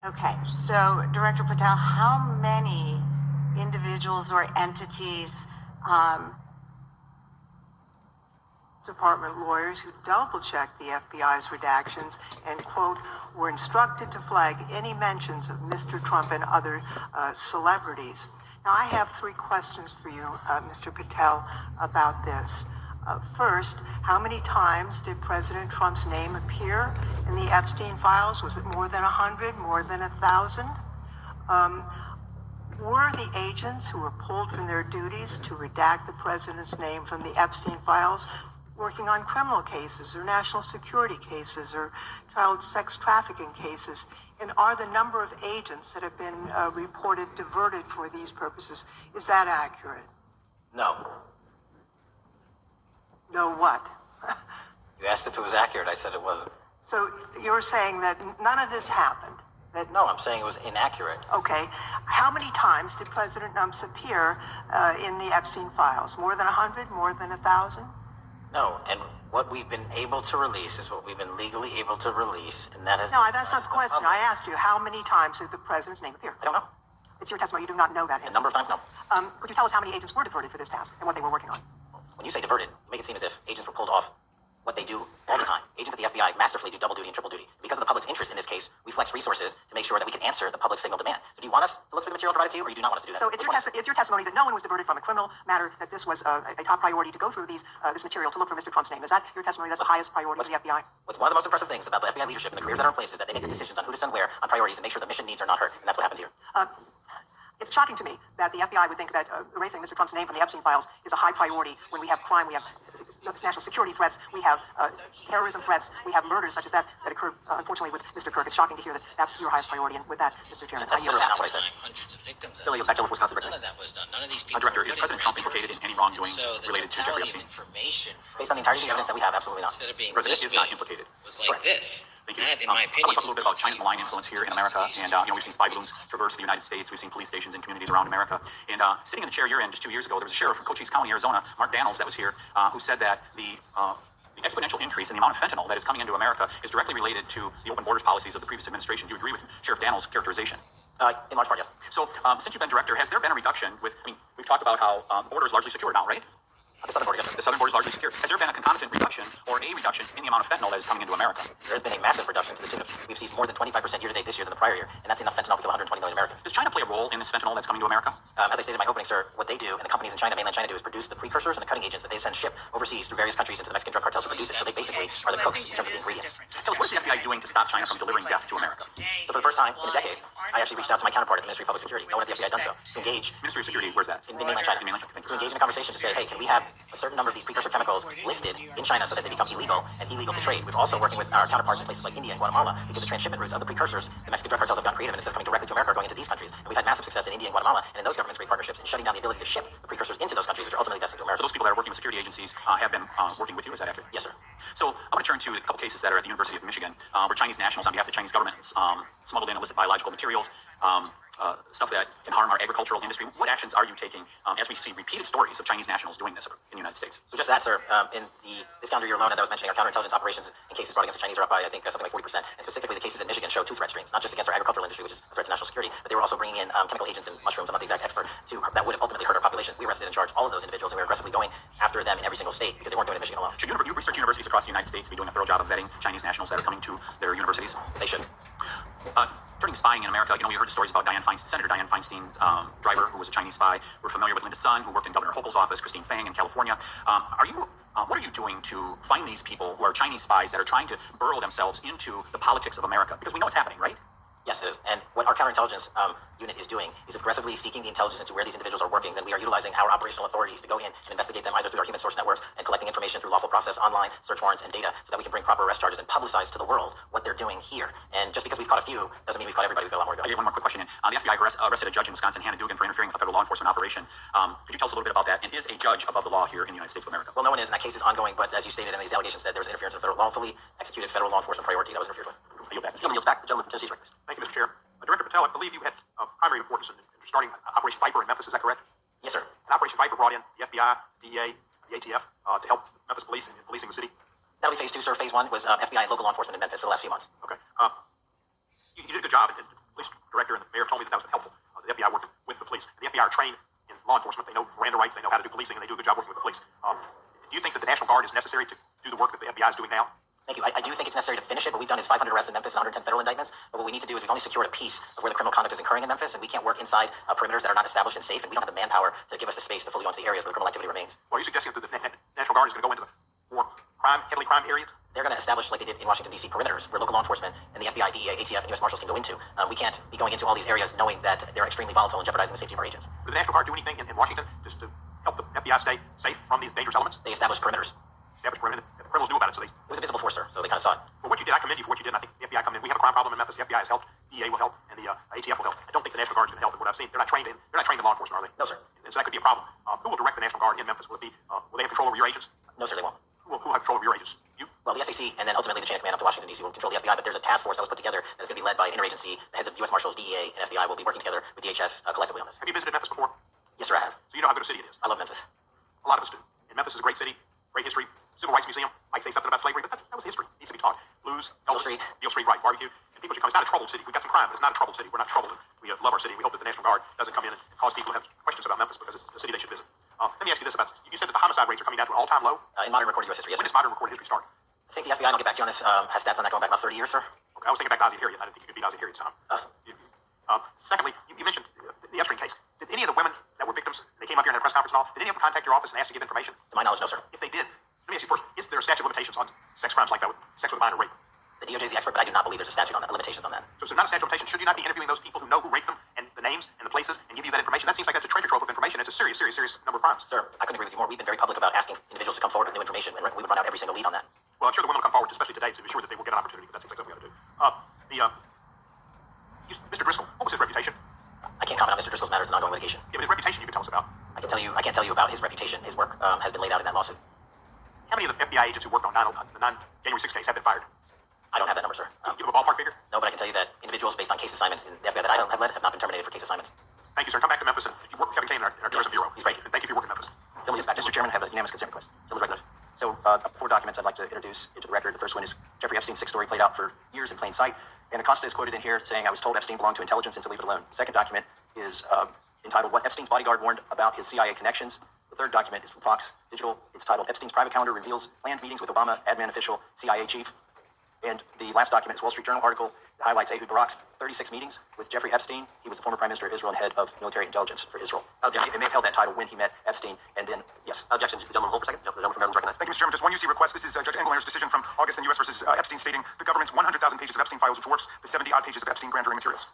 Okay, so Director Patel, how many individuals or entities, Department lawyers who double-checked the FBI's redactions and, quote, were instructed to flag any mentions of Mr. Trump and other celebrities. Now, I have three questions for you, Mr. Patel, about this. First, how many times did President Trump's name appear in the Epstein files? Was it more than 100, more than 1,000? Were the agents who were pulled from their duties to redact the president's name from the Epstein files working on criminal cases or national security cases or child sex trafficking cases? And are the number of agents that have been reported diverted for these purposes, is that accurate? No. No what? You asked if it was accurate. I said it wasn't. So you're saying that none of this happened? That, No, I'm saying it was inaccurate. okay. How many times did President Numps appear in the Epstein files? More than 100? More than 1,000? No, and what we've been able to release is what we've been legally able to release, and that has... No, that's not the question. I asked you, how many times did the president's name appear? I don't know. It's your testimony. You do not know that A answer. number of times, no. Could you tell us how many agents were diverted for this task and what they were working on? When you say diverted, you make it seem as if agents were pulled off what they do all the time. Agents at the FBI masterfully do double duty and triple duty. Because of the public's interest in this case, we flex resources to make sure that we can answer the public signal demand. So do you want us to look through the material provided to you, or you do not want us to do that? So it's your testimony that no one was diverted from a criminal matter, that this was a top priority to go through this material to look for Mr. Trump's name. Is that your testimony? That's the highest priority for the FBI? What's one of the most impressive things about the FBI leadership and the careers that are in place is that they make the decisions on who to send where on priorities and make sure the mission needs are not hurt. And that's what happened here. It's shocking to me that the FBI would think that erasing Mr. Trump's name from the Epstein files is a high priority when we have crime, we have national security threats, we have terrorism threats, we have murders such as that occurred, unfortunately, with Mr. Kirk. It's shocking to hear that that's your highest priority. And with that, Mr. Chairman, That's literally not what I said. Hundreds of victims. Billy, back to Wisconsin. None of that was done. None of these people. Director, is President Trump implicated in any wrongdoing So the related to Jeffrey totality of Epstein? information Based on the entirety of the evidence that we have, absolutely not. instead of being President this is not big, implicated. was like Correct. this. Thank you. That, in I my want opinion, to talk a little bit about China's malign influence here in America. And, we've seen spy balloons traverse the United States. We've seen police stations in communities around America. And sitting in the chair you're in just 2 years ago, there was a sheriff from Cochise County, Arizona, Mark Daniels, that was here, who said that the exponential increase in the amount of fentanyl that is coming into America is directly related to the open borders policies of the previous administration. Do you agree with Sheriff Daniels' characterization? In large part, yes. So, since you've been director, has there been a reduction with, we've talked about how the border is largely secure now, right? The southern border, yes, sir. The southern border is largely secure. Has there been a concomitant reduction or a reduction in the amount of fentanyl that is coming into America? There has been a massive reduction to the tune of, we've seized more than 25% year-to-date this year than the prior year, and that's enough fentanyl to kill 120 million Americans. Does China play a role in this fentanyl that's coming to America? As I stated in my opening, sir, what they do, and the companies in China, mainland China, do is produce the precursors and the cutting agents that they send ship overseas through various countries into the Mexican drug cartels who produce it. So they basically are the cooks in terms of the ingredients. So what is the FBI doing to stop China from delivering death to America? So for the first time in a decade, I actually reached out to my counterpart at the Ministry of Public Security. No one at the FBI had done so. To engage Ministry of Security, where's that? in mainland China. In mainland China, thank To you. engage in a conversation to say, hey, can we have a certain number of these precursor chemicals listed in China so that they become illegal and illegal to trade? We're also working with our counterparts in places like India and Guatemala because the transshipment routes of the precursors, the Mexican drug cartels have gotten creative, and instead of coming directly to America, are going into these countries. And we've had massive success in India and Guatemala, and in those governments, great partnerships in shutting down the ability to ship the precursors into those countries, which are ultimately destined to So America. those people that are working with security agencies have been working with you, is that accurate? Yes, sir. So I want to turn to a couple cases that are at the University of Michigan, where Chinese nationals on behalf of the Chinese government smuggled in illicit biological materials, stuff that can harm our agricultural industry. What actions are you taking as we see repeated stories of Chinese nationals doing this in the United States? So just that, sir, in this calendar year alone, as I was mentioning, our counterintelligence operations and cases brought against the Chinese are up by, I think, something like 40%. And specifically, the cases in Michigan show two threat streams, not just against our agricultural industry, which is a threat to national security, but they were also bringing in chemical agents and mushrooms. I'm not the exact expert that would have ultimately hurt our population. We arrested and charged all of those individuals, and we were aggressively going after them in every single state because they weren't doing it in Michigan alone. Should research universities across the United States be doing a thorough job of vetting Chinese nationals that are coming to their universities? They should. Turning to spying in America, we heard stories about Senator Dianne Feinstein's driver, who was a Chinese spy. We're familiar with Linda Sun, who worked in Governor Hochul's office, Christine Fang in California. What are you doing to find these people who are Chinese spies that are trying to burrow themselves into the politics of America? Because we know it's happening, right? Yes, it is. And what our counterintelligence unit is doing is aggressively seeking the intelligence into where these individuals are working. Then we are utilizing our operational authorities to go in and investigate them either through our human source networks and collecting information through lawful process, online, search warrants, and data so that we can bring proper arrest charges and publicize to the world what they're doing here. And just because we've caught a few doesn't mean we've caught everybody. We've got a lot more to I go. get one more quick question in. The FBI arrested a judge in Wisconsin, Hannah Dugan, for interfering with a federal law enforcement operation. Could you tell us a little bit about that? And is a judge above the law here in the United States of America? Well, no one is, and that case is ongoing, but as you stated, and these allegations said there was interference in a lawfully executed federal law enforcement priority that was interfered with. I yield back. The gentleman yields back. The gentleman from Tennessee's right. Thank you, Mr. Chair. Director Patel, I believe you had primary importance in starting Operation Viper in Memphis. Is that correct? Yes, sir. And Operation Viper brought in the FBI, DEA, the ATF to help Memphis police in policing the city. That'll be phase two, sir. Phase one was FBI and local law enforcement in Memphis for the last few months. Okay. You did a good job at are trained in law enforcement. They know Miranda rights. They know how to do policing, and they do a good job working with the police. Do you think that the National Guard is necessary to do the work that the FBI is doing now? Thank you. I do think it's necessary to finish it. What we've done is 500 arrests in Memphis and 110 federal indictments. But what we need to do is we've only secured a piece of where the criminal conduct is occurring in Memphis, and we can't work inside perimeters that are not established and safe, and we don't have the manpower to give us the space to fully go into the areas where the criminal activity remains. Well, are you suggesting that the National Guard is going to go into the more heavily crime areas? They're going to establish, like they did in Washington, D.C., perimeters where local law enforcement and the FBI, DEA, ATF, and U.S. Marshals can go into. We can't be going into all these areas knowing that they're extremely volatile and jeopardizing the safety of our agents. Did the National Guard do anything in Washington just to help the FBI stay safe from these dangerous elements? They established perimeters. Establish perimeter. The criminals knew about it, so they. It was a visible force, sir, so they kind of saw it. Well, what you did, I commend you for what you did. And I think the FBI come in. We have a crime problem in Memphis. The FBI has helped. DEA will help, and the ATF will help. I don't think the National Guard is going to help. And what I've seen, they're not trained in law enforcement, are they? No, sir. And so that could be a problem. Who will direct the National Guard in Memphis? Will it be? Will they have control over your agents? No, sir, they won't. Who will have control over your agents? You? Well, the SEC and then ultimately the chain of command up to Washington, D.C. will control the FBI, but there's a task force that was put together that is going to be led by an interagency. The heads of U.S. Marshals, DEA, and FBI will be working together with DHS collectively on this. Have you visited Memphis before? Yes, sir, I have. So you know how good a city it is. I love Memphis. A lot of us do. And Memphis is a great city, great history. Civil Rights Museum might say something about slavery, but that was history. It needs to be taught. Blues, Elvis, Beale Street, right, barbecue. And people should come. It's not a troubled city. We've got some crime, but it's not a troubled city. We're not troubled. We love our city. We hope that the National Guard doesn't come in and cause people to have questions about Memphis because it's a city they should visit. Let me ask you this about, you said that the homicide rates are coming down to an all-time low. In modern recorded U.S. history, yes, When sir. does modern recorded history start? I think the FBI, and I'll get back to you on this, has stats on that going back about 30 years, sir. Okay, I was thinking back to Ozzie and Harriet. I didn't think you could beat Ozzie and Harriet's time. Secondly, you mentioned the Epstein case. Did any of the women that were victims, they came up here and had a press conference and all, did any of them contact your office and ask to give information? To my knowledge, no, sir. If they did, let me ask you first, is there a statute of limitations on sex crimes like that, with sex with a minor rape? The DOJ is the expert, but I do not believe there's a statute on that, limitations on that. So is there not a statute of limitations? Should you not be interviewing those people who know who raped them and the names and the places and give you that information? That seems like that's a treasure trove of information. It's a serious, serious, serious number of crimes. Sir, I couldn't agree with you more. We've been very public about asking individuals to come forward with new information, and we would run out every single lead on that. Well, I'm sure the women will come forward, especially today, to be sure that they will get an opportunity, because that seems like something we ought to do. Mr. Driscoll, what was his reputation? I can't comment on Mr. Driscoll's matter. It's an ongoing litigation. Yeah, but his reputation you can tell us about. I can't tell you about his reputation. His work has been laid out in that lawsuit. How many of the FBI agents who worked on the January 6th case have been fired? I don't have that number, sir. Can you give a ballpark figure? No, but I can tell you that individuals based on case assignments in the FBI that I have led have not been terminated for case assignments. Thank you, sir. Come back to Memphis, and you work with Kevin Kane in our tourism bureau. He's great. And thank you for your work in Memphis. Mr. Chairman, I have a unanimous consent request. So, 4 documents I'd like to introduce into the record. The first one is Jeffrey Epstein's 6 story played out for years in plain sight. And Acosta is quoted in here saying, "I was told Epstein belonged to intelligence and to leave it alone." The second document is entitled "What Epstein's Bodyguard Warned About His CIA Connections." The third document is from Fox Digital. It's titled "Epstein's Private Calendar Reveals Planned Meetings with Obama Admin Official CIA Chief." And the last document is Wall Street Journal article that highlights Ehud Barak's 36 meetings with Jeffrey Epstein. He was the former Prime Minister of Israel and head of military intelligence for Israel. And they held that title when he met Epstein. And then, yes. Objection. The gentleman hold for a second. The gentleman from Maryland's recognized. Thank you, Mr. Chairman. Just one UC request. This is Judge Engelmeyer's decision from August in U.S. versus Epstein, stating the government's 100,000 pages of Epstein files dwarfs the 70-odd pages of Epstein grand jury materials.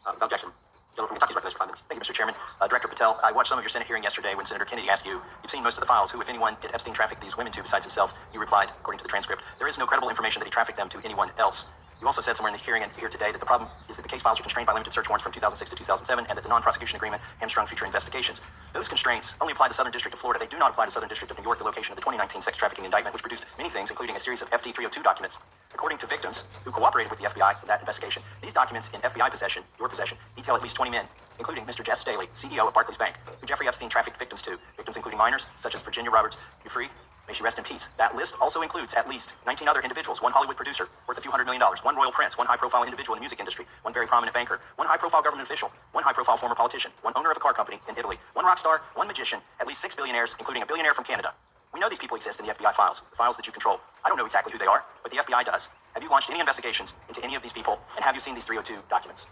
Without objection. The gentleman from Kentucky is recognized for 5 minutes. Thank you, Mr. Chairman. Director Patel, I watched some of your Senate hearing yesterday when Senator Kennedy asked you, you've seen most of the files. Who, if anyone, did Epstein traffic these women to besides himself? You replied, according to the transcript, there is no credible information that he trafficked them to anyone else. You also said somewhere in the hearing and here today that the problem is that the case files are constrained by limited search warrants from 2006 to 2007 and that the non-prosecution agreement hamstrung future investigations. Those constraints only apply to Southern District of Florida. They do not apply to Southern District of New York, the location of the 2019 sex trafficking indictment, which produced many things, including a series of FD 302 documents. According to victims who cooperated with the FBI in that investigation, these documents in FBI possession, your possession, detail at least 20 men, including Mr. Jess Staley, CEO of Barclays Bank, who Jeffrey Epstein trafficked victims to, victims including minors, such as Virginia Roberts Giuffre. May she rest in peace. That list also includes at least 19 other individuals, 1 Hollywood producer worth a few $100 million, 1 royal prince, 1 high-profile individual in the music industry, 1 very prominent banker, 1 high-profile government official, 1 high-profile former politician, 1 owner of a car company in Italy, 1 rock star, 1 magician, at least 6 billionaires, including a billionaire from Canada. We know these people exist in the FBI files, the files that you control. I don't know exactly who they are, but the FBI does. Have you launched any investigations into any of these people, and have you seen these 302 documents?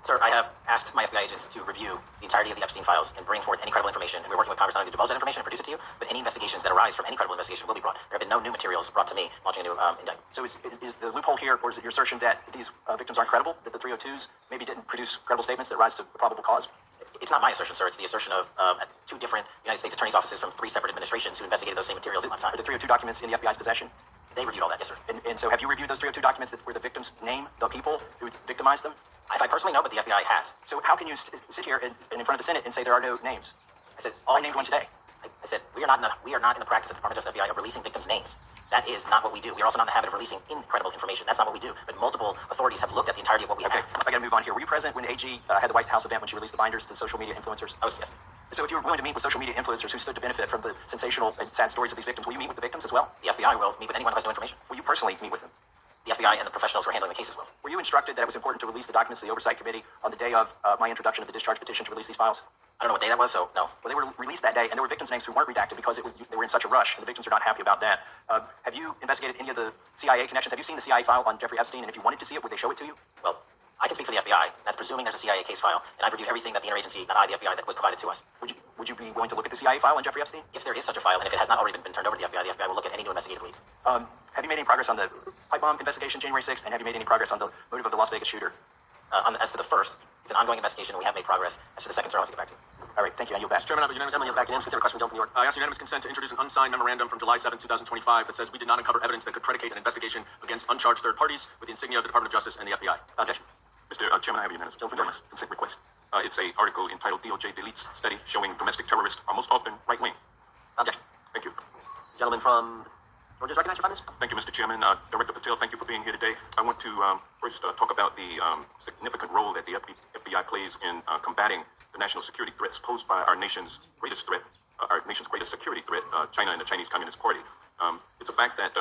Sir, I have asked my FBI agents to review the entirety of the Epstein files and bring forth any credible information. And we're working with Congress not only to divulge that information and produce it to you, but any investigations that arise from any credible investigation will be brought. There have been no new materials brought to me launching a new indictment. So is the loophole here, or is it your assertion that these victims aren't credible, that the 302s maybe didn't produce credible statements that rise to the probable cause? It's not my assertion, sir. It's the assertion of 2 different United States attorney's offices from 3 separate administrations who investigated those same materials at the time. Are the 302 documents in the FBI's possession? They reviewed all that, yes, sir. And so have you reviewed those 302 documents that where the victims name the people who victimized them? If I personally know, but the FBI has. So how can you sit here and in front of the Senate and say there are no names? I said, I named one today. I said, we are not in the practice of the Department of Justice FBI of releasing victims' names. That is not what we do. We are also not in the habit of releasing incredible information. That's not what we do. But multiple authorities have looked at the entirety of what we Okay, have. I got to move on here. Were you present when AG had the White House event when she released the binders to social media influencers? I was, yes. So if you were willing to meet with social media influencers who stood to benefit from the sensational and sad stories of these victims, will you meet with the victims as well? The FBI will meet with anyone who has new information. Will you personally meet with them? The FBI and the professionals who are handling the case as well. Were you instructed that it was important to release the documents to the Oversight Committee on the day of my introduction of the discharge petition to release these files? I don't know what day that was, so no. Well, they were released that day, and there were victims' names who weren't redacted because they were in such a rush, and the victims are not happy about that. Have you investigated any of the CIA connections? Have you seen the CIA file on Jeffrey Epstein? And if you wanted to see it, would they show it to you? Well, I can speak for the FBI. That's presuming there's a CIA case file, and I've reviewed everything that the interagency, not I, the FBI, that was provided to us. Would you be willing to look at the CIA file on Jeffrey Epstein? If there is such a file, and if it has not already been turned over to the FBI will look at any new investigative leads. Have you made any progress on the pipe bomb investigation January 6th? And have you made any progress on the motive of the Las Vegas shooter? As to the first, it's an ongoing investigation, and we have made progress. As to the second, sir, I'll have to get back to you. All right, thank you. And you'll pass. Chairman, I have a unanimous Gentlemen, you're back in. Consider a question from New York. I ask unanimous consent to introduce an unsigned memorandum from July 7, 2025 that says we did not uncover evidence that could predicate an investigation against uncharged third parties with the insignia of the Department of Justice and the FBI. Objection. Mr. Chairman, I have a unanimous consent request. It's a article entitled DOJ Deletes Study showing domestic terrorists are most often right-wing. Objection. Thank you. Gentleman from Georgia is recognized for 5 minutes. Thank you, Mr. Chairman. Director Patel, thank you for being here today. I want to first talk about the significant role that the FBI plays in combating the national security threats posed by our nation's greatest threat, security threat, China and the Chinese Communist Party. It's a fact that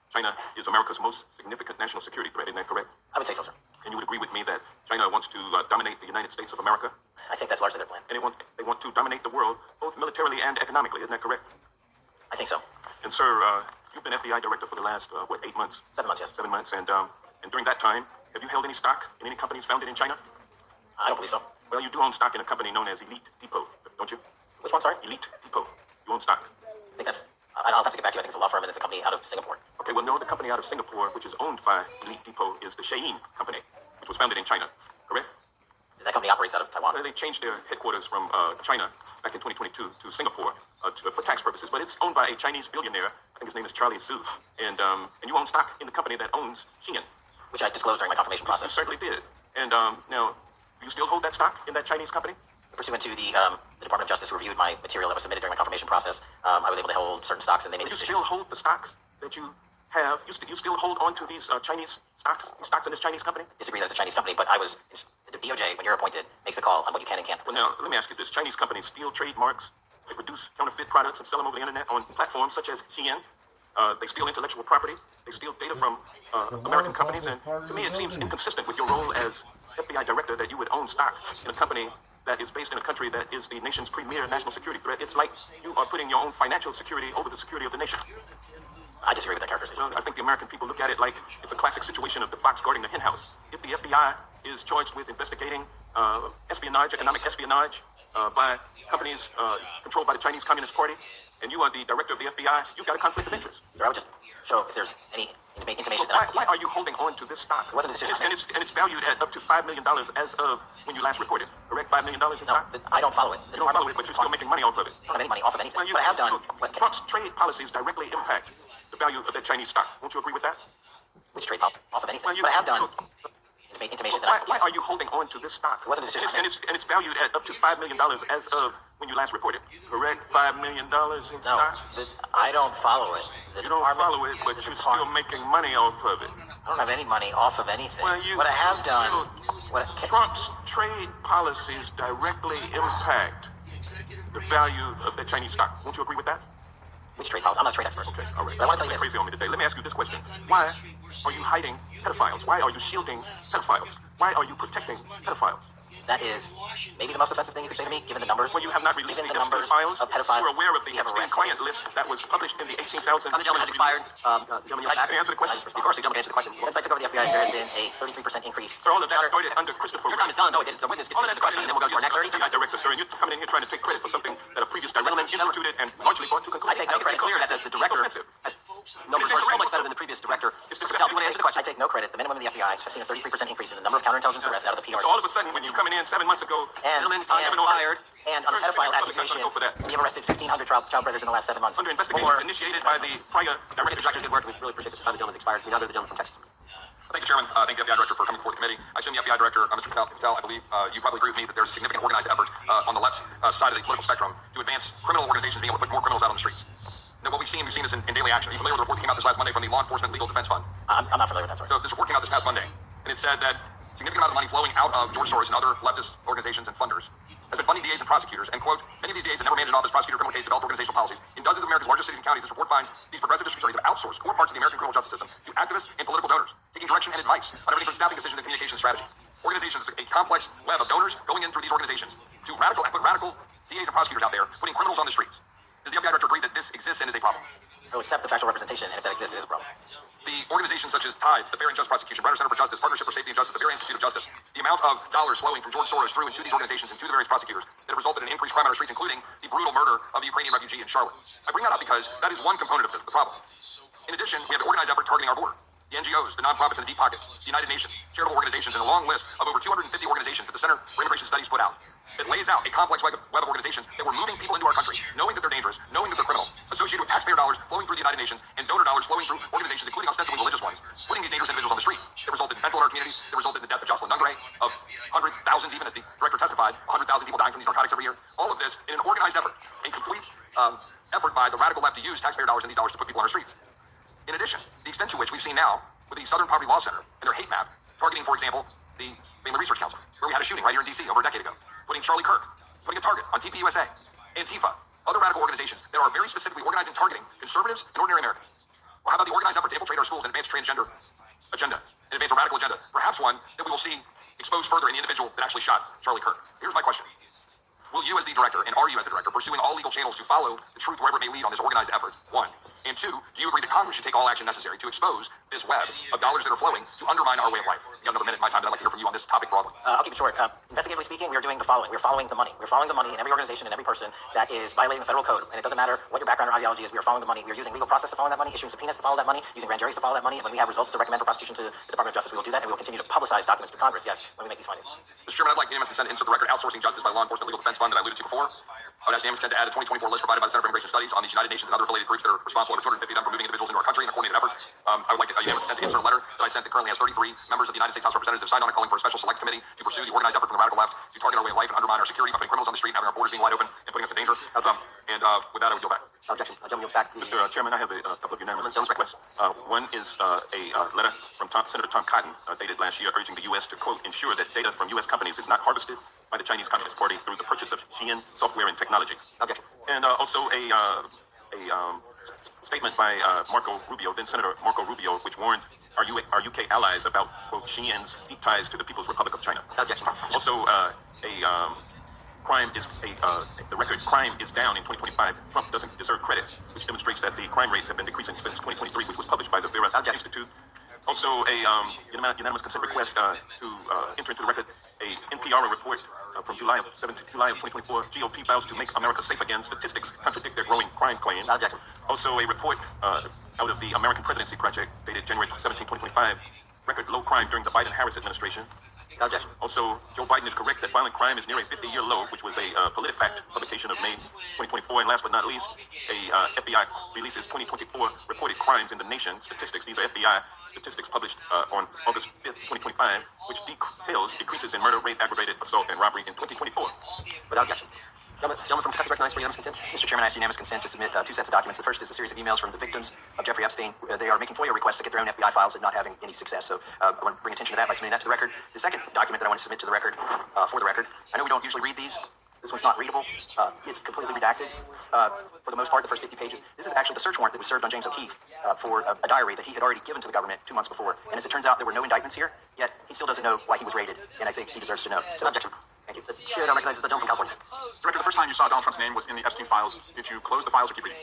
China is America's most significant national security threat. Isn't that correct? I would say so, sir. And you would agree with me that China wants to dominate the United States of America, I think that's largely their plan. and they want to dominate the world both militarily and economically. Isn't that correct? I think so. And sir, you've been FBI director for the last 8 months? 7 months, yes. 7 months, and during that time, have you held any stock in any companies founded in China? I don't believe so. Well, you do own stock in a company known as Elite Depot, don't you? Which one, sorry? Elite Depot. You own stock. I think that's... I'll have to get back to you. I think it's a law firm, and it's a company out of Singapore. Okay, well, no, the company out of Singapore, which is owned by Elite Depot, is the Shein Company, which was founded in China, correct? That company operates out of Taiwan. Well, they changed their headquarters from China back in 2022 to Singapore for tax purposes, but it's owned by a Chinese billionaire. I think his name is Charlie Zhu, and you own stock in the company that owns Shein. Which I disclosed during my confirmation You process. certainly did. And now, do you still hold that stock in that Chinese company? Pursuant to the Department of Justice who reviewed my material that was submitted during my confirmation process, I was able to hold certain stocks, and they made Do a you decision. still hold the stocks that you have? You still hold on to these Chinese stocks in this Chinese company? Disagree that it's a Chinese company, but I was... The DOJ, when you're appointed, makes a call on what you can and can't Well, possess. now, let me ask you this. Chinese companies steal trademarks, they produce counterfeit products and sell them over the internet on platforms such as Shein. They steal intellectual property. They steal data from American companies. And to me, it seems inconsistent with your role as FBI director that you would own stock in a company that is based in a country that is the nation's premier national security threat. It's like you are putting your own financial security over the security of the nation. I disagree with that characterization. Well, I think the American people look at it like it's a classic situation of the fox guarding the henhouse. If the FBI is charged with investigating espionage, economic espionage by companies controlled by the Chinese Communist Party, and you are the director of the FBI, you've got a conflict of interest. Sir, I would just show if there's any intimation Well, that why are you holding on to this stock? It wasn't a decision. And it's valued at up to $5 million as of when you last reported, correct? $5 million in No, stock? I don't follow it. You don't follow it, but you're still making money off of it. I don't have any money off of anything. Well, But I have done... Trump's trade policies directly impact the value of that Chinese stock. Won't you agree with that? Which trade pop off of anything. Well, you- But I have done you- intimation Why, that why yes. are you holding on to this stock? It wasn't a decision I made. And it's valued at up to $5 million as of when you last reported, correct? $5 million in No, stock? I don't follow it. The You don't department- follow it, but the you're still department- making money off of it. I don't have any money off of anything. Well, What I have done... Trump's trade policies directly impact the value of that Chinese stock. Won't you agree with that? Which trade policy? I'm not a trade expert. Okay, all right. But I want to tell you this. Crazy on me today. Let me ask you this question. Why are you hiding pedophiles? Why are you shielding pedophiles? Why are you protecting pedophiles? That is maybe the most offensive thing you could say to me, given the numbers. Well, you have not released given the the numbers files. of pedophiles. You're aware of the we have Epstein arrested. client list that was published in the 18,000. The gentleman has expired. Gentleman, you're back. Can you answer the question? I just Of course, the gentleman can answer the question. Since I took over the FBI, there has been a 33% increase. So all of that Counter- started under Christopher Your time is done. No, it didn't. The witness gets All to of answer that the question, and then we'll go to our next. FBI director, sir, and you're coming in here trying to take credit for something that a previous director instituted and largely brought to conclusion. I take no It's credit. clear that the director It's offensive. has numbers are so much better than the previous director. Patel, do you want to answer the question? I take no credit. The minimum of the FBI have seen a 33% increase in the number of counterintelligence arrests out of the PRC. So all of a sudden, when you're coming in 7 months ago, Gentlemen's time and- expired. And on the pedophile Public sector accusation, go for that. we have arrested 1,500 child predators in the last 7 months. under investigations More- initiated by the prior Director, director. good work. We really appreciate the time the gentleman's expired. We now go to the gentleman from Texas. Thank you, Chairman. Thank the FBI Director for coming before the committee. I assume the FBI Director, Mr. Patel, I believe you probably agree with me that there's a significant organized effort on the left side of the political spectrum to advance criminal organizations being able to put more criminals out on the streets. Now, what we've seen this in daily action. Are you familiar with the report that came out this last Monday from the Law Enforcement Legal Defense Fund? I'm not familiar with that, sorry. So this report came out this past Monday, and it said that a significant amount of money flowing out of George Soros and other leftist organizations and funders has been funding DAs and prosecutors, and, quote, Many of these DAs have never managed an office, prosecuted a criminal case, developed organizational policies. In dozens of America's largest cities and counties, this report finds these progressive district attorneys have outsourced core parts of the American criminal justice system to activists and political donors, taking direction and advice on everything from staffing decisions to communication strategy. Organizations, a complex web of donors going in through these organizations to radical DAs and prosecutors out there putting criminals on the streets. Does the FBI director agree that this exists and is a problem? I will accept the factual representation, and if that exists, it is a problem. The organizations such as TIDES, the Fair and Just Prosecution, Brenner Center for Justice, Partnership for Safety and Justice, the Fair Institute of Justice, the amount of dollars flowing from George Soros through and to these organizations and to the various prosecutors that have resulted in increased crime on our streets, including the brutal murder of the Ukrainian refugee in Charlotte. I bring that up because that is one component of the problem. In addition, we have the organized effort targeting our border. The NGOs, the nonprofits, and the deep pockets, the United Nations, charitable organizations, and a long list of over 250 organizations that the Center for Immigration Studies put out. It lays out a complex web of organizations that were moving people into our country, knowing that they're dangerous, knowing that they're criminal, associated with taxpayer dollars flowing through the United Nations and donor dollars flowing through organizations, including ostensibly religious ones, putting these dangerous individuals on the street. It resulted in fentanyl in our communities. It resulted in the death of Jocelyn Dungray, of hundreds, thousands, even as the director testified, 100,000 people dying from these narcotics every year. All of this in an organized effort, a complete effort by the radical left to use taxpayer dollars and these dollars to put people on our streets. In addition, the extent to which we've seen now with the Southern Poverty Law Center and their hate map targeting, for example, the Family Research Council, where we had a shooting right here in D.C. over a decade ago, putting Charlie Kirk, putting a target on TPUSA, Antifa, other radical organizations that are very specifically organized and targeting conservatives and ordinary Americans. Or how about the organized effort to infiltrate our schools and advance a transgender agenda, and advance a radical agenda, perhaps one that we will see exposed further in the individual that actually shot Charlie Kirk. Here's my question. Will you as the director, and are you as the director, pursuing all legal channels to follow the truth wherever it may lead on this organized effort? One. And two, do you agree that Congress should take all action necessary to expose this web of dollars that are flowing to undermine our way of life? You got another minute in my time that I'd like to hear from you on this topic broadly. I'll keep it short. Investigatively speaking, we are doing the following. We're following the money. We're following the money in every organization and every person that is violating the federal code. And it doesn't matter what your background or ideology is, we are following the money. We are using legal process to follow that money, issuing subpoenas to follow that money, using grand juries to follow that money. And when we have results to recommend for prosecution to the Department of Justice, we will do that, and we will continue to publicize documents to Congress, yes, when we make these findings. Mr. Chairman, I'd like unanimous consent to insert the record outsourcing justice by law enforcement legal defense fund that I alluded to before. I would ask unanimous consent to add a 2024 list provided by the Center for Immigration Studies on these United Nations and other affiliated groups that are responsible, over 250 of them, for moving individuals into our country in a coordinated effort. I would like a unanimous consent to insert a letter that I sent that currently has 33 members of the United States House of Representatives have signed on, calling for a special select committee to pursue the organized effort from the radical left to target our way of life and undermine our security by putting criminals on the street, having our borders being wide open, and putting us in danger. With that, I would go back. Objection. Gentleman yields back. Mr. Chairman, I have a couple of unanimous requests. One is a letter from Senator Tom Cotton, dated last year, urging the U.S. to, quote, ensure that data from U.S. companies is not harvested by the Chinese Communist Party through the purchase of Xi'an software and technology. Objection. And also a statement by Marco Rubio, then Senator Marco Rubio, which warned our UK allies about, quote, Xi'an's deep ties to the People's Republic of China. Objection. Also, the record crime is down in 2025. Trump doesn't deserve credit, which demonstrates that the crime rates have been decreasing since 2023, which was published by the Vera Institute. Also, a unanimous consent request to enter into the record a NPR report from July of 2024. GOP vows to make America safe again. Statistics contradict their growing crime claims. Objection. Also, a report out of the American Presidency Project dated January 17, 2025. Record low crime during the Biden-Harris administration. Objection. Also, Joe Biden is correct that violent crime is near a 50-year low, which was a PolitiFact publication of May 2024. And last but not least, a FBI releases 2024 reported crimes in the nation statistics. These are FBI statistics published on August 5th, 2025, which details decreases in murder, rape, aggravated assault, and robbery in 2024. Without objection. Gentleman from Kentucky recognized for unanimous consent. Mr. Chairman, I ask unanimous consent to submit two sets of documents. The first is a series of emails from the victims of Jeffrey Epstein. They are making FOIA requests to get their own FBI files and not having any success. So I want to bring attention to that by submitting that to the record. The second document that I want to submit to the record, for the record, I know we don't usually read these. This one's not readable. It's completely redacted. For the most part, the first 50 pages. This is actually the search warrant that was served on James O'Keefe for a diary that he had already given to the government 2 months before. And as it turns out, there were no indictments here, yet he still doesn't know why he was raided, and I think he deserves to know. So, objection. Thank you. The chair now recognizes the gentleman from California. Director, the first time you saw Donald Trump's name was in the Epstein files. Did you close the files or keep reading?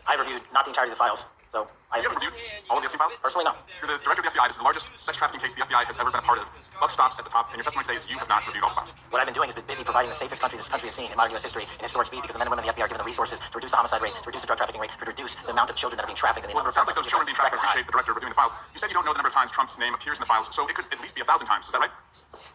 I reviewed not the entirety of the files, so I You haven't reviewed all of the Epstein files? personally no. You're the director of the FBI. This is the largest sex trafficking case the FBI has ever been a part of. Buck stops at the top, and your testimony today is you have not reviewed all the files. What I've been doing is been busy providing the safest country this country has seen in modern U.S. history in historic speed, because the men and women of the FBI are given the resources to reduce the homicide rate, to reduce the drug trafficking rate, to reduce the amount of children that are being trafficked. And the Well, it sounds like those children being trafficked appreciate the director reviewing the files. You said you don't know the number of times Trump's name appears in the files, so it could at least be 1,000 times. Is that right?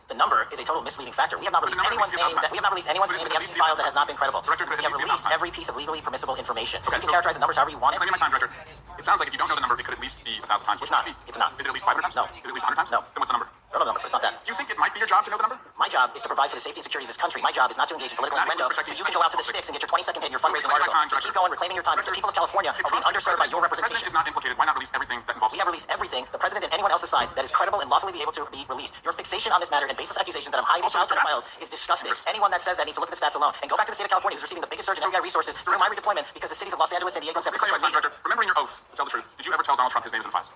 The number is a total misleading factor. We have not But the released number anyone's could be name. We have not released anyone's But name it in the could Epstein be files that has not been credible. Director, We it could have be released 1,000 every piece of legally permissible information. Okay, You can so- characterize the numbers however you want it. Claiming my time, director. It sounds like if you don't know the number, it could at least be 1,000 times. What's It's not. it be? It's not. Is it at least 500 times? No. Is it at least 100 times? No. Then what's the number? No, it's not that. Do you think it might be be your job to know the number? My job is to provide for the safety and security of this country. My job is not to engage in political That innuendo includes so protecting you can go out to the politics. sticks and get your 20-second hit in your fundraising Reclaiming article. my time, So keep going, reclaiming your time. Because the people of California are being underserved by your The president representation. is not implicated. Why not release everything that involves We have released everything, the president and anyone else aside, that is credible and lawfully be able to be released. Your fixation on this matter and baseless accusations that I'm hiding Also, child Mr. pedophiles is disgusting. Anyone that says that needs to look at the stats alone. And go back to the state of California, who's receiving the biggest surge in FBI resources through my redeployment because the cities of Los Angeles, San Diego, and San Let me tell you Francisco what, Director, remembering your oath to tell the truth, did you ever tell Donald Trump his name is in the files?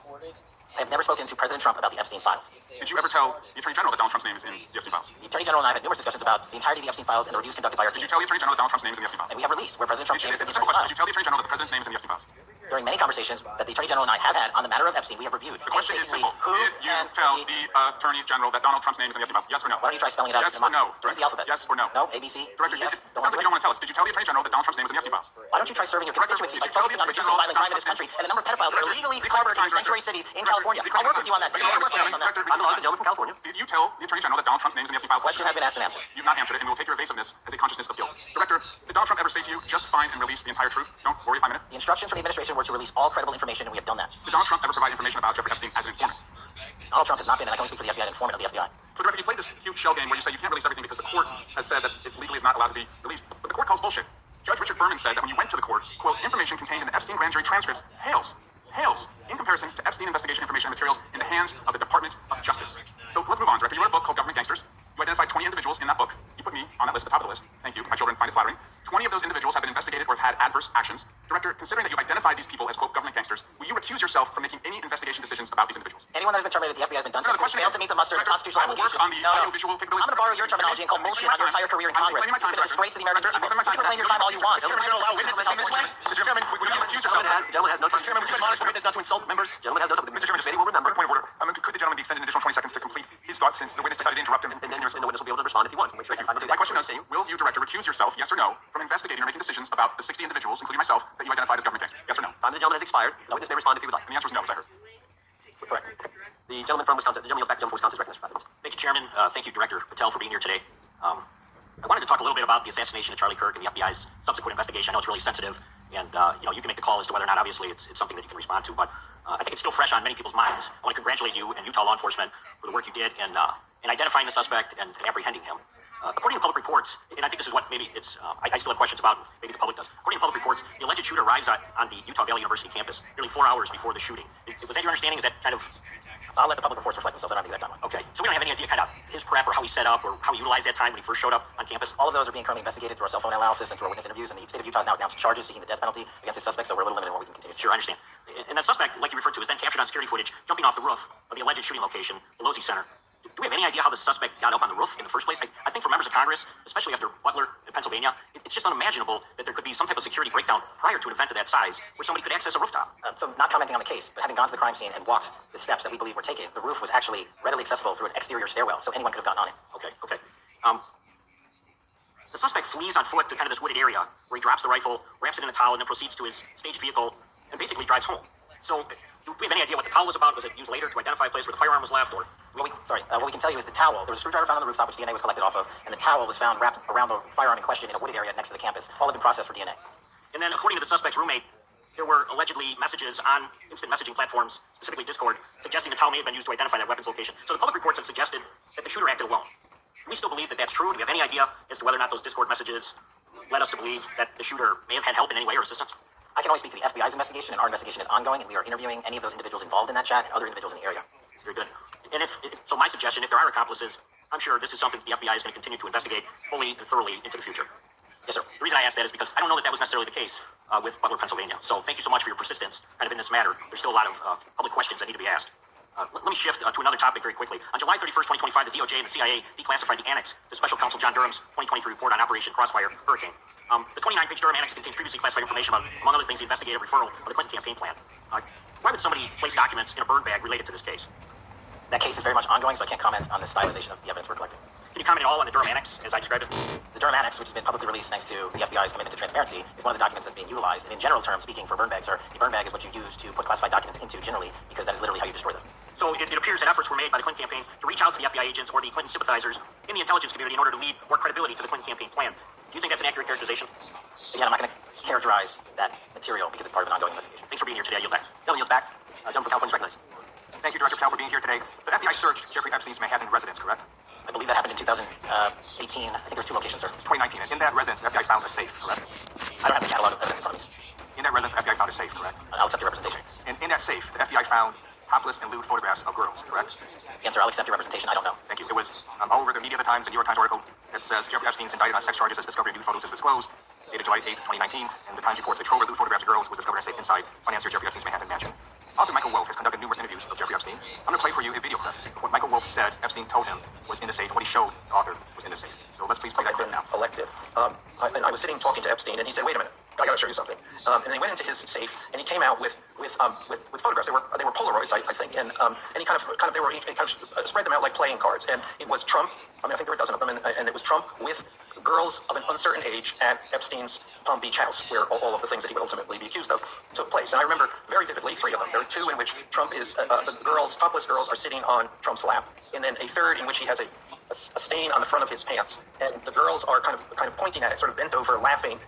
I have never spoken to President Trump about the Epstein files. Did you ever tell the Attorney General that Donald Trump's name is in the Epstein files? The Attorney General and I have had numerous discussions about the entirety of the Epstein files and the reviews conducted by our Did team. you tell the Attorney General that Donald Trump's name is in the Epstein files? And we have released where President Trump's name is in It's the a simple Epstein question. Did you files. tell the Attorney General that the president's name is in the Epstein files? During many conversations that the Attorney General and I have had on the matter of Epstein, we have reviewed. The question is painstakingly simple. who Did you can tell be- the Attorney General that Donald Trump's name is in the Epstein files? Yes or no? Why don't you try spelling it out? Yes or no? Where's the alphabet? Yes or no? No, ABC. Director, E, F, it sounds like you don't want to tell us. Did you tell the Attorney General that Donald Trump's name is in the Epstein files? Why don't you try serving your Director, constituency did by you tell the focusing on Attorney reducing General violent crime in this that country and the number of pedophiles that are Director, illegally reclaim your harbored time, in sanctuary Director. cities in Director, California? reclaim I'll your work with you on that. time. Can you work with us on that? Director, I'm the last gentleman from California. Did you tell the Attorney General that Donald Trump's name is in the Epstein files? Question has been asked and answered. You've not answered it, and we will take your evasiveness as a consciousness of guilt. Director, did Donald Trump ever say to you, just find and release the entire truth? Don't worry if I'm in it. The instructions from the administration were to release all credible information, and we have done that. Did Donald Trump ever provide information about Jeffrey Epstein as an informant? Donald Trump has not been, and I can only speak for the FBI, an informant of the FBI. So, Director, you played this cute shell game where you say you can't release everything because the court has said that it legally is not allowed to be released. But the court calls bullshit. Judge Richard Berman said that when you went to the court, quote, information contained in the Epstein grand jury transcripts hails, in comparison to Epstein investigation information and materials in the hands of the Department of Justice. So let's move on, Director. You wrote a book called Government Gangsters. You identified 20 individuals in that book. You put me on that list, the top of the list. Thank you. My children find it flattering. 20 of those individuals have been investigated or have had adverse actions. Director, considering that you've identified these people as, quote, government gangsters, will you recuse yourself from making any investigation decisions about these individuals? Anyone that has been terminated at the FBI has been done No, so the question failed is, to meet the muster of Director, constitutional I will work obligation. on the audiovisual capabilities. I'm going to borrow your terminology and call bullshit on your entire career in Congress. Reclaiming my time, You've been a disgrace to the American Director, people. I'm reclaiming my time. You can reclaim your time all you want. Mr. Chairman, you're going to allow witnesses to mislead? Mr. Chairman, will you recuse yourself? The gentleman has no time. Mr. Chairman, would you admonish the witness not to insult members? Gentleman has no time. Mr. Chairman, just will remember. Point of order. Could the gentleman be extended an additional 20 seconds to complete his thoughts since the witness decided to interrupt him? And then the witness will be able to respond if he wants. Make sure he has time to do that. My question is, will you, Director, recuse yourself, yes or no, from investigating or making decisions about the 60 individuals, including myself, that you identified as government gangsters? Yes or no? Time of the gentleman has expired. The witness may respond if he would like. And the answer is no, as I heard. Correct. The gentleman from Wisconsin, the gentleman yields back. The gentleman from Wisconsin is recognized for 5 minutes. Thank you, Chairman. Thank you, Director Patel, for being here today. I wanted to talk a little bit about the assassination of Charlie Kirk and the FBI's subsequent investigation. I know it's really sensitive, and you can make the call as to whether or not, obviously, it's something that you can respond to, but I think it's still fresh on many people's minds. I want to congratulate you and Utah law enforcement for the work you did in identifying the suspect and apprehending him. According to public reports, and I think this is what maybe it's, I still have questions about, maybe the public does. According to public reports, the alleged shooter arrives on the Utah Valley University campus nearly 4 hours before the shooting. Was that your understanding? Is that kind of... I'll let the public reports reflect themselves. I don't have the exact timeline. Okay, so we don't have any idea kind of his prep or how he set up or how he utilized that time when he first showed up on campus? All of those are being currently investigated through our cell phone analysis and through our witness interviews, and the state of Utah has now announced charges seeking the death penalty against the suspect, so we're a little limited in what we can continue to say. Sure, I understand. And that suspect, like you referred to, is then captured on security footage jumping off the roof of the alleged shooting location, the Losey Center. Do we have any idea how the suspect got up on the roof in the first place? I think for members of Congress, especially after Butler in Pennsylvania, it's just unimaginable that there could be some type of security breakdown prior to an event of that size where somebody could access a rooftop. So not commenting on the case, but having gone to the crime scene and walked the steps that we believe were taken, the roof was actually readily accessible through an exterior stairwell, so anyone could have gotten on it. Okay. The suspect flees on foot to kind of this wooded area where he drops the rifle, wraps it in a towel, and then proceeds to his staged vehicle and basically drives home. So do we have any idea what the towel was about? Was it used later to identify a place where the firearm was left, or... What we can tell you is the towel. There was a screwdriver found on the rooftop, which DNA was collected off of, and the towel was found wrapped around the firearm in question in a wooded area next to the campus. All have been processed for DNA. And then, according to the suspect's roommate, there were allegedly messages on instant messaging platforms, specifically Discord, suggesting the towel may have been used to identify that weapon's location. So the public reports have suggested that the shooter acted alone. Do we still believe that that's true? Do we have any idea as to whether or not those Discord messages led us to believe that the shooter may have had help in any way or assistance? I can only speak to the FBI's investigation, and our investigation is ongoing, and we are interviewing any of those individuals involved in that chat and other individuals in the area. Very good. And so my suggestion, if there are accomplices, I'm sure this is something that the FBI is going to continue to investigate fully and thoroughly into the future. Yes, sir. The reason I ask that is because I don't know that that was necessarily the case with Butler, Pennsylvania. So thank you so much for your persistence kind of in this matter. There's still a lot of public questions that need to be asked. Let me shift to another topic very quickly. On July 31st, 2025, the DOJ and the CIA declassified the annex to Special Counsel John Durham's 2023 report on Operation Crossfire Hurricane. The 29-page Durham annex contains previously classified information about, among other things, the investigative referral of the Clinton campaign plan. Why would somebody place documents in a burn bag related to this case? That case is very much ongoing, so I can't comment on the stylization of the evidence we're collecting. Can you comment at all on the Durham annex, as I described it? The Durham Annex, which has been publicly released thanks to the FBI's commitment to transparency, is one of the documents that's being utilized. And in general terms, speaking for burn bags, a burn bag is what you use to put classified documents into generally, because that is literally how you destroy them. So it appears that efforts were made by the Clinton campaign to reach out to the FBI agents or the Clinton sympathizers in the intelligence community in order to lead more credibility to the Clinton campaign plan. Do you think that's an accurate characterization? Again, I'm not going to characterize that material because it's part of an ongoing investigation. Thanks for being here today. I yield back. Gentleman yields back. Gentleman from California is recognized. Thank you, Director Patel, for being here today. The FBI searched Jeffrey Epstein's Manhattan residence, correct? I that happened in 2018. I think there's 2 locations, sir. 2019. And in that residence, the FBI found a safe, correct? I don't have the catalog of evidence in front of me. In that residence, the FBI found a safe, correct? I'll accept your representation. And in that safe, the FBI found topless and lewd photographs of girls, correct? Again, sir, I'll accept your representation. I don't know. Thank you. It was all over the media of the Times, the New York Times article that says Jeffrey Epstein's indicted on sex charges as discovery of nude photos is disclosed, dated July 8th, 2019. And the Times reports a trove of lewd photographs of girls was discovered in a safe inside financier Jeffrey Epstein's Manhattan mansion. Author Michael Wolff has conducted numerous interviews of Jeffrey Epstein. I'm going to play for you a video clip of what Michael Wolff said Epstein told him was in the safe, and what he showed the author was in the safe. So let's please play that clip now. Elected. And I was sitting talking to Epstein, and he said, "Wait a minute, I got to show you something." And they went into his safe, and he came out with photographs. They were Polaroids, I think, and he kind of spread them out like playing cards. And it was Trump. I mean, I think there were a dozen of them, and it was Trump with girls of an uncertain age at Epstein's Palm Beach house, where all of the things that he would ultimately be accused of took place. And I remember very vividly 3 of them. There are 2 in which Trump is the girls, topless girls, are sitting on Trump's lap, and then a 3rd in which he has a stain on the front of his pants, and the girls are kind of pointing at it, sort of bent over, laughing.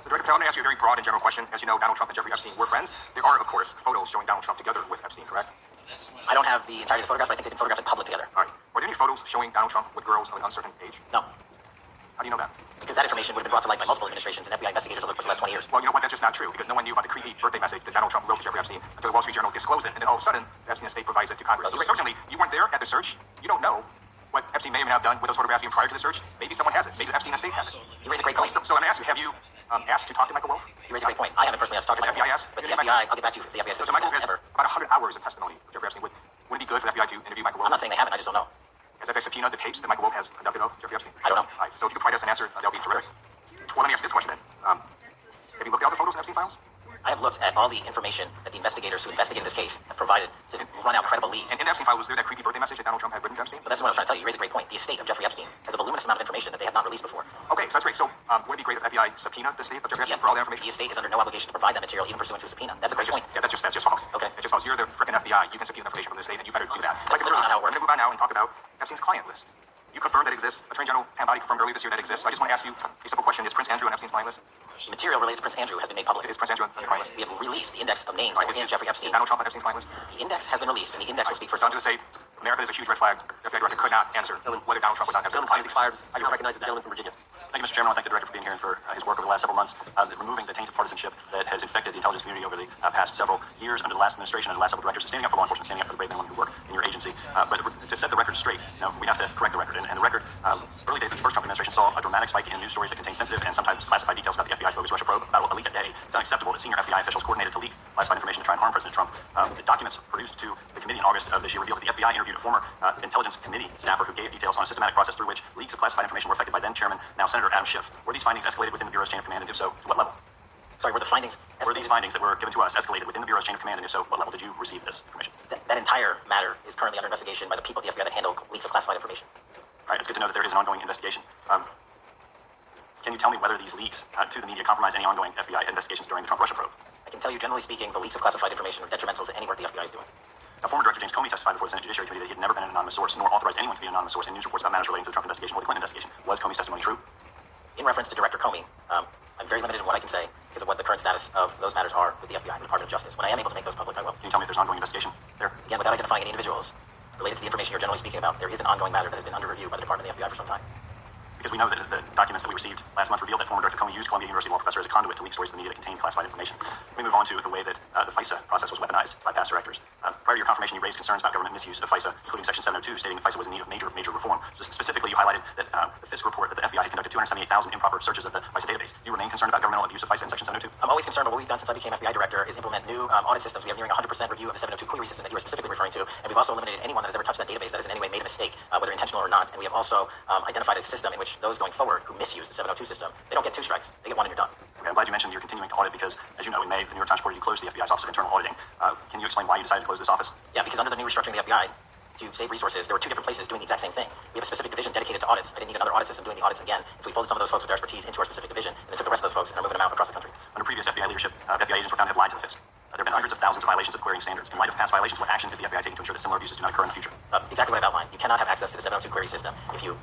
So, Director Patel, I'm going to ask you a very broad and general question. As you know, Donald Trump and Jeffrey Epstein were friends. There are, of course, photos showing Donald Trump together with Epstein, correct? I don't have the entirety of the photographs, but I think they did photographs in public together. All right. Were there any photos showing Donald Trump with girls of an uncertain age? No, How do you know that? because that information would have been brought to light by multiple administrations and FBI investigators over the course of the last 20 years. Well, you know what? That's just not true, because no one knew about the creepy birthday message that Donald Trump wrote to Jeffrey Epstein until the Wall Street Journal disclosed it, and then all of a sudden, the Epstein estate provides it to Congress. So, certainly, you weren't there at the search. You don't know what Epstein may or may not have done with those photographs even prior to the search. Maybe someone has it. Maybe the Epstein estate has it. You raise a great point. So I'm going to ask you, have you asked to talk to Michael Wolff? You raise a great point. I haven't personally asked to talk to FBI Michael, asked? but the FBI, I'll get back to you. The FBI So system Michael has has never. about 100 hours of testimony with Jeffrey Epstein. Would it be good for the FBI to interview Michael Wolff? I'm not saying they haven't. I just don't know. Has FBI subpoenaed the tapes that Michael Wolff has conducted of Jeffrey Epstein? I don't know. All right, so if you could provide us an answer, that would be terrific. Well, let me ask you this question then. Have you looked at all the photos in Epstein files? I have looked at all the information that the investigators who investigated this case have provided to run out credible leads. And in the Epstein file, was there that creepy birthday message that Donald Trump had written to Epstein? But that's what I was trying to tell you. You raise a great point. The estate of Jeffrey Epstein has a voluminous amount of information that they have not released before. Okay, so that's great. So would it be great if the FBI subpoenaed the estate of Jeffrey Epstein for all that information? The estate is under no obligation to provide that material, even pursuant to a subpoena. That's a great point. Yeah, that's just false. Okay. That's just false. You're the frickin' FBI. You can subpoena information from the state, and you better do that. That's literally not how it works. We're going to move on now and talk about Epstein's client list. You confirmed that exists. Attorney General Pam Bondi confirmed earlier this year that exists. So I just want to ask you a simple question. Is Prince Andrew on Epstein's client list? The material related to Prince Andrew has been made public. Is Prince Andrew on the client list? We have released the index of names Right, that were in Jeffrey Epstein's. Is Donald Trump on Epstein's client list? The index has been released, and the index will speak for So I'm itself. just going to say, America is a huge red flag. The FBI director could not answer whether Donald Trump was on Epstein's Gentleman's client time has list. expired. I do not recognize the gentleman from Virginia. Thank you, Mr. Chairman. I want to thank the director for being here and for his work over the last several months, removing the taint of partisanship that has infected the intelligence community over the past several years under the last administration, under the last several directors, standing up for law enforcement, standing up for the brave men and women who work in your agency. But to set the record straight, we have to correct the record. And the record, early days of the first Trump administration saw a dramatic spike in news stories that contain sensitive and sometimes classified details about the FBI's bogus Russia probe about a leak a day. It's unacceptable that senior FBI officials coordinated to leak classified information to try and harm President Trump. The documents produced to the committee in August of this year revealed that the FBI interviewed a former intelligence committee staffer who gave details on a systematic process through which leaks of classified information were affected by then Chairman, now Senator Adam Schiff. Were these findings escalated within the Bureau's chain of command, and if so, to what level? Sorry, were the findings Were these findings that were given to us escalated within the Bureau's chain of command, and if so, what level did you receive this information? That entire matter is currently under investigation by the people at the FBI that handle leaks of classified information. All right, it's good to know that there is an ongoing investigation. Can you tell me whether these leaks to the media compromise any ongoing FBI investigations during the Trump-Russia probe? I can tell you, generally speaking, the leaks of classified information are detrimental to any work the FBI is doing. Now, former Director James Comey testified before the Senate Judiciary Committee that he had never been an anonymous source, nor authorized anyone to be an anonymous source in news reports about matters relating to the Trump investigation or the Clinton investigation. Was Comey's testimony true? In reference to Director Comey, I'm very limited in what I can say because of what the current status of those matters are with the FBI, the Department of Justice. When I am able to make those public, I will. Can you tell me if there's an ongoing investigation there? Again, without identifying any individuals related to the information you're generally speaking about, there is an ongoing matter that has been under review by the Department of the FBI for some time. Because we know that the documents that we received last month revealed that former Director Comey used Columbia University law professor as a conduit to leak stories to the media that contained classified information. Let me move on to the way that the FISA process was weaponized by past directors. Prior to your confirmation, you raised concerns about government misuse of FISA, including Section 702, stating that FISA was in need of major reform. Specifically, you highlighted that the FISC report that the FBI had conducted 278,000 improper searches of the FISA database. Do you remain concerned about governmental abuse of FISA in Section 702? I'm always concerned, but what we've done since I became FBI director is implement new audit systems. We have nearing 100% review of the 702 query system that you were specifically referring to, and we've also eliminated anyone that has ever touched that database that has in any way made a mistake, whether intentional or not. And we have also identified a system in which those going forward who misuse the 702 system, they don't get 2 strikes, they get 1 and you're done. Okay, I'm glad you mentioned you're continuing to audit because, as you know, in May, the New York Times reported you closed the FBI's Office of Internal Auditing. Can you explain why you decided to close this office? Yeah, because under the new restructuring of the FBI, to save resources, there were 2 different places doing the exact same thing. We have a specific division dedicated to audits. I didn't need another audit system doing the audits again, and so we folded some of those folks with their expertise into our specific division, and then took the rest of those folks and are moving them out across the country. Under previous FBI leadership, FBI agents were found to have lied to the FISC. There have been hundreds of thousands of violations of querying standards. In light of past violations, what action is the FBI taking to ensure that similar abuses do not occur in the future? Exactly what I've outlined. You cannot have access to the 702 query system if you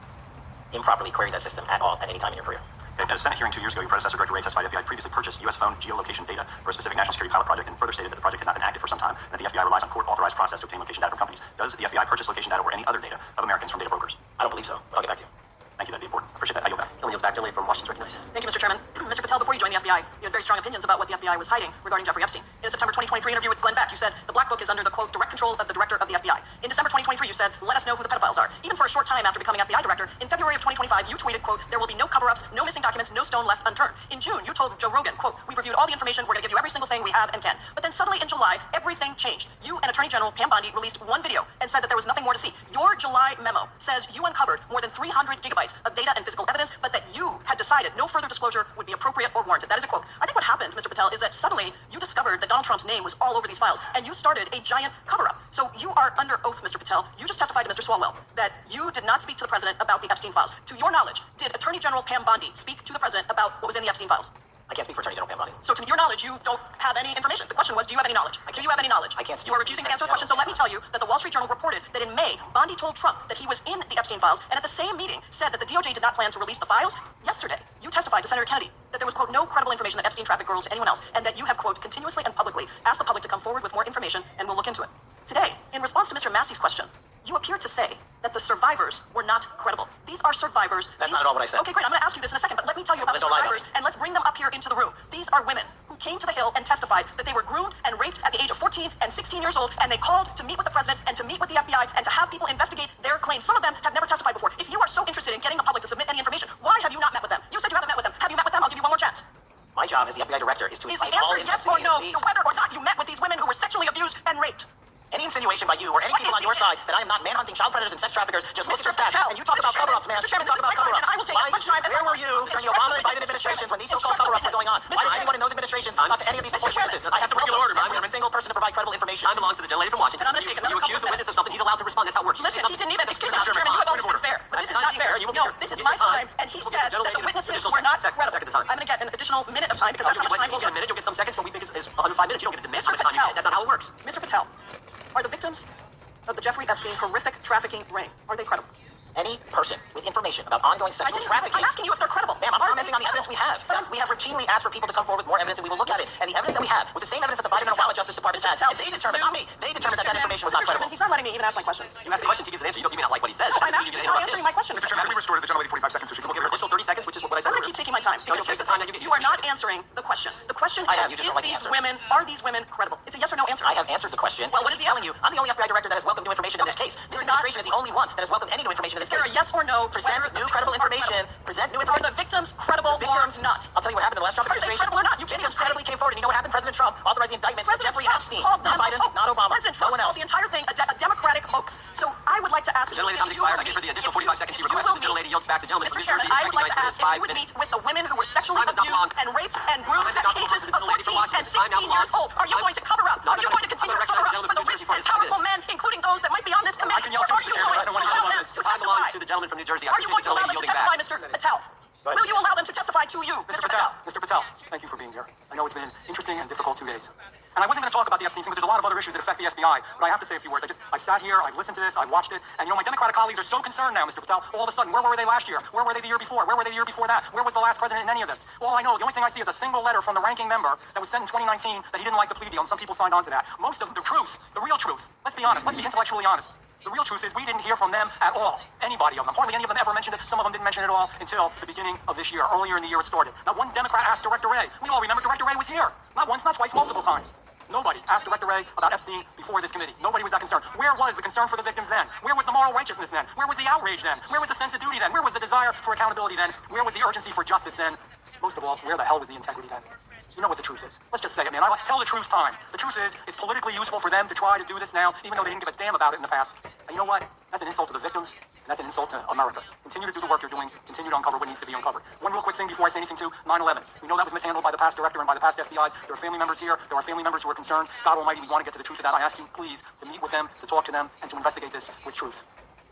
improperly query that system at all at any time in your career. Okay, at a Senate hearing 2 years ago, your predecessor, Director Wray, testified FBI previously purchased U.S. phone geolocation data for a specific national security pilot project and further stated that the project had not been active for some time and that the FBI relies on court-authorized process to obtain location data from companies. Does the FBI purchase location data or any other data of Americans from data brokers? I don't believe so, but I'll get back to you. Thank you, that'd be important. Appreciate that. I yield back. Gentleman yields back. Gentleman from Washington recognized. Thank you, Mr. Chairman. Mr. Patel, before you joined the FBI, you had very strong opinions about what the FBI was hiding regarding Jeffrey Epstein. In a September 2023 interview with Glenn Beck, you said the Black Book is under the, quote, direct control of the director of the FBI. In December 2023, you said, let us know who the pedophiles are. Even for a short time after becoming FBI director, in February of 2025, you tweeted, quote, there will be no cover-ups, no missing documents, no stone left unturned. In June, you told Joe Rogan, quote, we've reviewed all the information, we're going to give you every single thing we have and can. But then suddenly in July, everything changed. You and Attorney General Pam Bondi released one video and said that there was nothing more to see. Your July memo says you uncovered more than 300 gigabytes of data and physical evidence, but that you had decided no further disclosure would be appropriate or warranted. That is a quote. I think what happened, Mr. Patel, is that suddenly you discovered that Donald Trump's name was all over these files, and you started a giant cover-up. So you are under oath, Mr. Patel. You just testified to Mr. Swalwell that you did not speak to the president about the Epstein files. To your knowledge, did Attorney General Pam Bondi speak to the president about what was in the Epstein files? I can't speak for Attorney General Pam Bondi. So to your knowledge, you don't have any information. The question was, do you have any knowledge? Do you have any knowledge? I can't speak You are refusing to answer the question, so let me tell you that the Wall Street Journal reported that in May, Bondi told Trump that he was in the Epstein files, and at the same meeting said that the DOJ did not plan to release the files. Yesterday, you testified to Senator Kennedy that there was, quote, no credible information that Epstein trafficked girls to anyone else, and that you have, quote, continuously and publicly asked the public to come forward with more information, and we'll look into it. Today, in response to Mr. Massey's question, you appear to say that the survivors were not credible. These are survivors. That's not at all what I said. Okay, great. I'm going to ask you this in a second, but let me tell you about Then the don't lie about survivors, and let's bring them up here into the room. These are women who came to the Hill and testified that they were groomed and raped at the age of 14 and 16 years old, and they called to meet with the president and to meet with the FBI and to have people investigate their claims. Some of them have never testified before. If you are so interested in getting the public to submit any information, why have you not met with them? You said you haven't met with them. Have you met with them? I'll give you one more chance. My job as the FBI director is to Is the invite all answer yes or no investigative to whether or not you met with these women who were sexually abused and raped? Any insinuation by you or any What people is on your the- side that I am not manhunting child predators and sex traffickers, just look at your Mr. stats. Patel, And you talk Mr. about Chairman, cover-ups, man. Mr. Chairman, You talk this about is my time, and cover-ups. I will take as much time as I Where were want. you during the Instruct Obama and the Biden witness. administrations when these so-called Instruct the cover-ups were witness. going on? Why did Mr. anyone in those administrations talk to any of these Mr. reported Chairman, witnesses? I have to regular order, prove ma'am. every single person to provide credible information. Time belongs to the gentlelady from Washington. And I'm gonna take another you accuse couple the of witness of something, he's allowed to respond. That's how it works. Listen, he didn't even excuse Mr. Mr. Chairman. You have always been fair, but this is I'm not not fair. here. You will be No, here. this is You my get time. time, and he You will get said that the witnesses were not credible. Second time. I'm going to get an additional minute of time because that's how much time You we'll get a get. minute, you'll get some seconds, but we think is under 5 minutes. You don't get to demand how Mr. much time you Patel. get. That's not how it works. Mr. Patel, are the victims of the Jeffrey Epstein horrific trafficking ring, are they credible? Any person with information about ongoing sexual trafficking. I'm asking you if they're credible. Ma'am, I'm Are commenting they on the evidence we have. credible? We have routinely asked for people to come forward with more evidence, and we will look at it. And the evidence that we have was the same evidence that the Biden and Obama Justice Department had. And they determined, not me, they determined that that information was not Mr. Chairman, credible. he's not letting me even ask my questions. You ask the questions, he gives an answer. You may not like what he says. No, but I'm that asking, doesn't mean he's you not get answering my question. Mr. Chairman, can we restore to the gentlelady 45 seconds so she can We'll give her additional 30 seconds, which is what I said. I'm going to keep taking my time. No, because you'll here's take the time that you get. you are not answering the question. The question I have, you just is don't like the answer. are these women credible? It's a yes or no answer. I have answered the question. Well, what I'm is the telling you, I'm the only FBI director that has welcomed new information in this case. This You're not- administration is the only one that has welcomed any new information in this Is there case. a yes or no to Present whether the new credible victims are information. credible? Present new Are information. the victims credible Victims, or not? I'll tell you what happened in the last Trump Are they administration. credible or not? You can't Victims say. credibly came forward. And you know what happened? President Trump authorized the indictments of President Jeffrey Trump Epstein. called them Not Biden, a hoax. not Obama. President No Trump one else. called the entire thing a Democratic hoax. So I would like to ask The gentlelady's time if expired. I give her the additional 45 seconds she requested. The gentlelady yields back. The gentleman Mr. from New Chairman, Jersey I is would like to recognized ask for if his you would 5 minutes. meet with the women who were sexually Time is not abused long. and raped and groomed Time is at not the ages long. of The lady 14 from Washington. and Time now 16 years belongs- old. Are you going to cover up? Not Are you gonna- going to continue I'm to gonna cover up recognize for the the rich gentleman from New Jersey for and his 5 powerful men, minutes. including those that might be on this committee? I can yell Or through are Mr. you Chairman. going I don't want to to yell allow on them this. to The time belongs testify? to the gentleman from New Jersey. I Are you appreciate going the to allow gentlelady them to yielding testify, back. Mr. Patel? Will you allow them to testify to you, Mr. Patel? Mr. Patel, thank you for being here. I know it's been an interesting and difficult 2 days. And I wasn't going to talk about the Epstein thing because there's a lot of other issues that affect the FBI, but I have to say a few words. I sat here, I've listened to this, I've watched it, and my Democratic colleagues are so concerned now, Mr. Patel. All of a sudden, where were they last year? Where were they the year before? Where were they the year before that? Where was the last president in any of this? All I know, the only thing I see is a single letter from the ranking member that was sent in 2019 that he didn't like the plea deal, and some people signed on to that. Most of the truth, the real truth, let's be honest, let's be intellectually honest. The real truth is we didn't hear from them at all. Anybody of them. Hardly any of them ever mentioned it. Some of them didn't mention it at all until the beginning of this year. Earlier in the year it started. Not one Democrat asked Director Wray. We all remember Director Wray was here. Not once, not twice, multiple times. Nobody asked Director Wray about Epstein before this committee. Nobody was that concerned. Where was the concern for the victims then? Where was the moral righteousness then? Where was the outrage then? Where was the sense of duty then? Where was the desire for accountability then? Where was the urgency for justice then? Most of all, where the hell was the integrity then? You know what the truth is. Let's just say it, man. I tell the truth time. The truth is, it's politically useful for them to try to do this now, even though they didn't give a damn about it in the past. And you know what? That's an insult to the victims, and that's an insult to America. Continue to do the work you're doing. Continue to uncover what needs to be uncovered. One real quick thing before I say anything to 9/11. We know that was mishandled by the past director and by the past FBIs. There are family members here. There are family members who are concerned. God Almighty, we want to get to the truth of that. I ask you, please, to meet with them, to talk to them, and to investigate this with truth.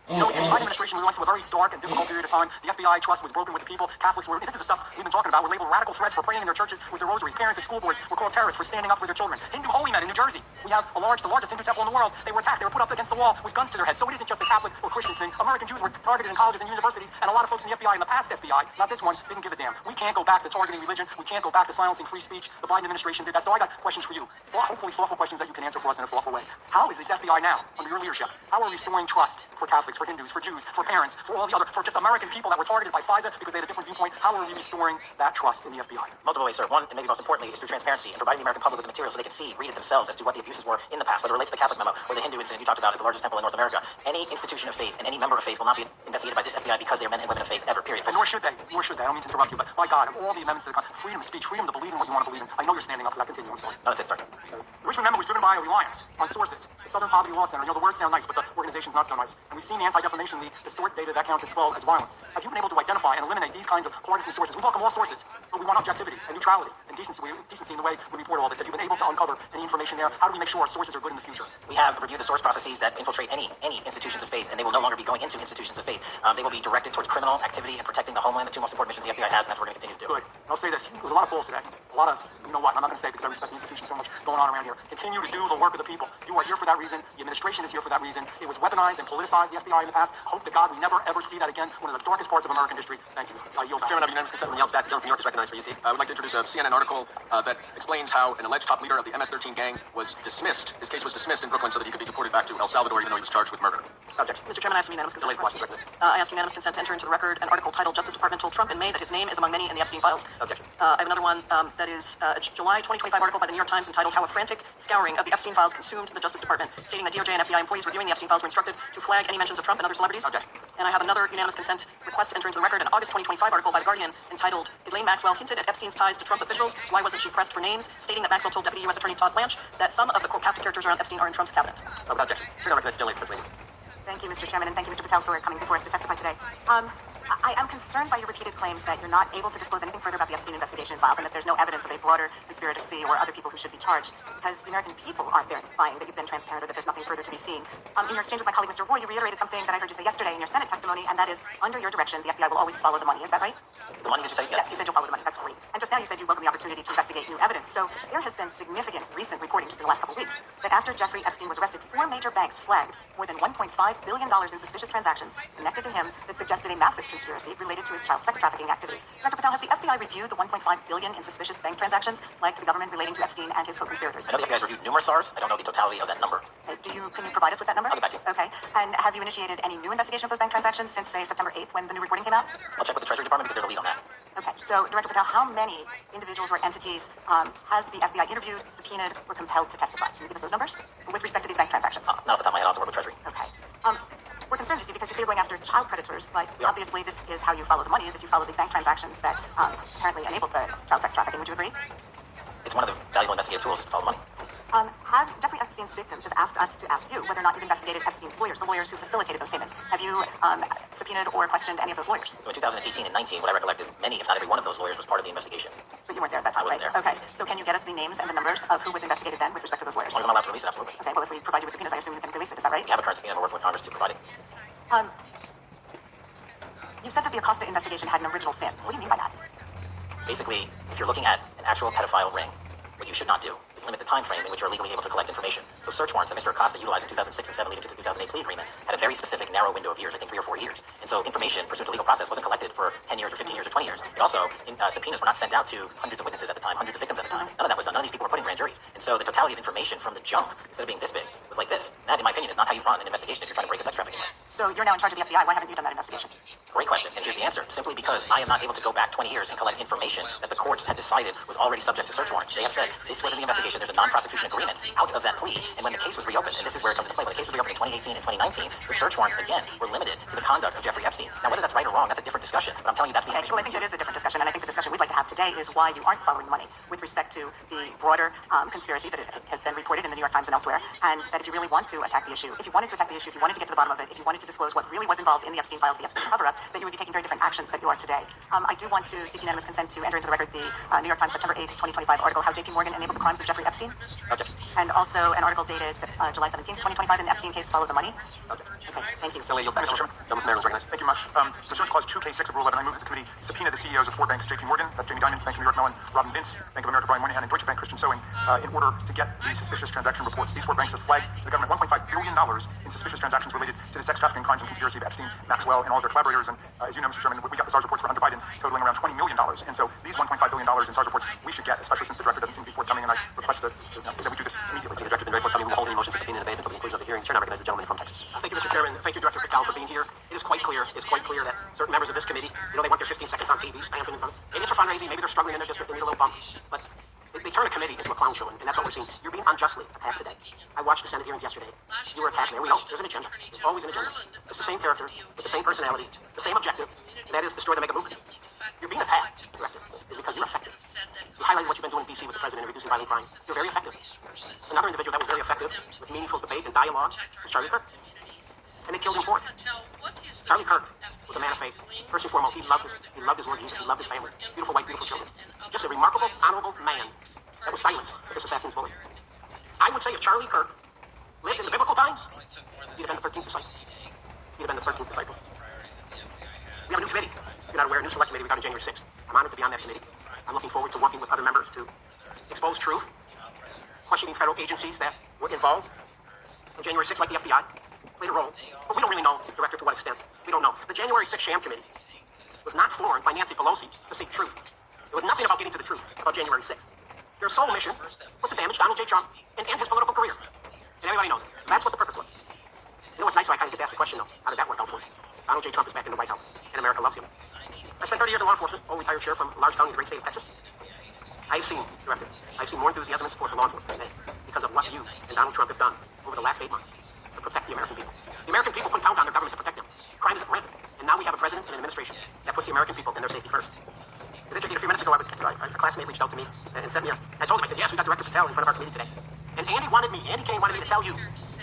You know, the Biden administration, we went through a very dark and difficult period of time. The FBI trust was broken with the people. Catholics were, this is the stuff we've been talking about, were labeled radical threats for praying in their churches with their rosaries. Parents at school boards were called terrorists for standing up for their children. Hindu holy men in New Jersey, we have the largest Hindu temple in the world. They were attacked. They were put up against the wall with guns to their heads. So it isn't just a Catholic or Christian thing. American Jews were targeted in colleges and universities, and a lot of folks in the FBI, in the past FBI, not this one, didn't give a damn. We can't go back to targeting religion. We can't go back to silencing free speech. The Biden administration did that. So I got questions for you. Hopefully thoughtful questions that you can answer for us in a thoughtful way. How is this FBI now, under your leadership, how are we restoring trust for Catholics, for Hindus, for Jews, for parents, for all the other, for just American people that were targeted by FISA because they had a different viewpoint? How are we restoring that trust in the FBI? Multiple ways, sir. One, and maybe most importantly, is through transparency and providing the American public with the material so they can see, read it themselves as to what the abuses were in the past, whether it relates to the Catholic memo or the Hindu incident you talked about at the largest temple in North America. Any institution of faith and any member of faith will not be investigated by this FBI because they are men and women of faith ever, period. And nor should they. Nor should they. I don't mean to interrupt you, but my God, of all the amendments to the freedom of speech, freedom to believe in what you want to believe in, I know you're standing up for that. Continue. I'm sorry. No, that's it, sir. The Richmond Memo was driven by a reliance on sources. The Southern Poverty Law Center, you know, the words sound nice, but the organization's not so nice. And we've seen the Anti-Defamation League distort data that counts as well as violence. Have you been able to identify and eliminate these kinds of partisan sources? We welcome all sources, but we want objectivity and neutrality and decency in the way we report all this. Have you been able to uncover any information there? How do we make sure our sources are good in the future? We have reviewed the source processes that infiltrate any institutions of faith, and they will no longer be going into institutions of faith. They will be directed towards criminal activity and protecting the homeland, the two most important missions the FBI has, and that's what we're going to continue to do. Good. I'll say this. There was a lot of bull today. A lot of, you know what, I'm not going to say it because I respect the institution so much going on around here. Continue to do the work of the people. You are here for that reason. The administration is here for that reason. It was weaponized and politicized, the FBI in the past. Hope to God we never ever see that again. One of the darkest parts of American history. Thank you. I yield back. Chairman, I have unanimous consent when yells back. The gentleman from New York is recognized for UC. I would like to introduce a CNN article that explains how an alleged top leader of the MS-13 gang was dismissed. His case was dismissed in Brooklyn so that he could be deported back to El Salvador, even though he was charged with murder. Objection. Mr. Chairman, I have some unanimous consent. Delayed watching record. I ask unanimous consent to enter into the record an article titled Justice Department told Trump in May that his name is among many in the Epstein files. Objection. I have another one that is a July 2025 article by the New York Times entitled How a Frantic Scouring of the Epstein Files Consumed the Justice Department, stating that DOJ and FBI employees reviewing the Epstein files were instructed to flag any mentions of Trump and other celebrities. Objection. And I have another unanimous consent request to enter into the record an August 2025 article by The Guardian entitled Elaine Maxwell hinted at Epstein's ties to Trump officials. Why wasn't she pressed for names? Stating that Maxwell told Deputy U.S. Attorney Todd Blanche that some of the quote cast of characters around Epstein are in Trump's cabinet. Without objection. Turn over to Ms. Dilley for this meeting. Thank you, Mr. Chairman, and thank you, Mr. Patel, for coming before us to testify today. I am concerned by your repeated claims that you're not able to disclose anything further about the Epstein investigation files and that there's no evidence of a broader conspiracy or other people who should be charged because the American people aren't verifying that you've been transparent or that there's nothing further to be seen. In your exchange with my colleague, Mr. Roy, you reiterated something that I heard you say yesterday in your Senate testimony, and that is, under your direction, the FBI will always follow the money. Is that right? The money that you say? Yes, you said you'll follow the money. That's great. And just now you said you welcome the opportunity to investigate new evidence. So there has been significant recent reporting just in the last couple of weeks that after Jeffrey Epstein was arrested, 4 major banks flagged more than $1.5 billion in suspicious transactions connected to him that suggested a massive conspiracy related to his child sex trafficking activities. Dr. Patel, has the FBI reviewed the $1.5 billion in suspicious bank transactions flagged to the government relating to Epstein and his co-conspirators? I know the FBI has reviewed numerous SARs. I don't know the totality of that number. Can you provide us with that number? I'll get back to you. Okay. And have you initiated any new investigation of those bank transactions since, say, September 8th when the new reporting came out? I'll check with the Treasury Department because they're the lead on that. Okay, so Director Patel, how many individuals or entities has the FBI interviewed, subpoenaed, or compelled to testify? Can you give us those numbers with respect to these bank transactions? Not off the top of my head. I'll have to work with Treasury. Okay. We're concerned, you see, because you say you're going after child predators, but obviously this is how you follow the money, is if you follow the bank transactions that apparently enabled the child sex trafficking. Would you agree? It's one of the valuable investigative tools is to follow money. Have Jeffrey Epstein's victims have asked us to ask you whether or not you've investigated Epstein's lawyers, the lawyers who facilitated those payments. Have you subpoenaed or questioned any of those lawyers? So in 2018 and 19, what I recollect is many, if not every one of those lawyers was part of the investigation. But you weren't there at that time, I wasn't right? there. Okay, so can you get us the names and the numbers of who was investigated then with respect to those lawyers? As long as I'm allowed to release it, absolutely. Okay, well, if we provide you with subpoenas, I assume you can release it. Is that right? We have a current subpoena and we're working with Congress to provide it. You said that the Acosta investigation had an original sin. What do you mean by that? Basically, if you're looking at an actual pedophile ring, what you should not do is limit the time frame in which you're legally able to collect information. So search warrants that Mr. Acosta utilized in 2006 and 7 leading to the 2008 plea agreement had a very specific narrow window of years, I think 3 or 4 years. And so information pursuant to legal process wasn't collected for 10 years or 15 years or 20 years. It also, subpoenas were not sent out to hundreds of witnesses at the time, hundreds of victims at the time. None of that was done. None of these people were put in grand juries. And so the totality of information from the jump, instead of being this big, was like this. And that, in my opinion, is not how you run an investigation if you're trying to break a sex trafficking ring. So you're now in charge of the FBI. Why haven't you done that investigation? Great question, and here's the answer. Simply because I am not able to go back 20 years and collect information that the courts had decided was already subject to search warrants. They have said, this wasn't the investigation, there's a non-prosecution agreement out of that plea, and when the case was reopened, and this is where it comes into play, when the case was reopened in 2018 and 2019, the search warrants, again, were limited to the conduct of Jeffrey Epstein. Now, whether that's right or wrong, that's a different discussion, but I'm telling you that's the Okay, well, I think that is a different discussion, and I think the discussion we'd like to have today is why you aren't following the money with respect to the broader conspiracy that it has been reported in the New York Times and elsewhere, and that if you really want to attack the issue, if you wanted to attack the issue, if you wanted to get to the bottom of it, if you wanted to disclose what really was involved in the Epstein files, the Epstein cover-up, that you would be taking very different actions that you are today. I do want to seek unanimous consent to enter into the record the New York Times September 8th, 2025 article, How J.P. Morgan Enabled the Crimes of Jeffrey Epstein. Okay. And also an article dated July 17th, 2025 in the Epstein case, Follow the Money. Okay. Okay, thank you. Mr. Chairman, Gentleman from Maryland's recognized. thank you much. Pursuant to Clause 2K6 of Rule 11, I move that the committee subpoena the CEOs of four banks, J.P. Morgan, that's Jamie Dimon, Bank of New York Mellon, Robin Vince, Bank of America Brian Moynihan, and Deutsche Bank Christian Sewing, in order to get the suspicious transaction reports. These four banks have flagged to the government $1.5 billion in suspicious transactions related to the sex trafficking crimes and conspiracy of Epstein, Maxwell, and all of their collaborators. And as you know, Mr. Chairman, we got the SARS reports for Hunter Biden totaling around $20 million. And so these $1.5 billion in SARS reports we should get, especially since the director doesn't seem to be forthcoming. And I request that we do this immediately. The director has been very forthcoming. We will hold any motion to subpoena in advance until the conclusion of the hearing. Chair, now recognize the gentleman from Texas. Thank you, Mr. Chairman. Thank you, Director Patel, for being here. It is quite clear that certain members of this committee, they want their 15 seconds on TV. Maybe it's for fundraising, maybe they're struggling in their district, they need a little bump. But they turn a committee into a clown show, and that's what we're seeing. You're being unjustly attacked today. I watched the Senate hearings yesterday. You were attacked. There we go. There's an agenda. There's always an agenda. It's the same character, with the same personality, the same objective, and that is destroy the mega movement. You're being attacked, Director, is because you're effective. You highlight what you've been doing in D.C. with the president in reducing violent crime. You're very effective. Another individual that was very effective with meaningful debate and dialogue was Charlie Kirk. And they killed him for it. Charlie Kirk was a man of faith. First and foremost, he loved his Lord Jesus. He loved his family. Beautiful wife, beautiful children. Just a remarkable, honorable man that was silenced with this assassin's bullet. I would say if Charlie Kirk lived in the biblical times, he'd have been the 13th disciple. He'd have been the 13th disciple. We have a new committee. If you're not aware, a new select committee we got on January 6th. I'm honored to be on that committee. I'm looking forward to working with other members to expose truth, questioning federal agencies that were involved. On January 6th, like the FBI, played a role. But we don't really know, Director, to what extent. We don't know. The January 6th sham committee was not formed by Nancy Pelosi to seek truth. It was nothing about getting to the truth about January 6th. Their sole mission was to damage Donald J. Trump and end his political career. And everybody knows it. That's what the purpose was. You know what's nice, so I kind of get to ask the question, though. How did that work out for you? Donald J. Trump is back in the White House, and America loves him. I spent 30 years in law enforcement, retired sheriff from a large county in the great state of Texas. I've seen, Director, more enthusiasm and support for law enforcement today because of what you and Donald Trump have done over the last 8 months to protect the American people. The American people couldn't count on their government to protect them. Crime is rampant, and now we have a president and an administration that puts the American people and their safety first. It's interesting, a few minutes ago, a classmate reached out to me and sent me I told him, I said, yes, we got Director Patel in front of our committee today. And Andy Kane wanted me to tell you.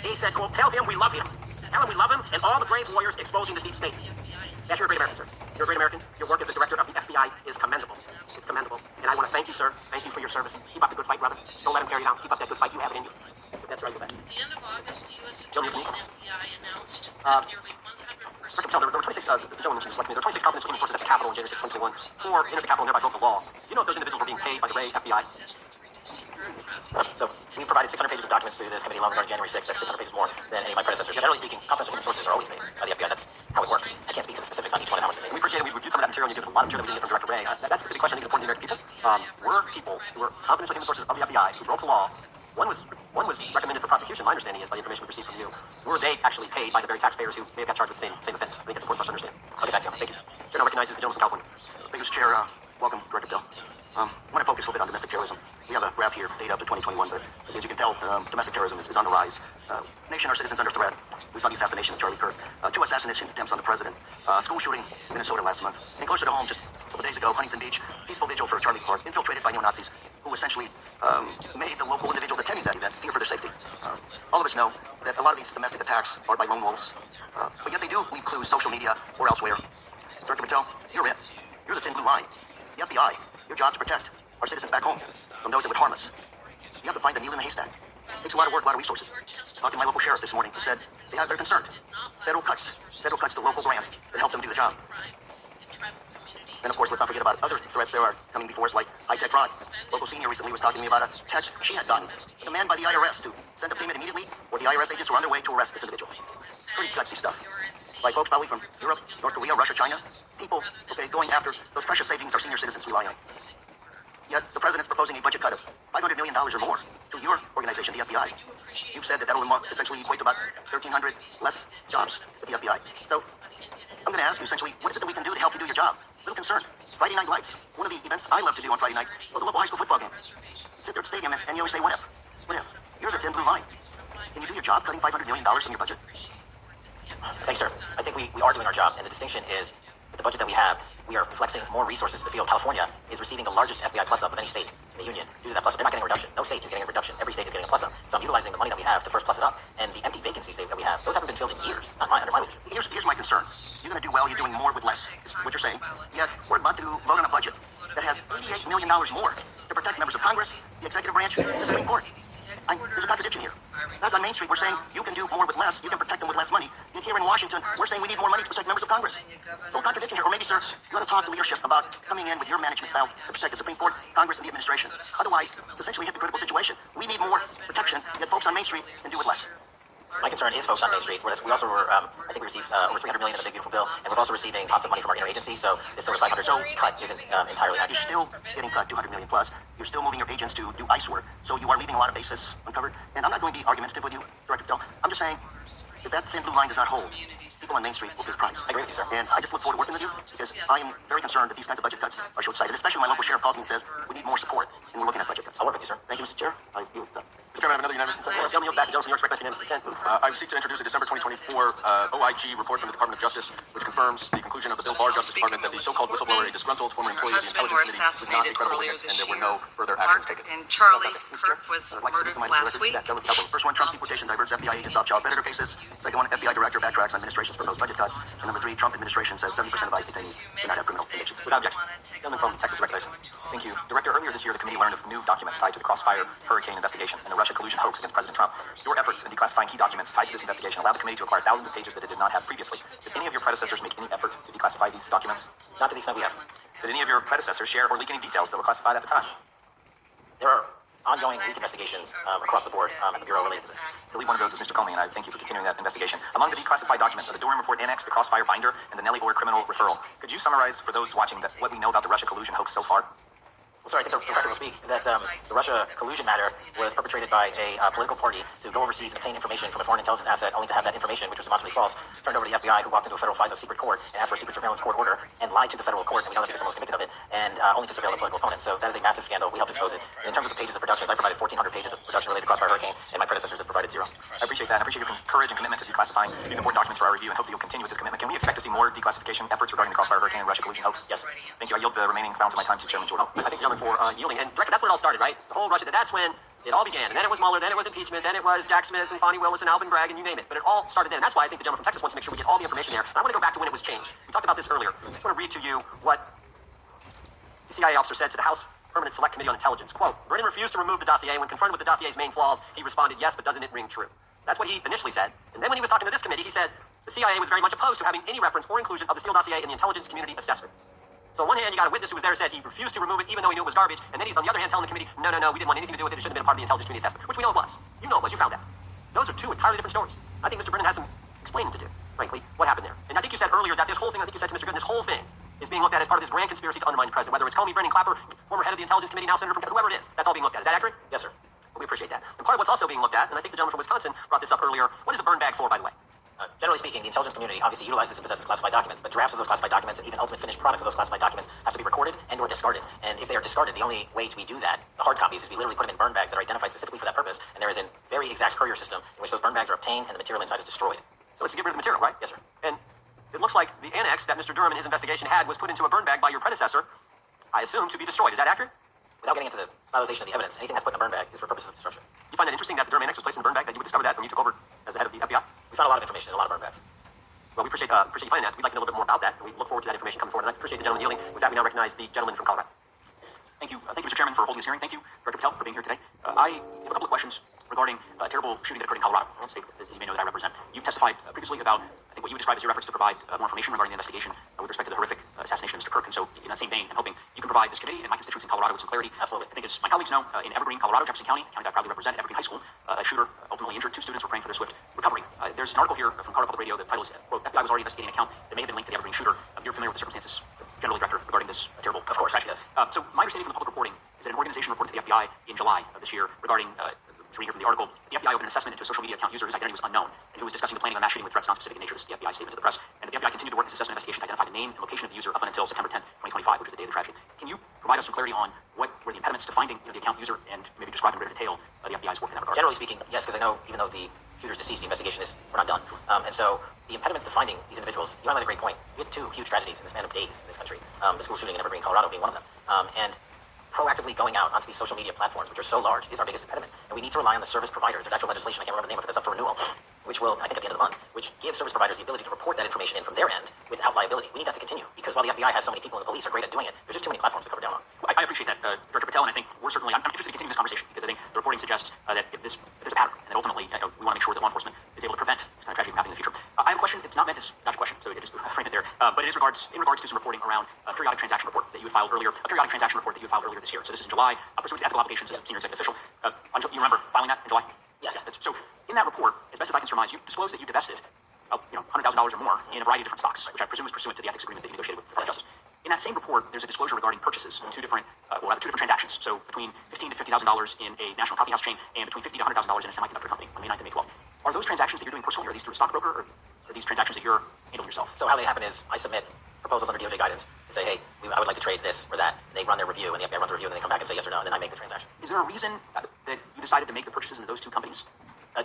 He said, quote, tell him we love him. Tell him we love him and all the brave warriors exposing the deep state. Yes, you're a great American, sir. You're a great American. Your work as the director of the FBI is commendable. It's commendable. And I want to thank you, sir. Thank you for your service. Keep up the good fight, brother. Don't let him tear you down. Keep up that good fight. You have it in you. But that's right, go back. At the end of August, the U.S. Attorney and FBI announced nearly 100%. Director Patel, there were 26, the gentleman mentioned the select committee, there were 26 confidential human sources at the Capitol on January 6, 2021. 4 entered the Capitol and thereby broke the law. Do you know if those individuals were being paid by the Ray FBI? So we've provided 600 pages of documents to this committee alone regarding January 6th. That's 600 pages more than any of my predecessors. Generally speaking, confidential human sources are always made by the FBI. That's how it works. I can't speak to the specifics on each one and how much they made. We appreciate it. We reviewed some of that material, and you gave us a lot of material that we didn't get from Director Ray. That specific question I think is important to the American people. Were people who were confidential human sources of the FBI who broke the law, one was recommended for prosecution, my understanding is, by the information we received from you, were they actually paid by the very taxpayers who may have got charged with the same offense? I think that's important for us to understand. I'll get back to you. Thank you. Chair now recognizes the gentleman from California. Thank you, Mr. Chair. Welcome, Director Patel. I want to focus a little bit on domestic terrorism. We have a graph here, data up to 2021, but as you can tell, domestic terrorism is on the rise. Nation, our citizens under threat. We saw the assassination of Charlie Kirk. 2 assassination attempts on the president. School shooting in Minnesota last month. And closer to home, just a couple days ago, Huntington Beach, peaceful vigil for Charlie Clark, infiltrated by neo-Nazis who essentially made the local individuals attending that event fear for their safety. All of us know that a lot of these domestic attacks are by lone wolves, but yet they do leave clues social media or elsewhere. Director Patel, you're it. You're the thin blue line. The FBI, your job to protect our citizens back home from those that would harm us. You have to find the needle in the haystack. It takes a lot of work, a lot of resources. Talked to my local sheriff this morning, who said they're concerned. Federal cuts to local grants that help them do the job. And of course, let's not forget about other threats that are coming before us, like high-tech fraud. Local senior recently was talking to me about a text she had gotten, a demand by the IRS to send a payment immediately, or the IRS agents were on their way to arrest this individual. Pretty gutsy stuff. Like folks probably from Europe, North Korea, Russia, China. People, going after those precious savings our senior citizens rely on. Yet the president's proposing a budget cut of $500 million or more to your organization, the FBI. You've said that will essentially equate to about 1,300 less jobs at the FBI. So I'm going to ask you essentially, what is it that we can do to help you do your job? A little concerned. Friday Night Lights, one of the events I love to do on Friday nights, go to the local high school football game. Sit there at the stadium and you always say, what if? What if? You're the thin blue line. Can you do your job cutting $500 million from your budget? Thanks, sir. I think we are doing our job, and the distinction is With the budget that we have, we are flexing more resources to the field. California is receiving the largest FBI plus-up of any state in the union. Due to that plus-up, they're not getting a reduction. No state is getting a reduction. Every state is getting a plus-up. So I'm utilizing the money that we have to first plus it up. And the empty vacancies that we have, those haven't been filled in years, not under my leadership. Here's my concern. You're going to do well. You're doing more with less, is what you're saying. Yet we're about to vote on a budget that has $88 million more to protect members of Congress, the executive branch, the Supreme Court. There's a contradiction here. Back on Main Street, we're saying you can do more with less, you can protect them with less money. Yet here in Washington, we're saying we need more money to protect members of Congress. It's a contradiction here. Or maybe, sir, you ought to talk to leadership about coming in with your management style to protect the Supreme Court, Congress, and the administration. Otherwise, it's essentially a hypocritical situation. We need more protection, yet folks on Main Street can do with less. My concern is folks on Main Street. We also were, I think we received over $300 million in the Big Beautiful Bill, and we're also receiving pots of money from our interagency, so this sort of 500 cut isn't entirely accurate. You're still getting cut $200 million plus. You're still moving your agents to do ICE work, so you are leaving a lot of bases uncovered. And I'm not going to be argumentative with you, Director Patel. I'm just saying, if that thin blue line does not hold, people on Main Street will pay the price. I agree with you, sir. And I just look forward to working with you because I am very concerned that these kinds of budget cuts are short-sighted, especially when my local sheriff calls me and says, we need more support, and we're looking at budget cuts. I'll work with you, sir. Thank you, Mr. Chair. I yield. Mr. Chairman, I have another unanimous consent. Yes, gentleman yields back. The gentleman from New York's recognized unanimous consent. I seek to introduce a December 2024 OIG report from the Department of Justice, which confirms the conclusion of the Bill Barr Justice Department that the so-called whistleblower, a disgruntled former employee of the Intelligence Committee, was not a credible witness, and there were no further actions taken. And Charlie Kirk was I'd like to murdered submit to my last week. First one, Trump's deportation diverts FBI agents off child predator cases. Second one, FBI director backtracks on administration's proposed budget cuts. And number three, Trump administration says 70% of ICE detainees do not have criminal convictions. Without objection. Gentleman from Texas recognized. Thank you. Director, earlier this year, the committee learned of new documents tied to the Crossfire Hurricane investigation and the Russia collusion hoax against President Trump. Your efforts in declassifying key documents tied to this investigation allowed the committee to acquire thousands of pages that it did not have previously. Did any of your predecessors make any effort to declassify these documents? Not to the extent we have. Did any of your predecessors share or leak any details that were classified at the time? There are ongoing leak investigations across the board at the Bureau related to this. I believe one of those is Mr. Comey, and I thank you for continuing that investigation. Among the declassified documents are the Durham Report Annex, the Crossfire Binder, and the Nellie Orr criminal referral. Could you summarize for those watching that what we know about the Russia collusion hoax so far? Well, sorry, I think the record will speak that the Russia collusion matter was perpetrated by a political party to go overseas and obtain information from a foreign intelligence asset, only to have that information, which was demonstrably false, turned over to the FBI, who walked into a federal FISA secret court and asked for a secret surveillance court order and lied to the federal court, and we know that because someone was convicted of it, and only to surveil a political opponent. So that is a massive scandal. We helped expose it. And in terms of the pages of productions, I provided 1,400 pages of production related to Crossfire Hurricane, and my predecessors have provided 0. I appreciate that. I appreciate your courage and commitment to declassifying these important documents for our review, and hope that you'll continue with this commitment. Can we expect to see more declassification efforts regarding the Crossfire Hurricane and Russia collusion hoax? Yes. Thank you. I yield the remaining balance of my time to Chairman Jordan. I thank the gentleman for yielding. And Director, that's when it all started, right? The whole Russia, that's when it all began. And then it was Mueller, then it was impeachment, then it was Jack Smith and Fonnie Willis and Alvin Bragg, and you name it. But it all started then. And that's why I think the gentleman from Texas wants to make sure we get all the information there. And I want to go back to when it was changed. We talked about this earlier. I just want to read to you what the CIA officer said to the House Permanent Select Committee on Intelligence. Quote, Brennan refused to remove the dossier. When confronted with the dossier's main flaws, he responded, yes, but doesn't it ring true? That's what he initially said. And then when he was talking to this committee, he said the CIA was very much opposed to having any reference or inclusion of the Steele dossier in the intelligence community assessment. So on one hand, you got a witness who was there said he refused to remove it even though he knew it was garbage, and then he's on the other hand telling the committee, no, we didn't want anything to do with it. It shouldn't have been a part of the intelligence community assessment, which we know it was. You know it was. You found that. Those are two entirely different stories. I think Mr. Brennan has some explaining to do, frankly, what happened there. And I think you said earlier that this whole thing, I think you said to Mr. Gooden, this whole thing is being looked at as part of this grand conspiracy to undermine the president. Whether it's Comey, Brennan, Clapper, former head of the intelligence committee, now senator from whoever it is, that's all being looked at. Is that accurate? Yes, sir. Well, we appreciate that. And part of what's also being looked at, and I think the gentleman from Wisconsin brought this up earlier, what is a burn bag for, by the way? Generally speaking, the intelligence community obviously utilizes and possesses classified documents, but drafts of those classified documents and even ultimate finished products of those classified documents have to be recorded and or discarded. And if they are discarded, the only way we do that, the hard copies, is we literally put them in burn bags that are identified specifically for that purpose, and there is a very exact courier system in which those burn bags are obtained and the material inside is destroyed. So it's to get rid of the material, right? Yes, sir. And it looks like the annex that Mr. Durham in his investigation had was put into a burn bag by your predecessor, I assume, to be destroyed. Is that accurate? Without getting into the finalization of the evidence, anything that's put in a burn bag is for purposes of destruction. You find that interesting that the Durham annex was placed in a burn bag, that you would discover that when you took over as the head of the FBI? We found a lot of information in a lot of burn bags. Well, we appreciate you finding that. We'd like to know a little bit more about that, and we look forward to that information coming forward. And I appreciate the gentleman yielding. With that, we now recognize the gentleman from Colorado. Thank you. Thank you, Mr. Chairman, for holding this hearing. Thank you, Director Patel, for being here today. I have a couple of questions regarding a terrible shooting that occurred in Colorado, a state, as you may know, that I represent. You've testified previously about, I think, what you would describe as your efforts to provide more information regarding the investigation with respect to the horrific assassination of Mr. Kirk. And so, in that same vein, I'm hoping you can provide this committee and my constituents in Colorado with some clarity. Absolutely. I think, as my colleagues know, in Evergreen, Colorado, Jefferson County, a county that I proudly represent, Evergreen High School, a shooter ultimately injured. 2 students were praying for their swift recovery. There's an article here from Colorado Public Radio. The title is, quote, FBI was already investigating an account that may have been linked to the Evergreen shooter. You're familiar with the circumstances, General Director, regarding this terrible tragedy. Yes. So my understanding from the public reporting is that an organization reported to the FBI in July of this year regarding, to read here from the article, the FBI opened an assessment into a social media account user whose identity was unknown and who was discussing the planning of a mass shooting with threats non-specific in nature. This is the FBI statement to the press. And the FBI continued to work this assessment investigation to identify the name and location of the user up until September 10th, 2025, which is the day of the tragedy. Can you provide us some clarity on what were the impediments to finding the account user and maybe describe in greater detail the FBI is working in that regard. Generally speaking, yes, because I know even though the shooter's deceased, the investigation is we're not done. And so the impediments to finding these individuals, you highlight a great point. We had two huge tragedies in the span of days in this country. The school shooting in Evergreen, Colorado being one of them. And proactively going out onto these social media platforms, which are so large, is our biggest impediment. And we need to rely on the service providers. There's actual legislation, I can't remember the name of it, that's up for renewal, which will, I think at the end of the month, which gives service providers the ability to report that information in from their end without liability. We need that to continue, because while the FBI has so many people and the police are great at doing it, there's just too many platforms to cover down on. I appreciate that, Director Patel, and I think we're certainly, I'm interested in continuing this conversation because I think the reporting suggests that if there's a pattern, and that ultimately we want to make sure that law enforcement is able to prevent this kind of tragedy from happening in the future. I have a question. It's not meant as not a question, so just frame it there. But it is in regards to some reporting around a periodic transaction report that you had filed earlier, this year. So this is in July, pursuant to ethical obligations as a senior executive official. You remember filing that in July? Yes. So in that report, as best as I can surmise, you disclosed that you divested $100,000 or more in a variety of different stocks, which I presume is pursuant to the ethics agreement that you negotiated with the Department of Justice. In that same report, there's a disclosure regarding purchases of two different transactions. So between $15,000 to $50,000 in a national coffee house chain and between $50,000 to $100,000 in a semiconductor company on May 9th and May 12th. Are those transactions that you're doing personally, or are these through a stockbroker, or are these transactions that you're handling yourself? So how they happen is I submit proposals under DOJ guidance to say, hey, I would like to trade this or that. And they run their review, and the FBI runs a review, and then they come back and say yes or no, and then I make the transaction. Is there a reason that you decided to make the purchases into those two companies?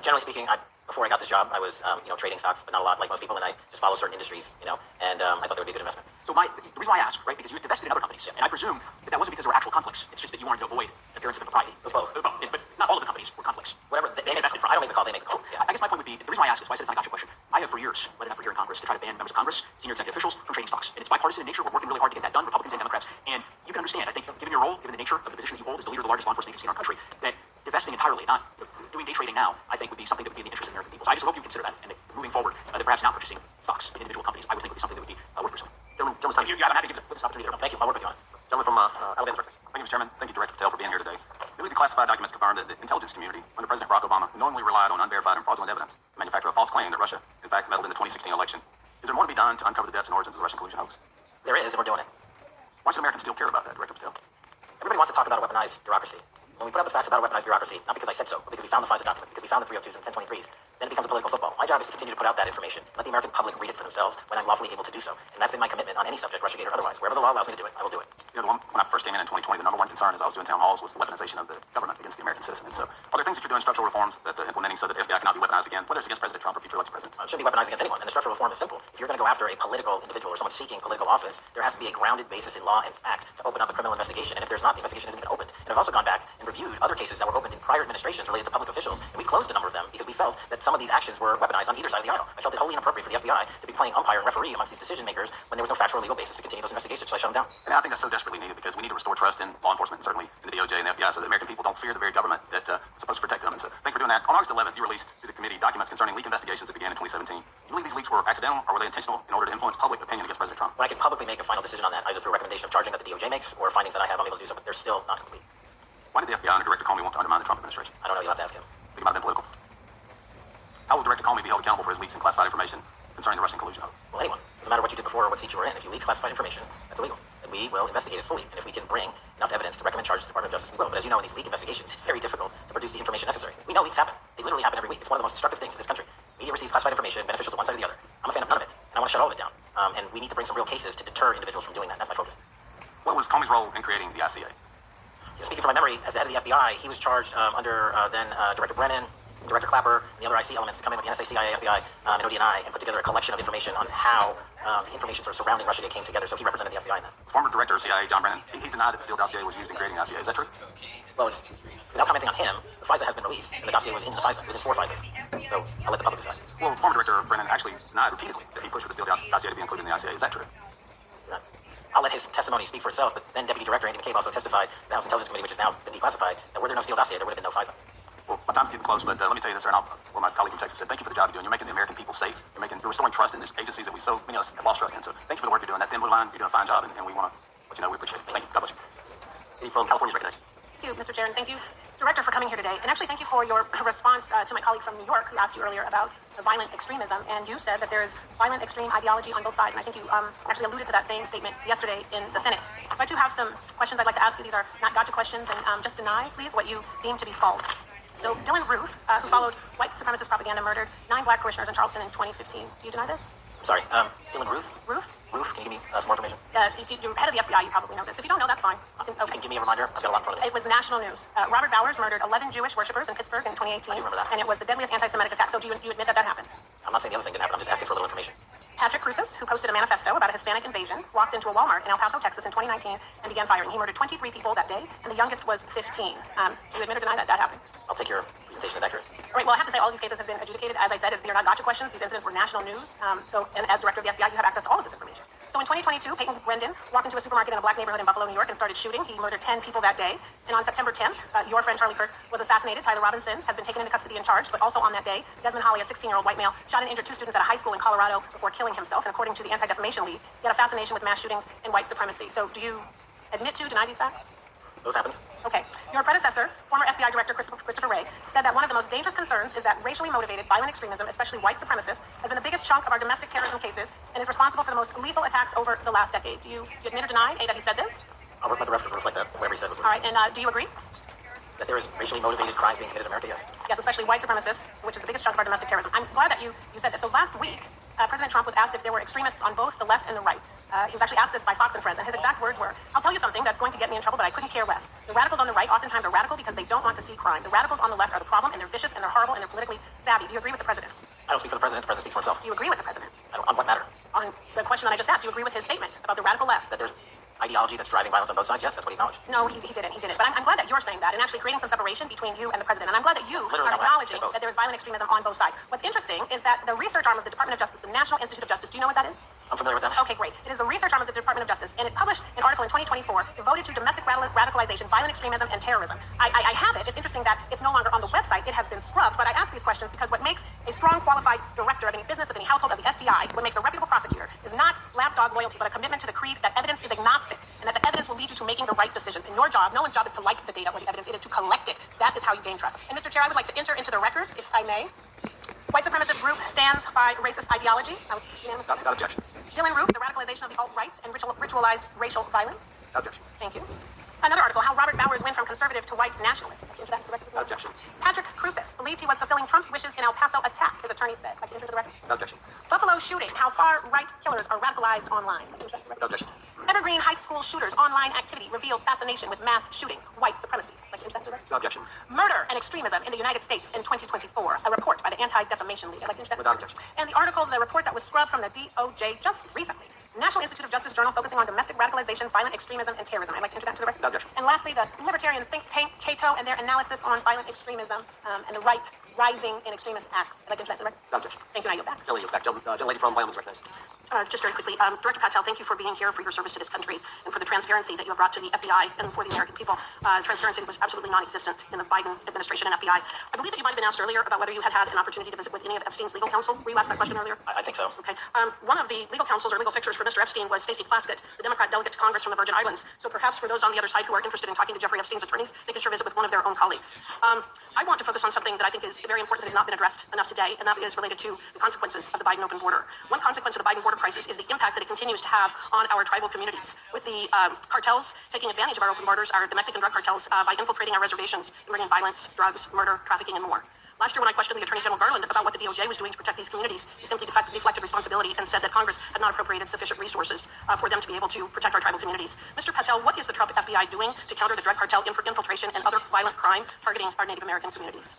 Generally speaking, before I got this job, I was trading stocks, but not a lot like most people, and I just follow certain industries, and I thought they would be a good investment. So the reason why I ask, right, because you had divested in other companies, and I presume that wasn't because there were actual conflicts. It's just that you wanted to avoid an appearance of impropriety. It was both. But not all of the companies were conflicts. Whatever, they make I don't make the call, they make the call. Yeah. I guess my point would be, the reason why I ask is why I said it's not a gotcha question. I have for years led an effort here in Congress to try to ban members of Congress, senior executive officials from trading stocks. And it's bipartisan in nature. We're working really hard to get that done, Republicans and Democrats. And you can understand, I think, given your role, given the nature of the position that you hold as the leader of the largest law enforcement agency in our country, that divesting entirely, not doing day trading now, I think would be something that would be in the interest of American people. So I just hope you consider that, and that moving forward, that perhaps not purchasing stocks in individual companies, I would think would be something that would be worth pursuing. Gentlemen, I'm happy to give the witness opportunity there. Thank you, I'll work with you on it. Gentlemen from Alabama Circus. Thank you, Mr. Chairman. Thank you, Director Patel, for being here today. Newly declassified documents confirmed that the intelligence community under President Barack Obama knowingly relied on unverified and fraudulent evidence to manufacture a false claim that Russia, in fact, meddled in the 2016 election. Is there more to be done to uncover the depths and origins of the Russian collusion hoax? There is, and we're doing it. Why should Americans still care about that, Director Patel? Everybody wants to talk about a weaponized bureaucracy. When we put out the facts about a weaponized bureaucracy, not because I said so, but because we found the FISA documents, because we found the 302s and 1023s, then it becomes a political football. My job is to continue to put out that information, let the American public read it for themselves when I'm lawfully able to do so. And that's been my commitment on any subject, Russiagate or otherwise. Wherever the law allows me to do it, I will do it. When I first came in 2020, the number one concern as I was doing town halls was the weaponization of the government against the American citizen. And so, are there things that you're doing, structural reforms that implementing so that the FBI cannot be weaponized again, whether it's against President Trump or future elected presidents? It shouldn't be weaponized against anyone, and the structural reform is simple. If you're going to go after a political individual or someone seeking political office, there has to be a grounded basis in law and fact to open up a criminal investigation. And if there's not, the investigation isn't even opened. And I've also gone back and reviewed other cases that were opened in prior administrations related to public officials, and we've closed a number of them because we felt that some of these actions were weaponized on either side of the aisle. I felt it wholly inappropriate for the FBI to be playing umpire and referee amongst these decision makers when there was no factual or legal basis to continue those investigations, so I shut them down. And I think that's so desperately needed because we need to restore trust in law enforcement, and certainly in the DOJ and the FBI, so that American people don't fear the very government that is supposed to protect them. And so, thank you for doing that. On August 11th, you released to the committee documents concerning leak investigations that began in 2017. You believe these leaks were accidental, or were they intentional in order to influence public opinion against President Trump? When I can publicly make a final decision on that, either through a recommendation of charging that the DOJ makes or findings that I have, I'm able to do so, but they're still not complete. Why did the FBI under Director Comey want to undermine the Trump administration? I don't know, you'll have to ask him. Think it might have been political. How will Director Comey be held accountable for his leaks and classified information concerning the Russian collusion hoax? Well, anyone. Doesn't matter what you did before or what seat you were in. If you leak classified information, that's illegal. And we will investigate it fully. And if we can bring enough evidence to recommend charges to the Department of Justice, we will. But as you know, in these leak investigations, it's very difficult to produce the information necessary. We know leaks happen. They literally happen every week. It's one of the most destructive things in this country. Media receives classified information beneficial to one side or the other. I'm a fan of none of it. And I want to shut all of it down. And we need to bring some real cases to deter individuals from doing that. That's my focus. What was Comey's role in creating the ICA? Speaking from my memory, as the head of the FBI, he was charged under then Director Brennan, Director Clapper, and the other IC elements to come in with the NSA, CIA, FBI, and ODNI and put together a collection of information on how the information sort of surrounding Russiagate came together. So he represented the FBI in that. Former Director of CIA, John Brennan, he denied that the Steele dossier was used in creating the ICA. Is that true? Well, without commenting on him, the FISA has been released, and the dossier was in the FISA. It was in 4 FISAs. So I'll let the public decide. Well, former Director Brennan actually denied repeatedly that he pushed for the Steele dossier to be included in the ICA. Is that true? I'll let his testimony speak for itself, but then Deputy Director Andy McCabe also testified to the House Intelligence Committee, which has now been declassified, that were there no Steele dossier, there would have been no FISA. Well, my time's getting close, but let me tell you this, sir, and my colleague from Texas said, thank you for the job you're doing. You're making the American people safe. You're restoring trust in these agencies that we so many of us have lost trust in. So thank you for the work you're doing. That thin blue line, you're doing a fine job, and we want to let you know we appreciate it. Thank you. God bless you. Any from California's recognized. Thank you, Mr. Chair, and thank you, Director, for coming here today. And actually, thank you for your response to my colleague from New York who asked you earlier about violent extremism. And you said that there is violent extreme ideology on both sides. And I think you actually alluded to that same statement yesterday in the Senate. So I do have some questions I'd like to ask you. These are not gotcha questions, and just deny, please, what you deem to be false. So Dylan Ruth, who followed white supremacist propaganda, murdered 9 black parishioners in Charleston in 2015. Do you deny this? I'm sorry, Dylan Ruth? Ruth? Ruth, can you give me some more information? You're head of the FBI, you probably know this. If you don't know, that's fine. You can give me a reminder. I've got a lot in front of me. It was national news. Robert Bowers murdered 11 Jewish worshippers in Pittsburgh in 2018. I do remember that. And it was the deadliest anti-Semitic attack. So do you admit that that happened? I'm not saying the other thing didn't happen. I'm just asking for a little information. Patrick Cruces, who posted a manifesto about a Hispanic invasion, walked into a Walmart in El Paso, Texas in 2019 and began firing. He murdered 23 people that day, and the youngest was 15. Do you admit or deny that that happened? I'll take your presentation as accurate. All right, well, I have to say all of these cases have been adjudicated. As I said, they're not gotcha questions. These incidents were national news. And as director of the FBI, you have access to all of this information. So in 2022, Peyton Brendan walked into a supermarket in a black neighborhood in Buffalo, New York, and started shooting. He murdered 10 people that day. And on September 10th, your friend Charlie Kirk was assassinated. Tyler Robinson has been taken into custody and charged. But also on that day, Desmond Holly, a 16-year-old white male, shot and injured 2 students at a high school in Colorado before killing himself. And according to the Anti-Defamation League, he had a fascination with mass shootings and white supremacy. So do you admit to, deny these facts? Those happened. Okay. Your predecessor, former FBI Director Christopher Wray, said that one of the most dangerous concerns is that racially motivated violent extremism, especially white supremacists, has been the biggest chunk of our domestic terrorism cases and is responsible for the most lethal attacks over the last decade. Do you admit or deny, A, that he said this? I'll let the record reflect that. Whatever he said was All right, and do you agree? that there is racially motivated crimes being committed in America, yes. Yes, especially white supremacists, which is the biggest chunk of our domestic terrorism. I'm glad that you said this. So last week, President Trump was asked if there were extremists on both the left and the right. He was actually asked this by Fox and Friends, and his exact words were, "I'll tell you something that's going to get me in trouble, but I couldn't care less. The radicals on the right oftentimes are radical because they don't want to see crime. The radicals on the left are the problem, and they're vicious, and they're horrible, and they're politically savvy." Do you agree with the president? I don't speak for the president. The president speaks for himself. Do you agree with the president? On what matter? On the question that I just asked, do you agree with his statement about the radical left? That there's ideology that's driving violence on both sides? Yes, that's what he acknowledged. No, he didn't. But I'm glad that you're saying that and actually creating some separation between you and the president. And I'm glad that you That's literally are not what I acknowledging said both. that there is violent extremism on both sides. What's interesting is that the research arm of the Department of Justice, the National Institute of Justice, do you know what that is? I'm familiar with them. Okay, great. It is the research arm of the Department of Justice, and it published an article in 2024 devoted to domestic radicalization, violent extremism, and terrorism. I have it. It's interesting that it's no longer on the website. It has been scrubbed, but I ask these questions because what makes a strong, qualified director of any business, of any household, of the FBI, what makes a reputable prosecutor, is not lapdog loyalty, but a commitment to the creed that evidence is agnostic, and that the evidence will lead you to making the right decisions. And your job, no one's job is to like the data or the evidence. It is to collect it. That is how you gain trust. And Mr. Chair, I would like to enter into the record, if I may. White supremacist group stands by racist ideology. Without objection. Dylan Roof, the radicalization of the alt-right and ritualized racial violence. Without objection. Thank you. Another article, how Robert Bowers went from conservative to white nationalist. Enter that to the record. Without objection. Patrick Cruces believed he was fulfilling Trump's wishes in El Paso attack, his attorney said. Like, enter to the record. Without objection. Buffalo shooting, how far-right killers are radicalized online. Like, enter that to the record. Without objection. Evergreen high school shooters online activity reveals fascination with mass shootings, white supremacy. Like, enter that to the record. Without objection. Murder and extremism in the United States in 2024, a report by the Anti-Defamation League. I'd like to enter that to the Without record. objection. And the article, the report that was scrubbed from the DOJ just recently. National Institute of Justice Journal focusing on domestic radicalization, violent extremism, and terrorism. I'd like to enter that to the record. Without objection. And lastly, the libertarian think tank Cato and their analysis on violent extremism and the right rising in extremist acts. I'd like to enter that to the record. Without objection. Thank you, and I yield back. Kelly is back. Gentlelady from Wyoming is recognized. Just very quickly, Director Patel, thank you for being here, for your service to this country, and for the transparency that you have brought to the FBI and for the American people. Transparency was absolutely non-existent in the Biden administration and FBI. I believe that you might have been asked earlier about whether you had had an opportunity to visit with any of Epstein's legal counsel. Were you asked that question earlier? I think so. Okay. One of the legal counsels or legal fixers for Mr. Epstein was Stacey Plaskett, the Democrat delegate to Congress from the Virgin Islands. So perhaps for those on the other side who are interested in talking to Jeffrey Epstein's attorneys, they can sure visit with one of their own colleagues. I want to focus on something that I think is very important that has not been addressed enough today, and that is related to the consequences of the Biden open border. One consequence of the Biden border crisis is the impact that it continues to have on our tribal communities, with the cartels taking advantage of our open borders, our Mexican drug cartels, by infiltrating our reservations and bringing violence, drugs, murder, trafficking, and more. Last year, when I questioned the Attorney General Garland about what the DOJ was doing to protect these communities, he simply deflected responsibility and said that Congress had not appropriated sufficient resources for them to be able to protect our tribal communities. Mr. Patel, what is the Trump FBI doing to counter the drug cartel infiltration and other violent crime targeting our Native American communities?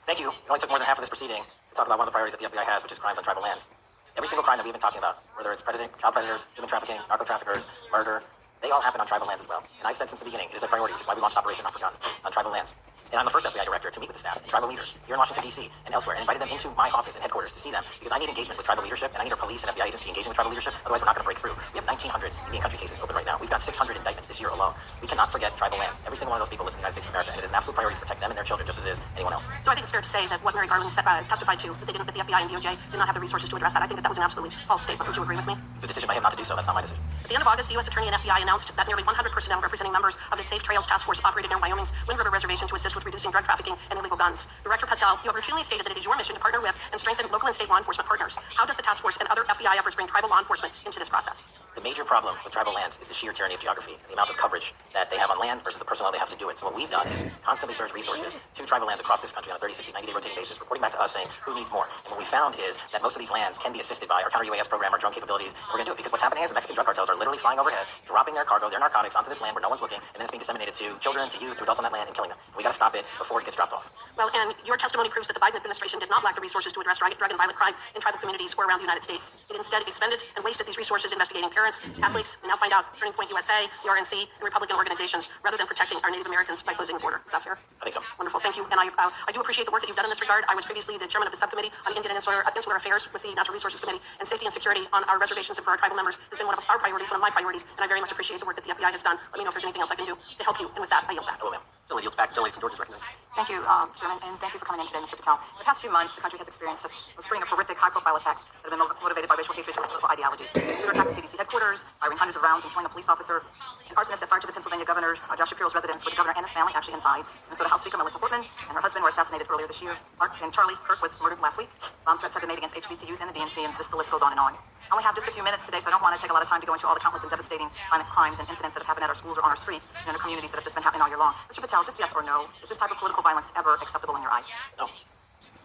Thank you. It only took more than half of this proceeding to talk about one of the priorities that the FBI has, which is crimes on tribal lands. Every single crime that we've been talking about, whether it's child predators, human trafficking, narco-traffickers, murder, they all happen on tribal lands as well. And I've said since the beginning, it is a priority, which is why we launched Operation Unforgotten on tribal lands. And I'm the first FBI director to meet with the staff and tribal leaders here in Washington, D.C. and elsewhere, and invited them into my office and headquarters to see them, because I need engagement with tribal leadership, and I need our police and FBI agents to be engaging with tribal leadership, otherwise we're not going to break through. We have 1,900 Indian country cases open right now. We've got 600 indictments this year alone. We cannot forget tribal lands. Every single one of those people lives in the United States of America, and it is an absolute priority to protect them and their children just as it is anyone else. So I think it's fair to say that what Mary Garland testified to, that the FBI and DOJ did not have the resources to address that. I think that was an absolutely false statement. Would you agree with me? It's a decision by him not to do so. That's not my decision. At the end of August, the U.S. Attorney and FBI announced that nearly 100 personnel representing members of the Safe Trails Task Force operated near Wyoming's Wind River Reservation to assist with reducing drug trafficking and illegal guns. Director Patel, you have routinely stated that it is your mission to partner with and strengthen local and state law enforcement partners. How does the task force and other FBI efforts bring tribal law enforcement into this process? The major problem with tribal lands is the sheer tyranny of geography, the amount of coverage that they have on land versus the personnel they have to do it. So what we've done is constantly surge resources to tribal lands across this country on a 30, 60, 90-day rotating basis, reporting back to us saying who needs more. And what we found is that most of these lands can be assisted by our counter-UAS program, our drone capabilities, and we're going to do it because what's happening is the Mexican drug cartels are literally flying overhead, dropping their cargo, their narcotics onto this land where no one's looking, and then it's being disseminated to children, to youth, to adults on that land, and killing them. We got to stop it before it gets dropped off. Well, and your testimony proves that the Biden administration did not lack the resources to address drug and violent crime in tribal communities or around the United States. It instead expended and wasted these resources investigating parents, athletes, we now find out Turning Point USA, the RNC, and Republican organizations, rather than protecting our Native Americans by closing the border. Is that fair? I think so. Wonderful, thank you. And I do appreciate the work that you've done in this regard. I was previously the chairman of the subcommittee on Indian and Insular Affairs with the Natural Resources Committee, and safety and security on our reservations and for our tribal members has been one of our priorities, one of my priorities, and I very much appreciate the work that the FBI has done. Let me know if there's anything else I can do to help you. And with that, I yield back. Hello, ma'am. Gentleman yields back. Gentleman from Georgia is recognized. Thank you, Chairman, and thank you for coming in today, Mr. Patel. In the past few months, the country has experienced a string of horrific, high-profile attacks that have been motivated by racial hatred or political ideology. Shooter attacked the CDC headquarters, firing hundreds of rounds and killing a police officer. An arsonist set fire to the Pennsylvania governor, Josh Shapiro's residence, with the governor and his family actually inside. Minnesota House Speaker Melissa Portman and her husband were assassinated earlier this year. And Charlie Kirk was murdered last week. Bomb threats have been made against HBCUs and the DNC, and just the list goes on and on. I only have just a few minutes today, so I don't want to take a lot of time to go into all the countless and devastating violent crimes and incidents that have happened at our schools or on our streets and in our communities that have just been happening all year long. Mr. Patel, just yes or no, is this type of political violence ever acceptable in your eyes? No.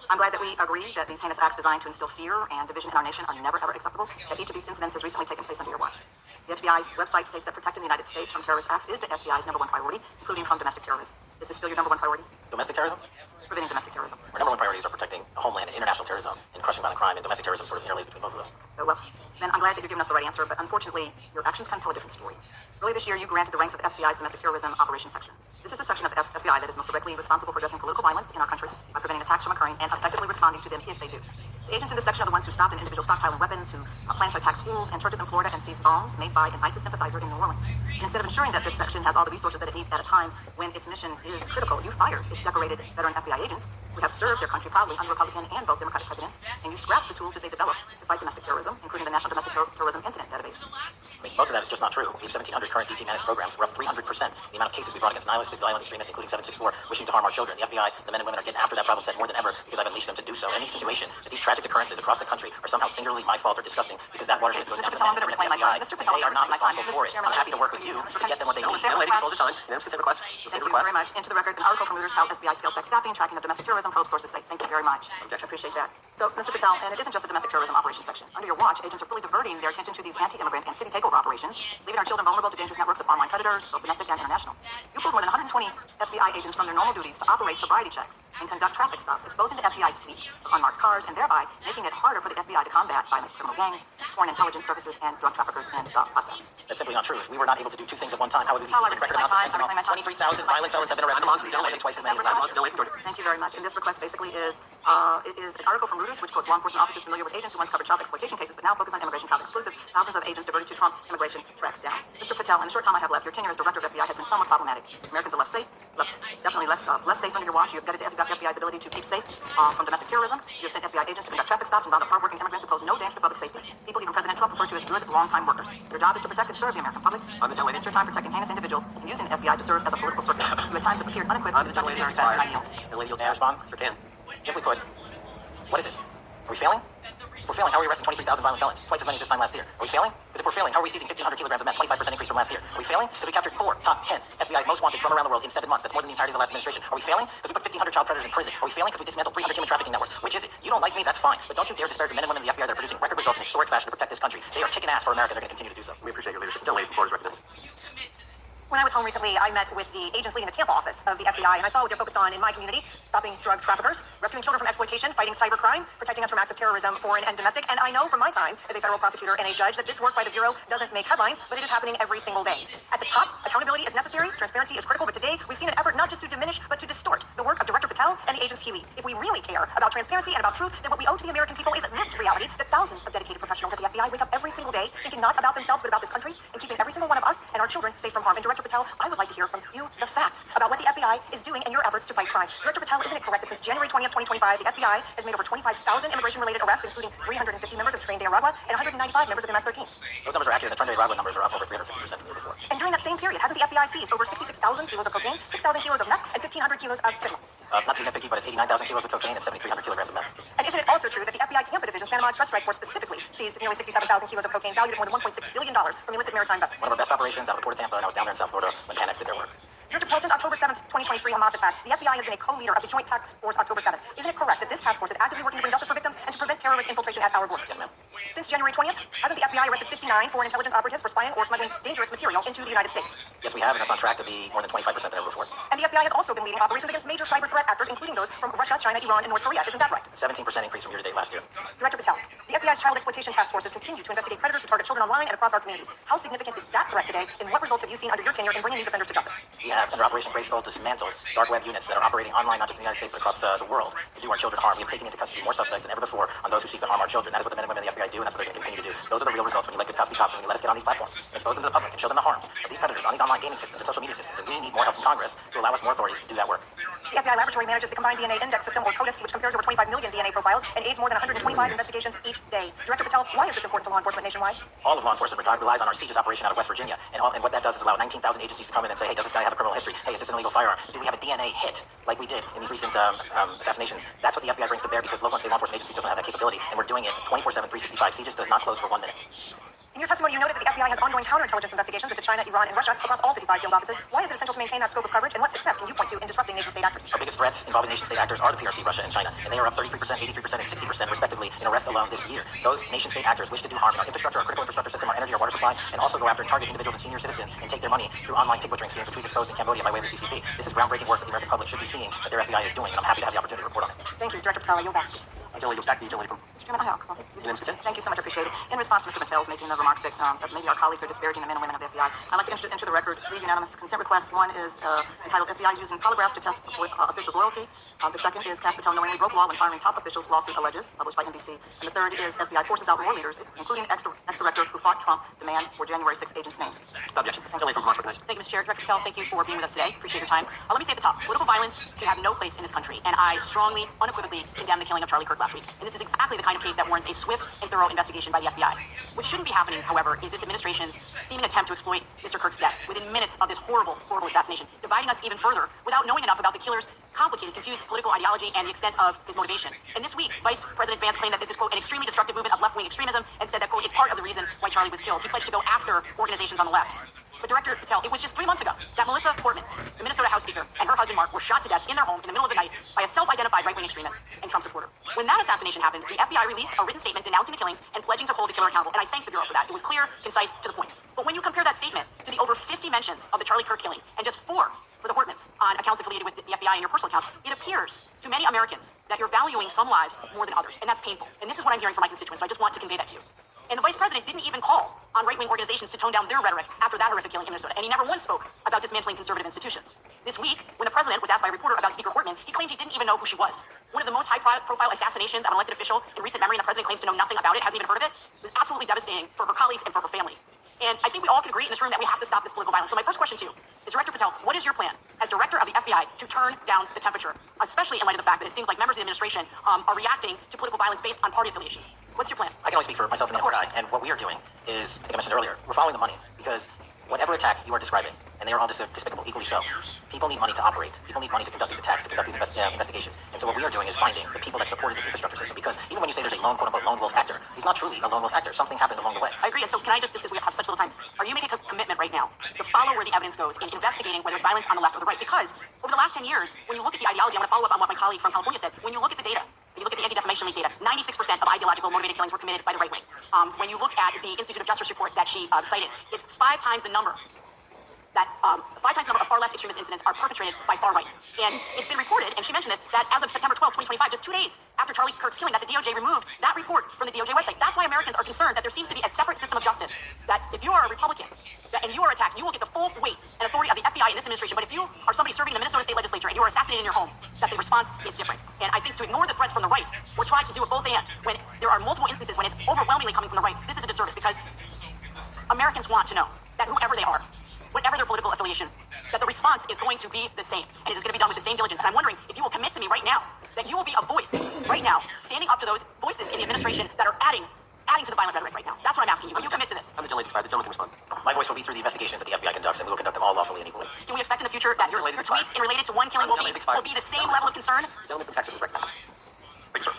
I'm glad that we agree that these heinous acts designed to instill fear and division in our nation are never, ever acceptable, that each of these incidents has recently taken place under your watch. The FBI's website states that protecting the United States from terrorist acts is the FBI's #1 priority, including from domestic terrorists. Is this still your #1 priority? Domestic terrorism? Preventing domestic terrorism. Our #1 priorities are protecting a homeland and international terrorism and crushing violent crime, and domestic terrorism sort of interlays between both of those. So, well, then I'm glad that you're giving us the right answer, but unfortunately, your actions kind of tell a different story. Earlier this year, you granted the ranks of the FBI's Domestic Terrorism Operations Section. This is the section of the FBI that is most directly responsible for addressing political violence in our country by preventing attacks from occurring and effectively responding to them if they do. The agents in this section are the ones who stopped an individual stockpiling weapons, who plan to attack schools and churches in Florida and seize bombs made by an ISIS sympathizer in New Orleans. And instead of ensuring that this section has all the resources that it needs at a time when its mission is critical, you fired its decorated veteran FBI agents who have served their country proudly under Republican and both Democratic presidents, and you scrapped the tools that they developed to fight domestic terrorism, including the National Domestic Terrorism Incident Database. I mean, most of that is just not true. We have 1,700 current DT managed programs. We're up 300% the amount of cases we brought against nihilistic, violent extremists, including 764, wishing to harm our children. The FBI, the men and women are getting after that problem set more than ever because I've unleashed them to do so. And any situation that these tragic occurrences across the country are somehow singularly my fault or disgusting because that watershed goes down to the men and women in the FBI. They are not responsible for it. I'm happy to work with you to get them what they need. Gentleman, lady controls the time. Unanimous consent request. Thank you very much. Into the record, an article from Reuters tout FBI scales back staffing, tracking of domestic terrorism, probe sources say. Thank you very much. I appreciate that. So, Mr. Patel, and it isn't just the domestic terrorism operations section. Under your watch, agents are fully diverting their attention to these anti-immigrant and city takeover operations, leaving our children vulnerable to dangerous networks of online predators, both domestic and international. You pulled more than 120 FBI agents from their normal duties to operate sobriety checks and conduct traffic stops, exposing the FBI's fleet of unmarked cars and thereby making it harder for the FBI to combat violent criminal gangs, foreign intelligence services, and drug traffickers in the process. That's simply not true. If we were not able to do two things at one time, how would we be Patel, seeing record I amounts of reclaim my time. 23,000 violent felons have been arrested. More than twice as many as last year. Thank you very much. And this request basically is, it is an article from Reuters which quotes law enforcement officers familiar with agents who once covered child exploitation cases but now focus on immigration child exclusive. Thousands of agents diverted to Trump immigration tracked down. Mr. Patel, in the short time I have left, your tenure as director of FBI has been somewhat problematic. Americans are less safe, definitely less safe under your watch. You have gutted the FBI's ability to keep safe from domestic terrorism. You have sent FBI agents to conduct traffic stops and round up hardworking immigrants who pose no danger to public safety. People even President Trump referred to as good, long-time workers. Your job is to protect and serve the American public. You spent your time protecting heinous individuals and using the FBI to serve as a political circus. You at times have appeared unequipped with such deserves that I yield. May I respond? Sure can. Simply put, what is it? Are we failing? We're failing. How are we arresting 23,000 violent felons? Twice as many as this time last year. Are we failing? Because if we're failing, how are we seizing 1,500 kilograms of meth? 25% increase from last year. Are we failing? Because we captured 4 top 10 FBI most wanted from around the world in 7 months. That's more than the entirety of the last administration. Are we failing? Because we put 1,500 child predators in prison. Are we failing? Because we dismantled 300 human trafficking networks. Which is it? You don't like me, that's fine. But don't you dare disparage the men and women of the FBI that are producing record results in historic fashion to protect this country. They are kicking ass for America. They're going to continue to do so. We appreciate your leadership. Gentleman from Florida is recognized. When I was home recently, I met with the agents leading the Tampa office of the FBI, and I saw what they're focused on in my community: stopping drug traffickers, rescuing children from exploitation, fighting cybercrime, protecting us from acts of terrorism, foreign and domestic. And I know from my time as a federal prosecutor and a judge that this work by the Bureau doesn't make headlines, but it is happening every single day. At the top, accountability is necessary, transparency is critical, but today we've seen an effort not just to diminish, but to distort the work of Director Patel and the agents he leads. If we really care about transparency and about truth, then what we owe to the American people is this reality: that thousands of dedicated professionals at the FBI wake up every single day thinking not about themselves, but about this country, and keeping every single one of us and our children safe from harm. And Director Patel, I would like to hear from you the facts about what the FBI is doing in your efforts to fight crime. Director Patel, isn't it correct that since January 20th, 2025, the FBI has made over 25,000 immigration-related arrests, including 350 members of Tren de Aragua and 195 members of MS-13? Those numbers are accurate. The Tren de Aragua numbers are up over 350% from the year before. And during that same period, hasn't the FBI seized over 66,000 kilos of cocaine, 6,000 kilos of meth, and 1,500 kilos of fentanyl? Not to be nitpicky, but it's 89,000 kilos of cocaine and 7,300 kilograms of meth. And isn't it also true that the FBI Tampa Division's Panama Express Strike Force specifically seized nearly 67,000 kilos of cocaine valued at more than $1.6 billion from illicit maritime vessels? One of our best operations out of the Port of Tampa, and I was down there in South Florida when Panex did their work. Director Patel, since October 7th, 2023 Hamas attack, the FBI has been a co-leader of the Joint Task Force October 7th. Isn't it correct that this task force is actively working to bring justice for victims and to prevent terrorist infiltration at our borders? Yes, ma'am. Since January 20th, hasn't the FBI arrested 59 foreign intelligence operatives for spying or smuggling dangerous material into the United States? Yes, we have, and that's on track to be more than 25% than ever before. And the FBI has also been leading operations against major cyber threat actors, including those from Russia, China, Iran, and North Korea. Isn't that right? 17% increase from year to date last year. Director Patel, the FBI's child exploitation task forces continue to investigate predators who target children online and across our communities. How significant is that threat today, and what results have you seen under your tenure in bringing these offenders to justice? We have, under Operation Gray Skull, dismantled dark web units that are operating online, not just in the United States, but across the world, to do our children harm. We have taken into custody more suspects than ever before on those who seek to harm our children. That is what the men and women of the FBI do, and that's what they're going to continue to do. Those are the real results when you let good cops be cops, and when you let us get on these platforms and expose them to the public and show them the harms of these predators on these online gaming systems and social media systems. And we need more help from Congress to allow us more authorities to do that work. The FBI laboratory manages the Combined DNA Index System, or CODIS, which compares over 25 million DNA profiles and aids more than 125 investigations each day. Director Patel, why is this important to law enforcement nationwide? All of law enforcement relies on our CJIS operation out of West Virginia, and what that does is allow 19,000 agencies to come in and say, hey, does this guy have a criminal history? Hey, is this an illegal firearm? Do we have a DNA hit like we did in these recent assassinations? That's what the FBI brings to bear, because local and state law enforcement agencies don't have that capability, and we're doing it 24/7, 365. CJIS does not close for 1 minute. In your testimony, you noted that the FBI has ongoing counterintelligence investigations into China, Iran, and Russia across all 55 field offices. Why is it essential to maintain that scope of coverage, and what success can you point to in disrupting nation-state actors? Our biggest threats involving nation-state actors are the PRC, Russia, and China, and they are up 33%, 83%, and 60% respectively in arrest alone this year. Those nation-state actors wish to do harm in our infrastructure, our critical infrastructure system, our energy, our water supply, and also go after and target individuals and senior citizens and take their money through online pig butchering schemes, which we've exposed in Cambodia by way of the CCP. This is groundbreaking work that the American public should be seeing that their FBI is doing, and I'm happy to have the opportunity to report on it. Thank you, Director Patel. You're back. Agility goes back to the agility from. Mr. Chairman, thank you so much. I appreciate it. In response to Mr. Patel's making the remarks that maybe our colleagues are disparaging the men and women of the FBI, I'd like to enter the record 3 unanimous consent requests. One is entitled FBI is using polygraphs to test officials' loyalty. The second is Kash Patel knowingly broke law when firing top officials, lawsuit alleges, published by NBC. And the third is FBI forces out more leaders, including ex-director who fought Trump, demand for January 6th agents' names. The objection. Agility from Vermont recognized. Thank you, Mr. Chair. Director Patel, thank you for being with us today. Appreciate your time. Let me say at the top, political violence should have no place in this country, and I strongly, unequivocally condemn the killing of Charlie Kirk last week. And this is exactly the kind of case that warrants a swift and thorough investigation by the FBI. What shouldn't be happening, however, is this administration's seeming attempt to exploit Mr. Kirk's death within minutes of this horrible, horrible assassination, dividing us even further without knowing enough about the killer's complicated, confused political ideology and the extent of his motivation. And this week, Vice President Vance claimed that this is, quote, an extremely destructive movement of left-wing extremism, and said that, quote, it's part of the reason why Charlie was killed. He pledged to go after organizations on the left. But Director Patel, it was just 3 months ago that Melissa Portman, the Minnesota House Speaker, and her husband Mark were shot to death in their home in the middle of the night by a self-identified right-wing extremist and Trump supporter. When that assassination happened, the FBI released a written statement denouncing the killings and pledging to hold the killer accountable, and I thank the Bureau for that. It was clear, concise, to the point. But when you compare that statement to the over 50 mentions of the Charlie Kirk killing and just 4 for the Hortmans on accounts affiliated with the FBI in your personal account, it appears to many Americans that you're valuing some lives more than others, and that's painful. And this is what I'm hearing from my constituents, so I just want to convey that to you. And the Vice President didn't even call on right-wing organizations to tone down their rhetoric after that horrific killing in Minnesota, and he never once spoke about dismantling conservative institutions. This week, when the President was asked by a reporter about Speaker Hortman, he claimed he didn't even know who she was. One of the most high-profile assassinations of an elected official in recent memory, and the President claims to know nothing about it, hasn't even heard of it. It was absolutely devastating for her colleagues and for her family. And I think we all can agree in this room that we have to stop this political violence. So my first question to you is, Director Patel, what is your plan as director of the FBI to turn down the temperature, especially in light of the fact that it seems like members of the administration are reacting to political violence based on party affiliation? What's your plan? I can only speak for myself and the FBI, and what we are doing is, I think I mentioned earlier, we're following the money, because whatever attack you are describing, and they are all despicable, equally so, people need money to operate. People need money to conduct these attacks, to conduct these investigations. And so what we are doing is finding the people that supported this infrastructure system, because even when you say there's a lone, quote-unquote, lone wolf actor, he's not truly a lone wolf actor. Something happened along the way. I agree, and so can I just because we have such little time, are you making a commitment right now to follow where the evidence goes in investigating whether there's violence on the left or the right? Because over the last 10 years, when you look at the ideology, I'm going to follow up on what my colleague from California said, when you look at the data, when you look at the Anti-Defamation League data, 96% of ideological motivated killings were committed by the right wing. When you look at the Institute of Justice report that she cited, it's 5 times the number that 5 times the number of far-left extremist incidents are perpetrated by far-right. And it's been reported, and she mentioned this, that as of September 12, 2025, just 2 days after Charlie Kirk's killing, that the DOJ removed that report from the DOJ website. That's why Americans are concerned that there seems to be a separate system of justice, that if you are a Republican and you are attacked, you will get the full weight and authority of the FBI in this administration. But if you are somebody serving in the Minnesota State Legislature and you are assassinated in your home, that the response is different. And I think to ignore the threats from the right, we're trying to do it both and. When there are multiple instances when it's overwhelmingly coming from the right, this is a disservice, because Americans want to know that whoever they are, whatever their political affiliation, that the response is going to be the same, and it is going to be done with the same diligence. And I'm wondering if you will commit to me right now that you will be a voice right now, standing up to those voices in the administration that are adding to the violent rhetoric right now. That's what I'm asking you. Will you commit to this? I'm the gentleman's expired. The gentleman can respond. My voice will be through the investigations that the FBI conducts, and we will conduct them all lawfully and equally. Can we expect in the future that your tweets in related to one killing will be the same level of concern? The gentleman from Texas is recognized. Thank you, sir.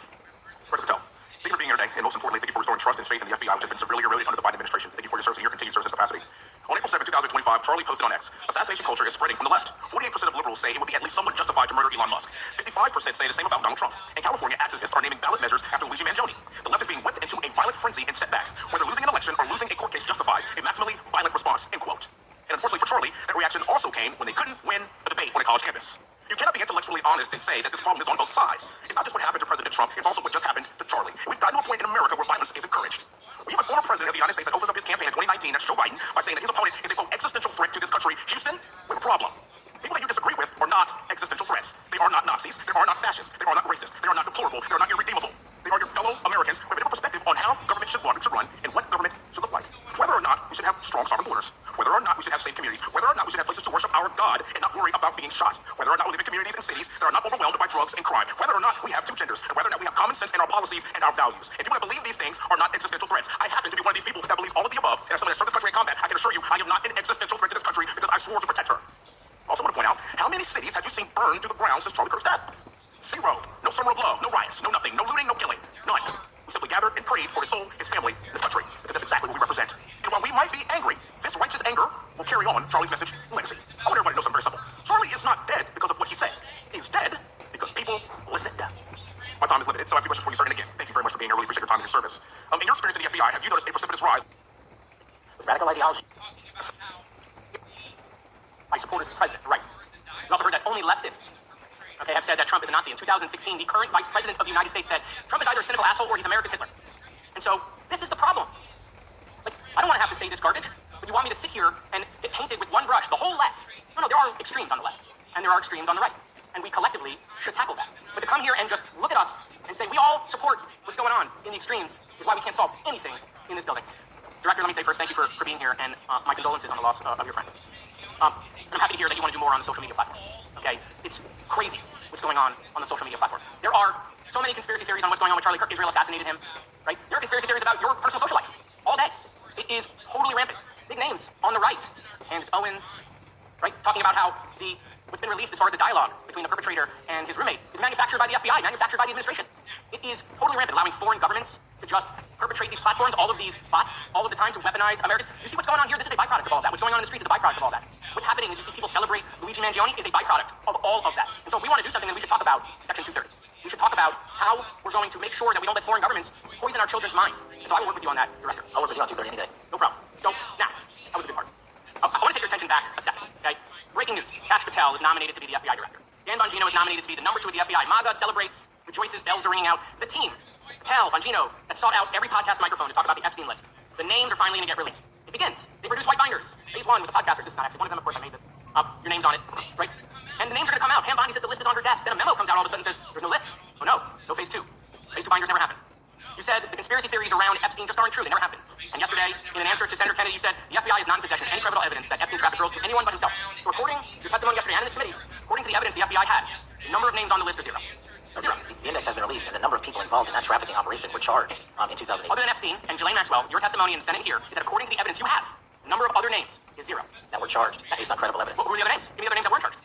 most importantly, thank you for restoring trust and faith in the FBI, which has been severely eroded under the Biden administration. Thank you for your service and your continued service in this capacity. On April 7, 2025, Charlie posted on X, assassination culture is spreading from the left. 48% of liberals say it would be at least somewhat justified to murder Elon Musk. 55% say the same about Donald Trump. And California activists are naming ballot measures after Luigi Mangione. The left is being whipped into a violent frenzy and set back. Whether losing an election or losing a court case justifies a maximally violent response, end quote. And unfortunately for Charlie, that reaction also came when they couldn't win a debate on a college campus. You cannot be intellectually honest and say that this problem is on both sides. It's not just what happened to President Trump, it's also what just happened to Charlie. We've gotten to a point in America where violence is encouraged. We have a former president of the United States that opens up his campaign in 2019, that's Joe Biden, by saying that his opponent is a, quote, existential threat to this country. Houston, we have a problem. People that you disagree with are not existential threats. They are not Nazis. They are not fascists. They are not racist. They are not deplorable. They are not irredeemable. They are your fellow Americans who have a different perspective on how government should run and what government should look like. Whether or not we should have strong sovereign borders, whether or not we should have safe communities, whether or not we should have places to worship our God and not worry about being shot, whether or not we live in communities and cities that are not overwhelmed by drugs and crime, whether or not we have two genders, and whether or not we have common sense in our policies and our values. And people that believe these things are not existential threats. I happen to be one of these people that believes all of the above, and as someone that served this country in combat, I can assure you I am not an existential threat to this country because I swore to protect her. I also want to point out, how many cities have you seen burned to the ground since Charlie Kirk's death? Zero. No summer of love, no riots, no nothing, no looting, no killing. None. We simply gathered and prayed for his soul, his family, this country, because that's exactly what we represent. And while we might be angry, this righteous anger will carry on Charlie's message and legacy. I want everybody to know something very simple. Charlie is not dead because of what he said. He's dead because people listened. My time is limited, so I have a few questions for you, sir. And again, thank you very much for being here. I really appreciate your time and your service. In your experience in the FBI, have you noticed a precipitous rise With radical ideology. My supporters of the president, right. We also heard that only leftists, okay, have said that Trump is a Nazi. In 2016, the current vice president of the United States said, Trump is either a cynical asshole or he's America's Hitler. And so, this is the problem. Like, I don't want to have to say this garbage, but you want me to sit here and get painted with one brush, the whole left. No, there are extremes on the left, and there are extremes on the right. And we collectively should tackle that. But to come here and just look at us and say we all support what's going on in the extremes is why we can't solve anything in this building. Director, let me say first, thank you for being here, and my condolences on the loss of your friend. And I'm happy to hear that you want to do more on the social media platforms. Okay, it's crazy what's going on the social media platforms. There are so many conspiracy theories on what's going on with Charlie Kirk. Israel assassinated him, right? There are conspiracy theories about your personal social life all day. It is totally rampant. Big names on the right, Candace Owens, right? Talking about how what's been released as far as the dialogue between the perpetrator and his roommate is manufactured by the FBI, manufactured by the administration. It is totally rampant, allowing foreign governments to just perpetrate these platforms, all of these bots, all of the time to weaponize Americans. You see what's going on here? This is a byproduct of all that. What's going on in the streets is a byproduct of all that. What's happening is you see people celebrate Luigi Mangione is a byproduct of all of that. And so if we want to do something, then we should talk about Section 230. We should talk about how we're going to make sure that we don't let foreign governments poison our children's mind. And so I will work with you on that, Director. I'll work with you on 230 any day. No problem. So now, that was a good part. I want to take your attention back a second, okay? Breaking news. Kash Patel is nominated to be the FBI director. Dan Bongino is nominated to be the number 2 of the FBI. MAGA celebrates, rejoices, bells are ringing out. The team, Patel, Bongino, that sought out every podcast microphone to talk about the Epstein list. The names are finally going to get released. It begins. They produce white binders. Phase 1 with the podcasters. This is not actually one of them, of course, I made this up. Your name's on it, right? And the names are going to come out. Pam Bondi says the list is on her desk. Then a memo comes out all of a sudden and says, there's no list. Oh no, no phase 2. Phase 2 binders never happened. You said the conspiracy theories around Epstein just aren't true. They never happened. And yesterday, in an answer to Senator Kennedy, you said the FBI is not in possession of any credible evidence that Epstein trafficked girls to anyone but himself. So according to your testimony yesterday and in this committee, according to the evidence the FBI has, the number of names on the list is 0. Zero. The index has been released, and the number of people involved in that trafficking operation were charged in 2008. Other than Epstein and Ghislaine Maxwell, your testimony in the Senate here is that according to the evidence you have, the number of other names is 0. That were charged based on credible evidence. Who are the other names? Give me the other names that weren't charged.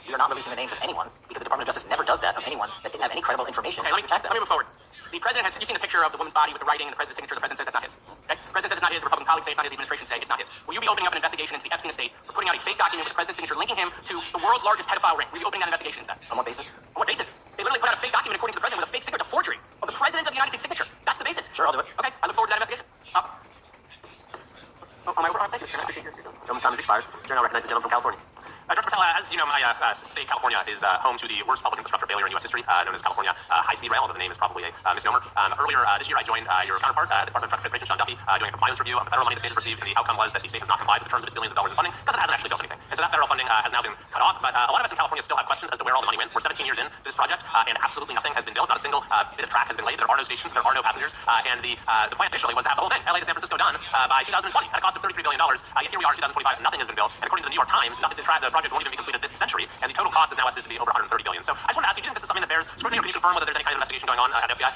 We are not releasing the names of anyone because the Department of Justice never does that of anyone that didn't have any credible information Okay, to let protect them. me move forward. The president has, you've seen the picture of the woman's body with the writing and the president's signature. The president says that's not his. Okay? The president says it's not his. The Republican colleagues say it's not his. The administration say it's not his. Will you be opening up an investigation into the Epstein estate for putting out a fake document with the president's signature linking him to the world's largest pedophile ring? Will you be opening that investigation into that? On what basis? On what basis? They literally put out a fake document according to the president with a fake signature, a forgery of the president of the United States signature. That's the basis. Sure, I'll do it. Okay, I look forward to that investigation. Am I over? Thank you, Chairman. I appreciate your Gentleman's time has expired. Chair now recognizes the gentleman from California. Dr. Patel, as you know, my state, California, is home to the worst public infrastructure failure in U.S. history, known as California High-Speed Rail, although the name is probably a misnomer. Earlier this year, I joined your counterpart, the Department of Transportation, Sean Duffy, doing a compliance review of the federal money the state has received, and the outcome was that the state has not complied with the terms of its billions of dollars in funding because it hasn't actually built anything. And so that federal funding has now been cut off, but a lot of us in California still have questions as to where all the money went. We're 17 years into this project, and absolutely nothing has been built. Not a single bit of track has been laid. There are no stations, there are no passengers, and the plan initially was to have the whole thing, LA to San Francisco, done by 2020 at a cost of $33 billion. Yet here we are in 2025, nothing has been built, and according to the New York Times, the project won't even be completed this century, and the total cost is now estimated to be over $130 billion. So I just want to ask you, do you think this is something that bears scrutiny, or can you confirm whether there's any kind of investigation going on at FBI?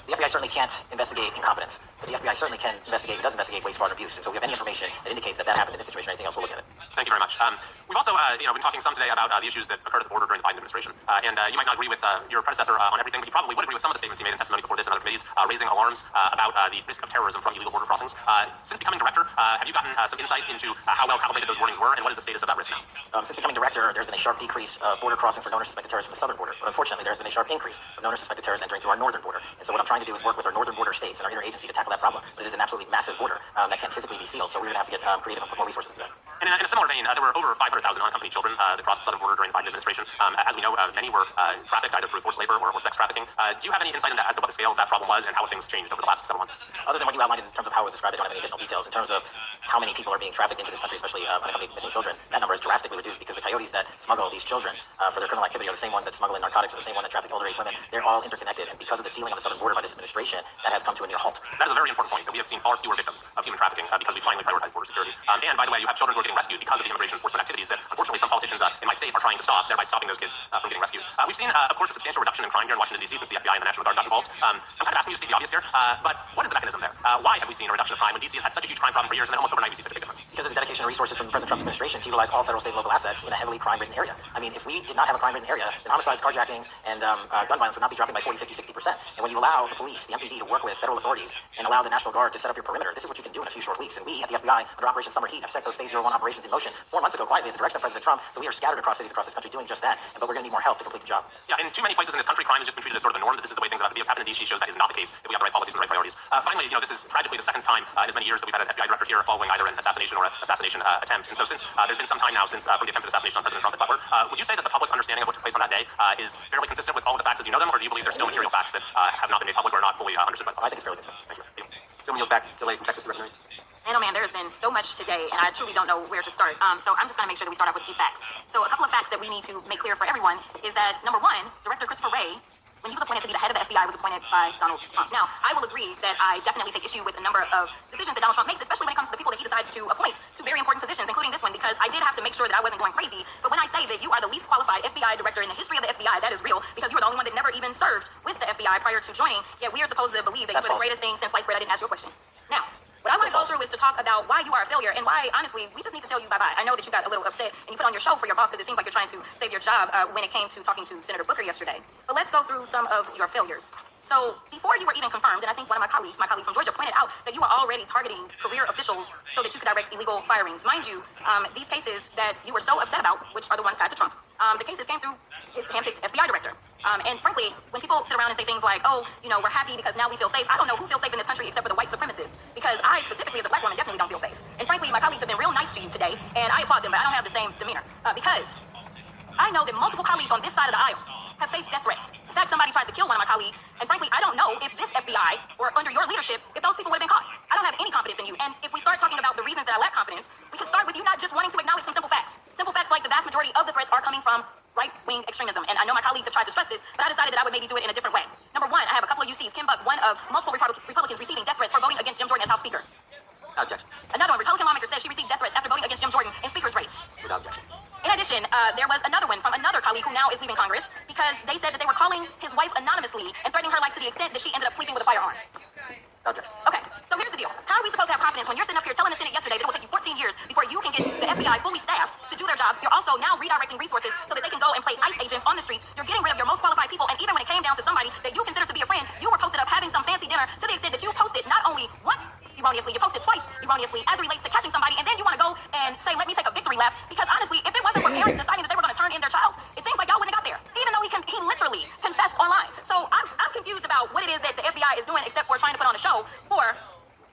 The FBI certainly can't investigate incompetence. but the FBI certainly can investigate and does investigate waste, fraud, and abuse. And so if we have any information that indicates that that happened in this situation or anything else, we'll look at it. Thank you very much. We've also, been talking some today about the issues that occurred at the border during the Biden administration. You might not agree with your predecessor on everything, but you probably would agree with some of the statements he made in testimony before this and other committees, raising alarms about the risk of terrorism from illegal border crossings. Since becoming director, have you gotten some insight into how well calibrated those warnings were, and what is the status of that risk now? Since becoming director, there's been a sharp decrease of border crossings for known or suspected terrorists from the southern border. But unfortunately, there's been a sharp increase of known or suspected terrorists entering through our northern border. And so what I'm trying to do is work with our northern border states and our interagency to tackle that problem. But it is an absolutely massive border that can't physically be sealed. So we're going to have to get creative and put more resources into that. And in a similar vein, there were over 500,000 unaccompanied children that crossed the southern border during the Biden administration. As we know, many were trafficked either through forced labor or sex trafficking. Do you have any insight into as to what the scale of that problem was and how have things changed over the last 7 months? Other than what you outlined in terms of how it was described, I don't have any additional details. In terms of how many people are being trafficked into this country, especially unaccompanied missing children, that number is drastically reduced because the coyotes that smuggle these children for their criminal activity are the same ones that smuggle in narcotics, are the same one that traffic older age women. They're all interconnected, and because of the sealing of the southern border by this administration, that has come to a near halt. That is a very important point, that we have seen far fewer victims of human trafficking because we finally prioritize border security. And by the way, you have children who are getting rescued because of the immigration enforcement activities that unfortunately some politicians in my state are trying to stop, thereby stopping those kids from getting rescued. We've seen, of course, a substantial reduction in crime here in Washington, D.C. since the FBI and the National Guard got involved. I'm kind of asking you to state the obvious here, but what is the mechanism there? Why have we seen a reduction of crime when D.C. has had such a huge crime problem for years and then almost overnight we see such a big difference? Because of the dedication and resources from President Trump's administration to utilize all federal, state, and local assets in a heavily crime-ridden area. I mean, if we did not have a crime-ridden area, then homicides, carjackings, and gun violence would not be dropping by 40, 50, 60%. And when you allow the police, the MPD, to work with federal authorities and allow the National Guard to set up your perimeter, this is what you can do in a few short weeks. And we at the FBI, under Operation Summer Heat, have set those Phase 01 operations in motion 4 months ago quietly at the direction of President Trump. So we are scattered across cities across this country doing just that. But we're going to need more help to complete the job. Yeah, in too many places in this country, crime has just been treated as sort of the norm, that this is the way things have to be. What's happened in D.C. shows that is not the case if we have the right policies and the right priorities. Finally, this is tragically the second time in as many years that we've had an FBI director here following either an assassination or an assassination attempt. And so since there's been some time now since from the attempted assassination on President Trump at Butler, would you say that the public's understanding of what took place on that day is fairly consistent with all of the facts as you know them, or do you believe there's still material facts that have not been made public or are not fully understood by the public? I think it's fairly consistent. Thank you. Gentleman yields back. Delay from Texas. Recognized. Man, oh man, there has been so much today, and I truly don't know where to start. So I'm just going to make sure that we start off with a few facts. So a couple of facts that we need to make clear for everyone is that, number one, Director Christopher Wray, when he was appointed to be the head of the FBI, was appointed by Donald Trump. Now, I will agree that I definitely take issue with a number of decisions that Donald Trump makes, especially when it comes to the people that he decides to appoint to very important positions, including this one, because I did have to make sure that I wasn't going crazy. But when I say that you are the least qualified FBI director in the history of the FBI, that is real, because you are the only one that never even served with the FBI prior to joining, yet we are supposed to believe that you are the greatest thing since sliced bread. I didn't ask you a question. Now, what I want to go through is to talk about why you are a failure and why, honestly, we just need to tell you bye-bye. I know that you got a little upset and you put on your show for your boss because it seems like you're trying to save your job when it came to talking to Senator Booker yesterday. But let's go through some of your failures. So before you were even confirmed, and I think one of my colleague from Georgia, pointed out that you were already targeting career officials so that you could direct illegal firings. Mind you, these cases that you were so upset about, which are the ones tied to Trump, the cases came through his handpicked FBI director. And frankly, when people sit around and say things like, oh, we're happy because now we feel safe, I don't know who feels safe in this country except for the white supremacists. Because I, specifically as a black woman, definitely don't feel safe. And frankly, my colleagues have been real nice to you today, and I applaud them, but I don't have the same demeanor. Because I know that multiple colleagues on this side of the aisle have faced death threats. In fact, somebody tried to kill one of my colleagues, and frankly, I don't know if this FBI, or under your leadership, if those people would have been caught. I don't have any confidence in you. And if we start talking about the reasons that I lack confidence, we can start with you not just wanting to acknowledge some simple facts. Simple facts like the vast majority of the threats are coming from right-wing extremism. And I know my colleagues have tried to stress this, but I decided that I would maybe do it in a different way. Number one, I have a couple of UCs. Kim Buck, one of multiple Republicans receiving death threats for voting against Jim Jordan as House Speaker. Objection. Another one, Republican lawmaker says she received death threats after voting against Jim Jordan in Speaker's race. Without objection. In addition, there was another one from another colleague who now is leaving Congress because they said that they were calling his wife anonymously and threatening her life to the extent that she ended up sleeping with a firearm. Objection. Okay, so here's the deal. How are we supposed to have confidence when you're sitting up here telling the Senate yesterday that it will take you 14 years before you can get the FBI fully staffed to do their jobs? You're also now redirecting resources so that they can go and play ICE agents on the streets. You're getting rid of your most qualified people, and even when it came down to somebody that you consider to be a friend, you were posted up having some fancy dinner to the extent that you posted not only once erroneously, you posted twice erroneously as it relates to catching somebody, and then you want to go and say, let me take a victory lap, because honestly, if it wasn't for parents deciding that they were going to turn in their child, it seems like y'all wouldn't have got there, even though he literally confessed online. So I'm confused about what it is that the FBI is doing except for trying to put on a show for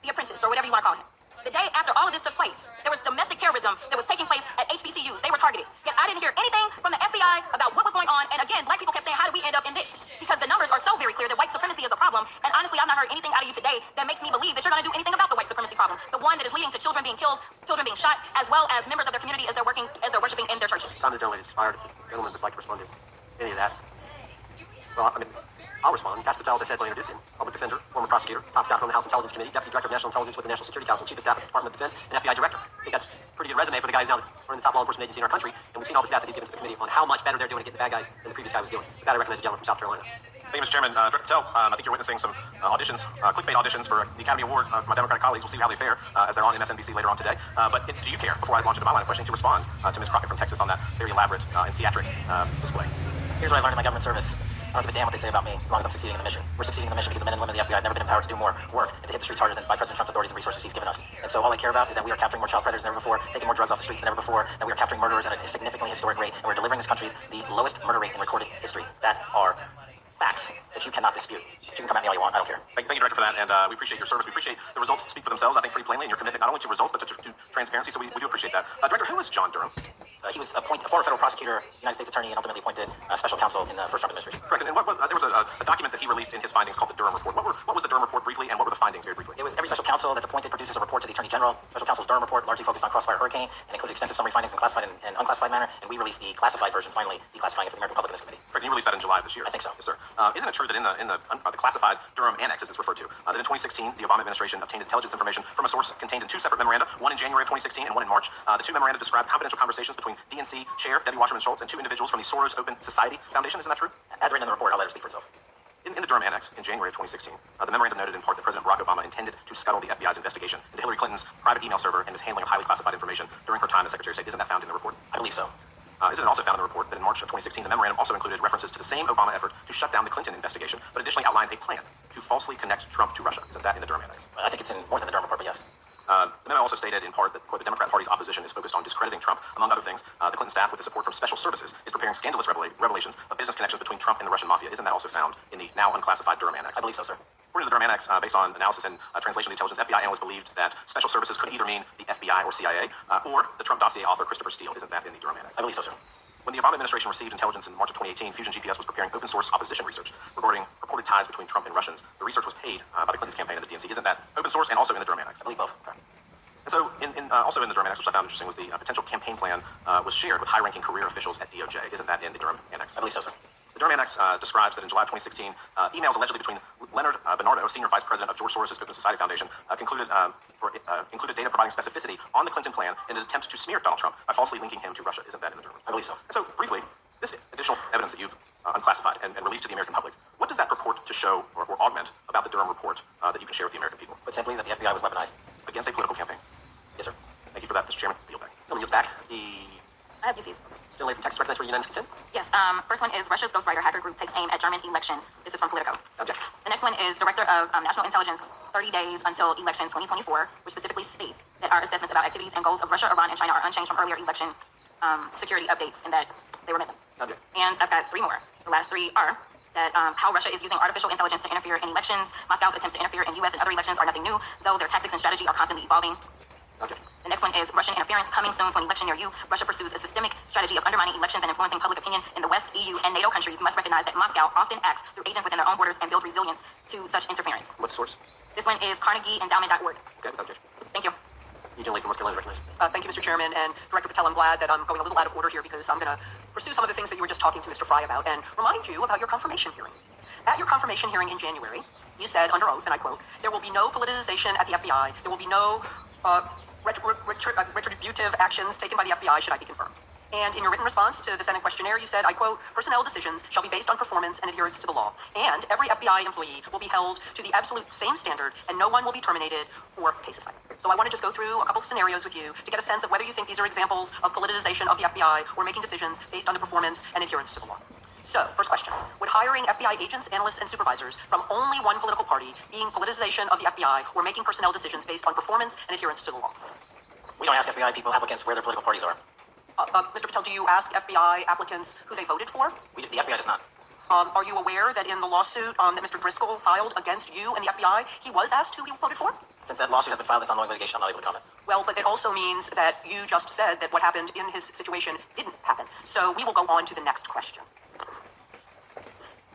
The Apprentice, or whatever you want to call him. The day after all of this took place, there was domestic terrorism that was taking place at HBCUs. They were targeted. Yet I didn't hear anything from the FBI about what was going on. And again, black people kept saying, how did we end up in this? Because the numbers are so very clear that white supremacy is a problem. And honestly, I've not heard anything out of you today that makes me believe that you're going to do anything about the white supremacy problem. The one that is leading to children being killed, children being shot, as well as members of their community as they're worshiping in their churches. Time of the gentleman is expired. If the gentleman would like to respond to any of that. Well, I'll respond. Kash Patel, as I said when I introduced him, public defender, former prosecutor, top staffer on the House Intelligence Committee, deputy director of national intelligence with the National Security Council, chief of staff at the Department of Defense, and FBI director. I think that's a pretty good resume for the guys now that are in the top law enforcement agency in our country. And we've seen all the stats that he's given to the committee on how much better they're doing at getting the bad guys than the previous guy was doing. With that, I recognize the gentleman from South Carolina. Thank you, Mr. Chairman. Director Patel, I think you're witnessing some auditions, clickbait auditions for the Academy Award for my Democratic colleagues. We'll see how they fare as they're on MSNBC later on today. Do you care, before I launch into my line of questioning, to respond to Ms. Crockett from Texas on that very elaborate and theatric display? Here's what I learned in my government service. I don't give a damn what they say about me, as long as I'm succeeding in the mission. We're succeeding in the mission because the men and women of the FBI have never been empowered to do more work and to hit the streets harder than by President Trump's authorities and resources he's given us. And so all I care about is that we are capturing more child predators than ever before, taking more drugs off the streets than ever before, that we are capturing murderers at a significantly historic rate, and we're delivering this country the lowest murder rate in recorded history. That are facts that you cannot dispute. You can come at me all you want. I don't care. Thank you, Director, for that, and we appreciate your service. We appreciate the results speak for themselves, I think, pretty plainly, and your commitment not only to results, but to transparency, so we do appreciate that. Director, who is John Durham? He was a former federal prosecutor, United States attorney, and ultimately appointed special counsel in the first Trump administration. Correct, and there was a document that he released in his findings called the Durham Report. What was the Durham Report briefly, and what were the findings very briefly? It was every special counsel that's appointed produces a report to the Attorney General. Special counsel's Durham Report largely focused on Crossfire Hurricane and included extensive summary findings in classified and unclassified manner, and we released the classified version, finally declassifying it for the American public in this committee. Correct, and you released that in July of this year? I think so. Yes, sir. Isn't it true that in the classified Durham Annex, as it's referred to, that in 2016, the Obama administration obtained intelligence information from a source contained in two separate memoranda, one in January of 2016 and one in March. The two memoranda described confidential conversations between DNC Chair Debbie Wasserman Schultz and two individuals from the Soros Open Society Foundation. Isn't that true? As written in the report, I'll let it speak for itself. In the Durham Annex, in January of 2016, the memorandum noted in part that President Barack Obama intended to scuttle the FBI's investigation into Hillary Clinton's private email server and his handling of highly classified information during her time as Secretary of State. Isn't that found in the report? I believe so. Isn't it also found in the report that in March of 2016, the memorandum also included references to the same Obama effort to shut down the Clinton investigation, but additionally outlined a plan to falsely connect Trump to Russia? Isn't that in the Durham Annex? I think it's in more than the Durham Report, but yes. The memo also stated in part that, quote, the Democrat Party's opposition is focused on discrediting Trump. Among other things, the Clinton staff, with the support from special services, is preparing scandalous revelations of business connections between Trump and the Russian mafia. Isn't that also found in the now unclassified Durham Annex? I believe so, sir. According to the Durham Annex, based on analysis and translation of the intelligence, FBI analysts believed that special services could either mean the FBI or CIA, or the Trump dossier author Christopher Steele. Isn't that in the Durham Annex? I believe so, sir. When the Obama administration received intelligence in March of 2018, Fusion GPS was preparing open source opposition research regarding reported ties between Trump and Russians. The research was paid by the Clinton's campaign and the DNC. Isn't that open source and also in the Durham Annex? I believe both. Okay. And so, also in the Durham Annex, which I found interesting, was the potential campaign plan was shared with high-ranking career officials at DOJ. Isn't that in the Durham Annex? I believe so, sir. The Durham Annex describes that in July of 2016, emails allegedly between Leonard Bernardo, senior vice president of George Soros' Open Society Foundation, included data providing specificity on the Clinton plan in an attempt to smear Donald Trump by falsely linking him to Russia. Isn't that in the Durham? I believe so. And so, briefly, this additional evidence that you've unclassified and released to the American public, what does that purport to show or augment about the Durham Report that you can share with the American people? Put simply, that the FBI was weaponized. Against a political campaign. Yes, sir. Thank you for that, Mr. Chairman. Yield back. Gentleman yields back. I have UCs. Gentleman from Texas recognized for unanimous consent. Yes. First one is Russia's ghostwriter hacker group takes aim at German election. This is from Politico. Object. The next one is Director of National Intelligence, 30 days until election 2024, which specifically states that our assessments about activities and goals of Russia, Iran, and China are unchanged from earlier election security updates, and that they were met. Object. And I've got three more. The last three are that how Russia is using artificial intelligence to interfere in elections. Moscow's attempts to interfere in U.S. and other elections are nothing new, though their tactics and strategy are constantly evolving. Object. The next one is Russian interference coming soon to an election near you. Russia pursues a systemic strategy of undermining elections and influencing public opinion in the West. EU and NATO countries must recognize that Moscow often acts through agents within their own borders and build resilience to such interference. What's the source? This one is CarnegieEndowment.org. Okay, without objection. Thank you. You gentleman from North Carolina is recognized. Thank you, Mr. Chairman, and Director Patel, I'm glad that I'm going a little out of order here because I'm going to pursue some of the things that you were just talking to Mr. Fry about and remind you about your confirmation hearing. At your confirmation hearing in January, you said under oath, and I quote, there will be no politicization at the FBI, there will be no retributive actions taken by the FBI should I be confirmed. And in your written response to the Senate questionnaire, you said, I quote, personnel decisions shall be based on performance and adherence to the law. And every FBI employee will be held to the absolute same standard and no one will be terminated for case assignments. So I want to just go through a couple of scenarios with you to get a sense of whether you think these are examples of politicization of the FBI or making decisions based on the performance and adherence to the law. So, first question. Would hiring FBI agents, analysts, and supervisors from only one political party being politicization of the FBI or making personnel decisions based on performance and adherence to the law? We don't ask FBI people, applicants, where their political parties are. Mr. Patel, do you ask FBI applicants who they voted for? The FBI does not. Are you aware that in the lawsuit that Mr. Driscoll filed against you and the FBI, he was asked who he voted for? Since that lawsuit has been filed, it's ongoing litigation. I'm not able to comment. Well, but it also means that you just said that what happened in his situation didn't happen. So we will go on to the next question.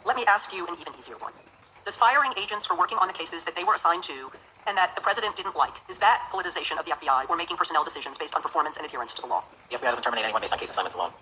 Let me ask you an even easier one. Does firing agents for working on the cases that they were assigned to and that the president didn't like, is that politicization of the FBI or making personnel decisions based on performance and adherence to the law? The FBI doesn't terminate anyone based on case assignments alone.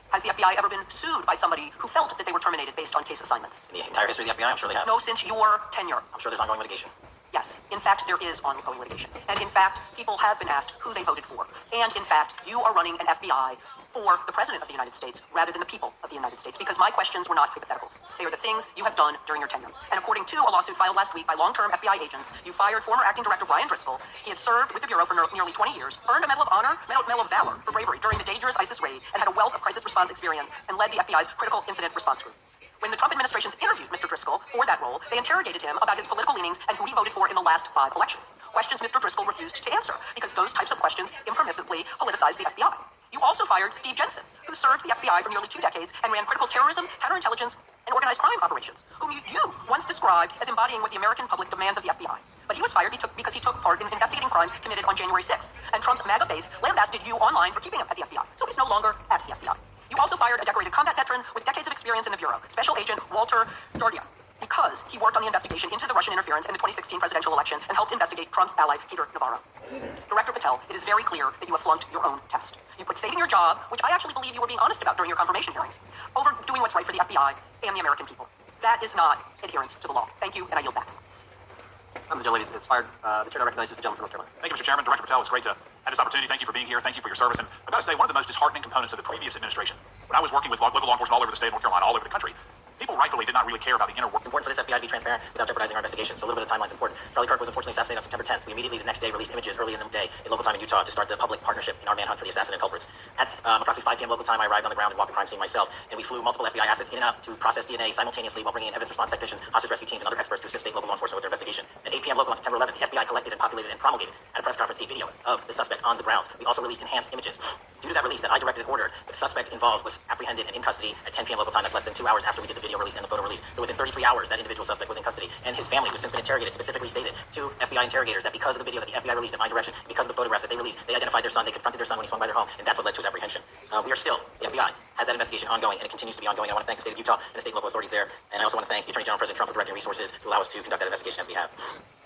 Has the FBI ever been sued by somebody who felt that they were terminated based on case assignments? In the entire history of the FBI, I'm sure they have. No, since your tenure. I'm sure there's ongoing litigation. Yes, in fact, there is ongoing litigation. And in fact, people have been asked who they voted for. And in fact, you are running an FBI for the President of the United States rather than the people of the United States, because my questions were not hypotheticals. They are the things you have done during your tenure. And according to a lawsuit filed last week by long-term FBI agents, you fired former Acting Director Brian Driscoll. He had served with the Bureau for nearly 20 years, earned a Medal of Honor, Medal of Valor for bravery during the dangerous ISIS raid, and had a wealth of crisis response experience, and led the FBI's critical incident response group. When the Trump administrations interviewed Mr. Driscoll for that role, they interrogated him about his political leanings and who he voted for in the last 5 elections. Questions Mr. Driscoll refused to answer, because those types of questions impermissibly politicized the FBI. You also fired Steve Jensen, who served the FBI for nearly 2 decades and ran critical terrorism, counterintelligence, and organized crime operations, whom you once described as embodying what the American public demands of the FBI. But he was fired because he took part in investigating crimes committed on January 6th, and Trump's MAGA base lambasted you online for keeping him at the FBI, so he's no longer at the FBI. You also fired a decorated combat veteran with decades of experience in the Bureau, Special Agent Walter Dardia, because he worked on the investigation into the Russian interference in the 2016 presidential election and helped investigate Trump's ally, Peter Navarro. Director Patel, it is very clear that you have flunked your own test. You put saving your job, which I actually believe you were being honest about during your confirmation hearings, over doing what's right for the FBI and the American people. That is not adherence to the law. Thank you, and I yield back. I'm the gentleman who's inspired. The chair recognizes the gentleman from North Carolina. Thank you, Mr. Chairman. Director Patel, it's great to have this opportunity. Thank you for being here. Thank you for your service. And I've got to say, one of the most disheartening components of the previous administration, when I was working with local law enforcement all over the state of North Carolina, all over the country, people rightfully did not really care about the inner workings. It's important for this FBI to be transparent without jeopardizing our investigation. So a little bit of timeline is important. Charlie Kirk was unfortunately assassinated on September 10th. We immediately the next day released images early in the day in local time in Utah to start the public partnership in our manhunt for the assassin and culprits. At approximately 5 p.m. local time, I arrived on the ground and walked the crime scene myself, and we flew multiple FBI assets in and out to process DNA simultaneously while bringing in evidence response technicians, hostage rescue teams, and other experts to assist state and local law enforcement with their investigation. At 8 p.m. local on September 11th, the FBI collected and populated and promulgated at a press conference a video of the suspect on the grounds. We also released enhanced images. Due to that release that I directed and ordered, the suspect involved was apprehended and in custody at 10 p.m. local time. That's less than 2 hours after we did the video release and the photo release. So within 33 hours, that individual suspect was in custody, and his family, who's since been interrogated, specifically stated to FBI interrogators that because of the video that the FBI released at my direction, and because of the photographs that they released, they identified their son, they confronted their son when he swung by their home, and that's what led to his apprehension. We are still, the FBI has that investigation ongoing, and it continues to be ongoing. I want to thank the state of Utah and the state and local authorities there, and I also want to thank the Attorney General President Trump for directing resources to allow us to conduct that investigation as we have.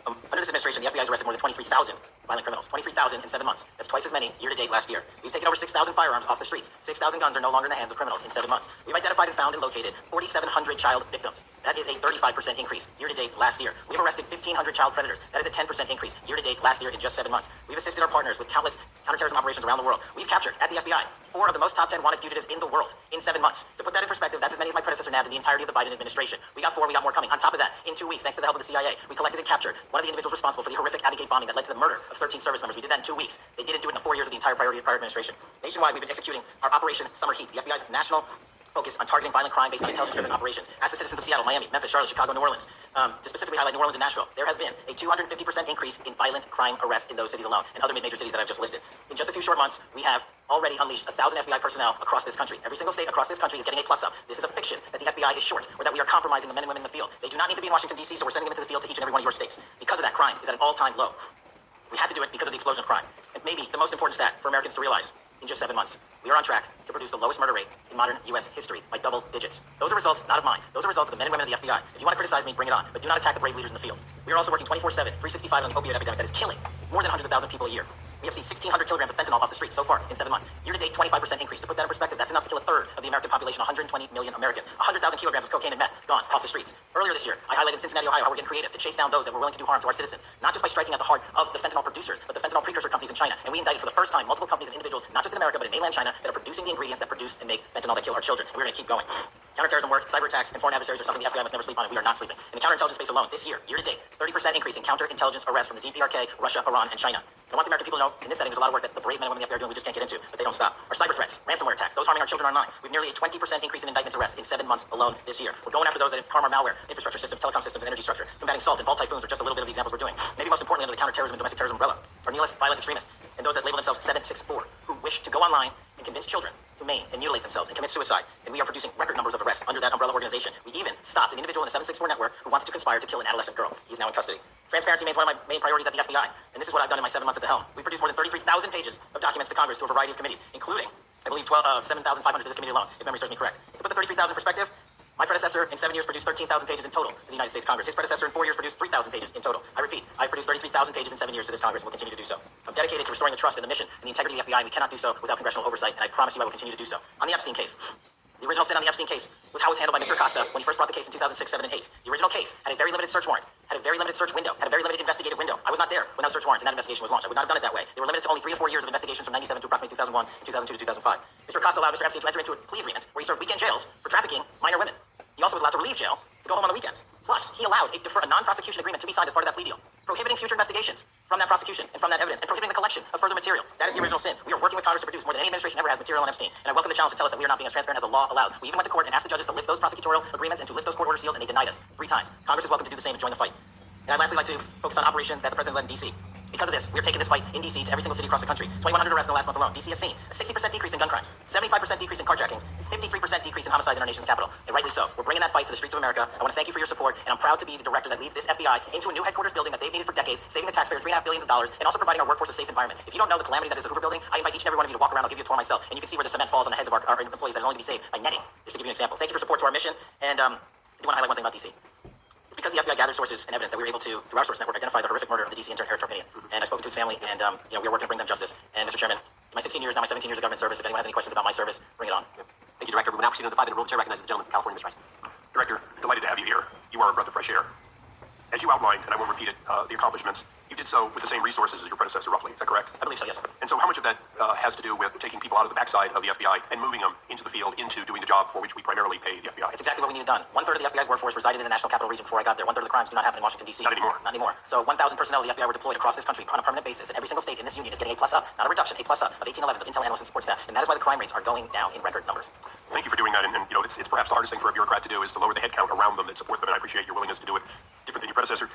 Under this administration, the FBI has arrested more than 23,000 violent criminals. 23,000 in 7 months. That's twice as many year to date last year. We've taken over 6,000 firearms off the streets. 6,000 guns are no longer in the hands of criminals in 7 months. We've identified and found and located 4,700 child victims. That is a 35% increase year to date last year. We've arrested 1,500 child predators. That is a 10% increase year to date last year in just 7 months. We've assisted our partners with countless counterterrorism operations around the world. We've captured at the FBI 4 of the most top 10 wanted fugitives in the world in 7 months. To put that in perspective, that's as many as my predecessor nabbed in the entirety of the Biden administration. We got 4, we got more coming. On top of that, in 2 weeks, thanks to the help of the CIA, we collected and captured one of the individuals responsible for the horrific Abbey Gate bombing that led to the murder of 13 service members. We did that in 2 weeks. They didn't do it in the 4 years of the entire prior administration. Nationwide, we've been executing our Operation Summer Heat, the FBI's national focus on targeting violent crime based on intelligence-driven operations. Ask the citizens of Seattle, Miami, Memphis, Charlotte, Chicago, New Orleans. To specifically highlight New Orleans and Nashville, there has been a 250% increase in violent crime arrests in those cities alone, and other mid-major cities that I've just listed. In just a few short months, we have already unleashed 1,000 FBI personnel across this country. Every single state across this country is getting a plus up. This is a fiction that the FBI is short, or that we are compromising the men and women in the field. They do not need to be in Washington, D.C., so we're sending them into the field to each and every one of your states. Because of that, crime is at an all-time low. We had to do it because of the explosion of crime. And maybe the most important stat for Americans to realize, in just 7 months, we are on track to produce the lowest murder rate in modern U.S. history by double digits. Those are results not of mine. Those are results of the men and women of the FBI. If you want to criticize me, bring it on. But do not attack the brave leaders in the field. We are also working 24/7, 365 on the opioid epidemic that is killing more than 100,000 people a year. We have seen 1,600 kilograms of fentanyl off the streets so far in 7 months. Year to date, 25% increase. To put that in perspective, that's enough to kill a third of the American population, 120 million Americans. 100,000 kilograms of cocaine and meth gone off the streets. Earlier this year, I highlighted in Cincinnati, Ohio, how we're getting creative to chase down those that were willing to do harm to our citizens, not just by striking at the heart of the fentanyl producers, but the fentanyl precursor companies in China. And we indicted for the first time multiple companies and individuals, not just in America, but in mainland China, that are producing the ingredients that produce and make fentanyl that kill our children. And we're going to keep going. Counterterrorism work, cyber attacks, and foreign adversaries are something the FBI must never sleep on, and we are not sleeping. In the counterintelligence space alone, this year to date, 30% increase in counterintelligence arrests from the DPRK, Russia, Iran, and China. And I want the American people to know, in this setting, there's a lot of work that the brave men and women in the FBI are doing we just can't get into, but they don't stop. Our cyber threats, ransomware attacks, those harming our children online. We've nearly a 20% increase in indictments arrests in 7 months alone this year. We're going after those that harm our malware, infrastructure systems, telecom systems, and energy structure. Combating SALT and Vault Typhoons are just a little bit of the examples we're doing. Maybe most importantly, under the counterterrorism and domestic terrorism umbrella, are nihilist violent extremists, and those that label themselves 764, who wish to go online and convince children to maim and mutilate themselves and commit suicide. And we are producing record numbers of arrests under that umbrella organization. We even stopped an individual in the 764 network who wanted to conspire to kill an adolescent girl. He is now in custody. Transparency remains one of my main priorities at the FBI, and this is what I've done in my 7 months at the helm. We've produced more than 33,000 pages of documents to Congress to a variety of committees, including, I believe, 7,500 to this committee alone, if memory serves me correct. To put the 33,000 in perspective, my predecessor in 7 years produced 13,000 pages in total to the United States Congress. His predecessor in 4 years produced 3,000 pages in total. I repeat, I've produced 33,000 pages in 7 years to this Congress and will continue to do so. I'm dedicated to restoring the trust in the mission and the integrity of the FBI, and we cannot do so without congressional oversight, and I promise you I will continue to do so. On the Epstein case, The original sin on the Epstein case was how it was handled by Mr. Acosta when he first brought the case in 2006, 7, and 8. The original case had a very limited search warrant, had a very limited search window, had a very limited investigative window. I was not there when those search warrants and that investigation was launched. I would not have done it that way. They were limited to only 3 to 4 years of investigations from 97 to approximately 2001 and 2002 to 2005. Mr. Acosta allowed Mr. Epstein to enter into a plea agreement where he served weekend jails for trafficking minor women. He also was allowed to relieve jail to go home on the weekends. Plus, he allowed a non-prosecution agreement to be signed as part of that plea deal, prohibiting future investigations from that prosecution and from that evidence, and prohibiting the collection of further material. That is the original sin. We are working with Congress to produce more than any administration ever has material on Epstein, and I welcome the challenge to tell us that we are not being as transparent as the law allows. We even went to court and asked the judges to lift those prosecutorial agreements and to lift those court order seals, and they denied us 3 times. Congress is welcome to do the same and join the fight. And I'd lastly like to focus on operation that the president led in D.C. Because of this, we are taking this fight in D.C. to every single city across the country. 2,100 arrests in the last month alone. D.C. has seen a 60% decrease in gun crimes, 75% decrease in carjackings, and 53% decrease in homicides in our nation's capital. And rightly so. We're bringing that fight to the streets of America. I want to thank you for your support, and I'm proud to be the director that leads this FBI into a new headquarters building that they've needed for decades, saving the taxpayers $3.5 billion, and also providing our workforce a safe environment. If you don't know the calamity that is the Hoover Building, I invite each and every one of you to walk around. I'll give you a tour myself, and you can see where the cement falls on the heads of our employees that is only to be saved by netting. Just to give you an example. Thank you for support to our mission, and I do want to highlight one thing about D.C. It's because the FBI gathered sources and evidence that we were able to, through our source network, identify the horrific murder of the D.C. intern Eric Tarpinian. And I've spoken to his family, and we are working to bring them justice. And Mr. Chairman, in my 16 years, now my 17 years of government service, if anyone has any questions about my service, bring it on. Thank you, Director. We will now proceed to the 5-minute rule. The chair recognizes the gentleman from California, Mr. Rice. Director, delighted to have you here. You are a breath of fresh air. As you outlined, and I won't repeat it, the accomplishments, you did so with the same resources as your predecessor, roughly. Is that correct? I believe so, yes. And so how much of that has to do with taking people out of the backside of the FBI and moving them into the field, into doing the job for which we primarily pay the FBI? It's exactly what we needed done. 1/3 of the FBI's workforce resided in the National Capital Region before I got there. 1/3 of the crimes do not happen in Washington, D.C. Not anymore. Not anymore. So 1,000 personnel of the FBI were deployed across this country on a permanent basis, and every single state in this union is getting A+ up, not a reduction, A+ up of 1811s of intel analysts and support staff. And that is why the crime rates are going down in record numbers. Thank you for doing that. And you know, it's perhaps the hardest thing for a bureaucrat to do is to lower the headcount around them that support them, and I appreciate your willingness to do it different than your predecessor.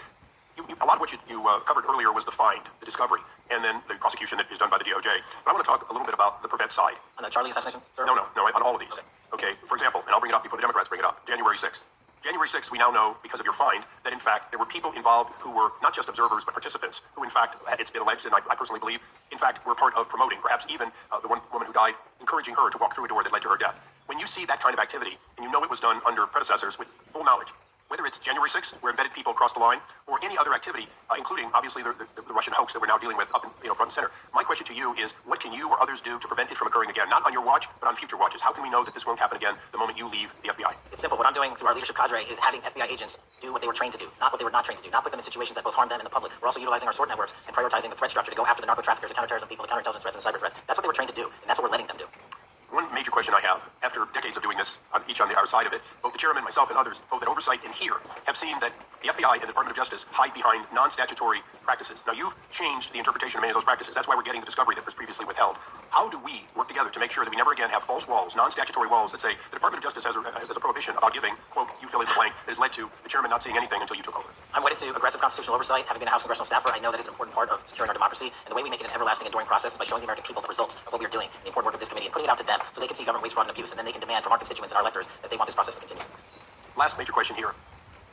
A lot of what you covered earlier was the find, the discovery, and then the prosecution that is done by the DOJ. But I want to talk a little bit about the prevent side. On the Charlie assassination, sir? No, on all of these. Okay, for example, and I'll bring it up before the Democrats bring it up, January 6th. January 6th, we now know, because of your find, that in fact there were people involved who were not just observers but participants, who in fact, it's been alleged, and I personally believe, in fact, were part of promoting, perhaps even the one woman who died, encouraging her to walk through a door that led to her death. When you see that kind of activity, and you know it was done under predecessors with full knowledge, whether it's January 6th, where embedded people crossed the line, or any other activity, including obviously the Russian hoax that we're now dealing with up in, front and center. My question to you is, what can you or others do to prevent it from occurring again? Not on your watch, but on future watches. How can we know that this won't happen again the moment you leave the FBI? It's simple. What I'm doing through our leadership cadre is having FBI agents do what they were trained to do, not what they were not trained to do, not put them in situations that both harm them and the public. We're also utilizing our SWORD networks and prioritizing the threat structure to go after the narco-traffickers, the counterterrorism people, the counterintelligence threats, and the cyber threats. That's what they were trained to do, and that's what we're letting them do. One major question I have, after decades of doing this, each on our side of it, both the chairman, myself, and others, both at oversight and here, have seen that the FBI and the Department of Justice hide behind non-statutory practices. Now, you've changed the interpretation of many of those practices. That's why we're getting the discovery that was previously withheld. How do we work together to make sure that we never again have false walls, non-statutory walls that say the Department of Justice has a prohibition about giving, quote, you fill in the blank, that has led to the chairman not seeing anything until you took over? I'm wedded to aggressive constitutional oversight. Having been a House congressional staffer, I know that it's an important part of securing our democracy, and the way we make it an everlasting, enduring process is by showing the American people the results of what we are doing, the important work of this committee, and putting it out to them so they can see government waste, fraud, and abuse, and then they can demand from our constituents and our electors that they want this process to continue. Last major question here.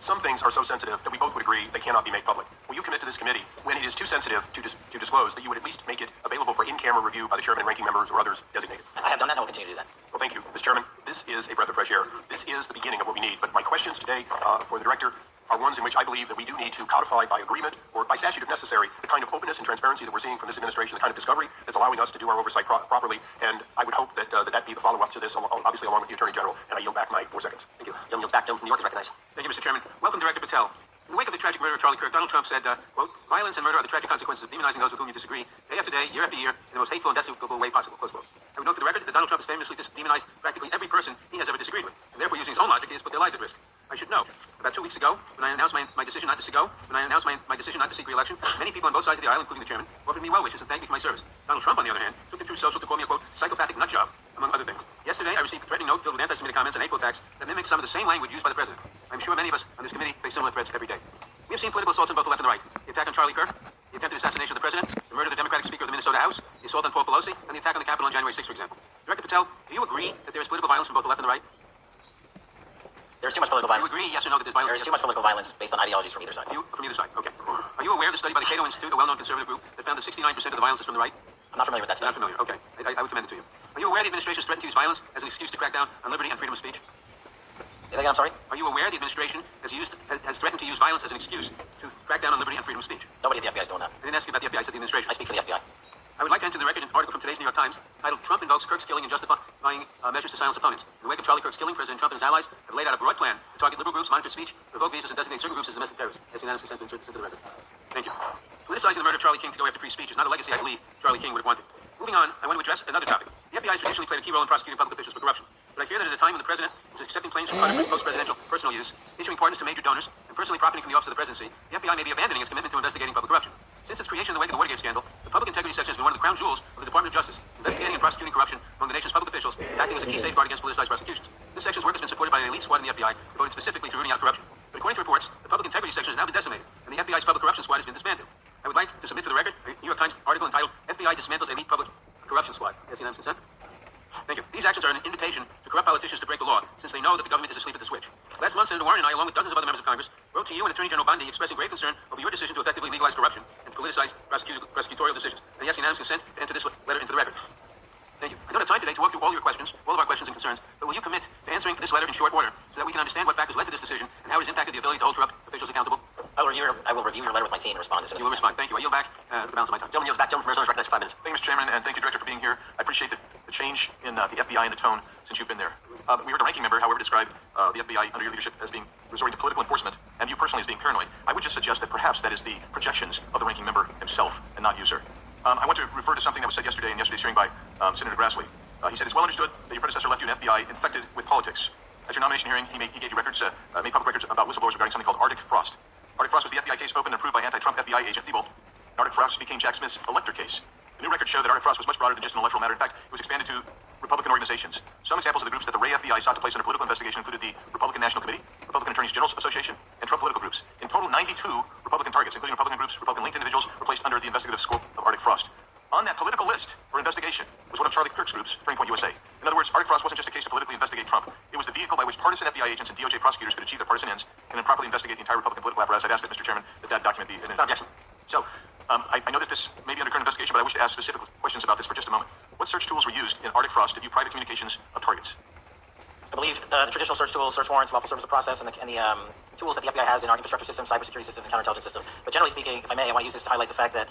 Some things are so sensitive that we both would agree they cannot be made public. Will you commit to this committee, when it is too sensitive to disclose, that you would at least make it available for in-camera review by the chairman and ranking members or others designated? I have done that and I will continue to do that. Well, thank you, Mr. Chairman. This is a breath of fresh air. This is the beginning of what we need. But my questions today for the director are ones in which I believe that we do need to codify by agreement or by statute if necessary the kind of openness and transparency that we're seeing from this administration, the kind of discovery that's allowing us to do our oversight properly. And I would hope that that be the follow-up to this, obviously along with the Attorney General. And I yield back my 4 seconds. Thank you. Gentleman yields back. Gentleman from New York is recognized. Thank you, Mr. Chairman. Welcome, Director Patel. In the wake of the tragic murder of Charlie Kirk, Donald Trump said, quote, violence and murder are the tragic consequences of demonizing those with whom you disagree, day after day, year after year, in the most hateful and despicable way possible, close quote. I would note for the record that Donald Trump has famously demonized practically every person he has ever disagreed with, and therefore using his own logic, he has put their lives at risk. I should know, about 2 weeks ago, when I announced my decision not to seek re-election, many people on both sides of the aisle, including the chairman, offered me well wishes and thanked me for my service. Donald Trump, on the other hand, took the Truth Social to call me a, quote, psychopathic nutjob, among other things. Yesterday, I received a threatening note filled with anti-Semitic comments and hateful attacks that mimic some of the same language used by the president. I'm sure many of us on this committee face similar threats every day. We have seen political assaults on both the left and the right. The attack on Charlie Kirk, the attempted assassination of the president, the murder of the Democratic Speaker of the Minnesota House, the assault on Paul Pelosi, and the attack on the Capitol on January 6th, for example. Director Patel, do you agree that there is political violence from both the left and the right? There's too much political violence. Do you agree, yes or no, that there's violence? There is too much political violence based on ideologies from either side. From either side, okay. Are you aware of the study by the Cato Institute, a well-known conservative group, that found that 69% of the violence is from the right? I'm not familiar with that study. Not familiar, okay. I would commend it to you. Are you aware the administration has threatened to use violence as an excuse to crack down on liberty and freedom of speech? Say that again, I'm sorry? Are you aware the administration has threatened to use violence as an excuse to crack down on liberty and freedom of speech? Nobody at the FBI is doing that. I didn't ask you about the FBI, I said the administration. I speak for the FBI. I would like to enter the record an article from today's New York Times titled "Trump invokes Kirk's killing and justifying measures to silence opponents." In the wake of Charlie Kirk's killing, President Trump and his allies have laid out a broad plan to target liberal groups, monitor speech, revoke visas, and designate certain groups as domestic terrorists. Yes, unanimously sent to insert this into the record. Thank you. Politicizing the murder of Charlie King to go after free speech is not a legacy I believe Charlie King would have wanted. Moving on, I want to address another topic. The FBI has traditionally played a key role in prosecuting public officials for corruption. But I fear that at a time when the president is accepting claims from Carter for his post-presidential personal use, issuing pardons to major donors, and personally profiting from the office of the presidency, the FBI may be abandoning its commitment to investigating public corruption. Since its creation in the wake of the Watergate scandal, the Public Integrity Section has been one of the crown jewels of the Department of Justice, investigating and prosecuting corruption among the nation's public officials, acting as a key safeguard against politicized prosecutions. This section's work has been supported by an elite squad in the FBI devoted specifically to rooting out corruption. But according to reports, the Public Integrity Section has now been decimated, and the FBI's Public Corruption Squad has been disbanded. I would like to submit for the record a New York Times article entitled "FBI Dismantles Elite Public Corruption Squad." Yes, unanimous consent? Thank you. These actions are an invitation to corrupt politicians to break the law, since they know that the government is asleep at the switch. Last month, Senator Warren and I, along with dozens of other members of Congress, wrote to you and Attorney General Bondi expressing grave concern over your decision to effectively legalize corruption and to politicize prosecutorial decisions. And yes, unanimous consent to enter this letter into the record. Thank you. I don't have time today to walk through all of our questions and concerns, but will you commit to answering this letter in short order so that we can understand what factors led to this decision and how it has impacted the ability to hold corrupt officials accountable? I will review your letter with my team and respond as soon as You will respond. Thank you. I yield back the balance of my time. Gentleman yields back. Gentleman from Arizona is recognized for 5 minutes. Thank you, Mr. Chairman, and thank you, Director, for being here. I appreciate the change in the FBI and the tone since you've been there. We heard the ranking member, however, describe the FBI under your leadership as being resorting to political enforcement, and you personally as being paranoid. I would just suggest that perhaps that is the projections of the ranking member himself and not you, sir. I want to refer to something that was said yesterday in yesterday's hearing by Senator Grassley. He said, "It's well understood that your predecessor left you an FBI infected with politics." At your nomination hearing, he gave you records, made public records about whistleblowers regarding something called Arctic Frost. Arctic Frost was the FBI case opened and approved by anti-Trump FBI agent Thibault. Arctic Frost became Jack Smith's Elector case. The new records show that Arctic Frost was much broader than just an electoral matter. In fact, it was expanded to Republican organizations. Some examples of the groups that the Ray FBI sought to place under political investigation included the Republican National Committee, Republican Attorneys General's Association, and Trump political groups. In total, 92 Republican targets, including Republican groups, Republican-linked individuals, were placed under the investigative scope of Arctic Frost. On that political list for investigation was one of Charlie Kirk's groups, Turning Point USA. In other words, Arctic Frost wasn't just a case to politically investigate Trump. It was the vehicle by which partisan FBI agents and DOJ prosecutors could achieve their partisan ends and improperly investigate the entire Republican political apparatus. I'd ask that, Mr. Chairman, that document be... Objection. So, I know that this may be under current investigation, but I wish to ask specific questions about this for just a moment. What search tools were used in Arctic Frost to view private communications of targets? I believe the traditional search tools, search warrants, lawful service of process, and the tools that the FBI has in our infrastructure systems, cybersecurity systems, and counterintelligence systems. But generally speaking, if I may, I want to use this to highlight the fact that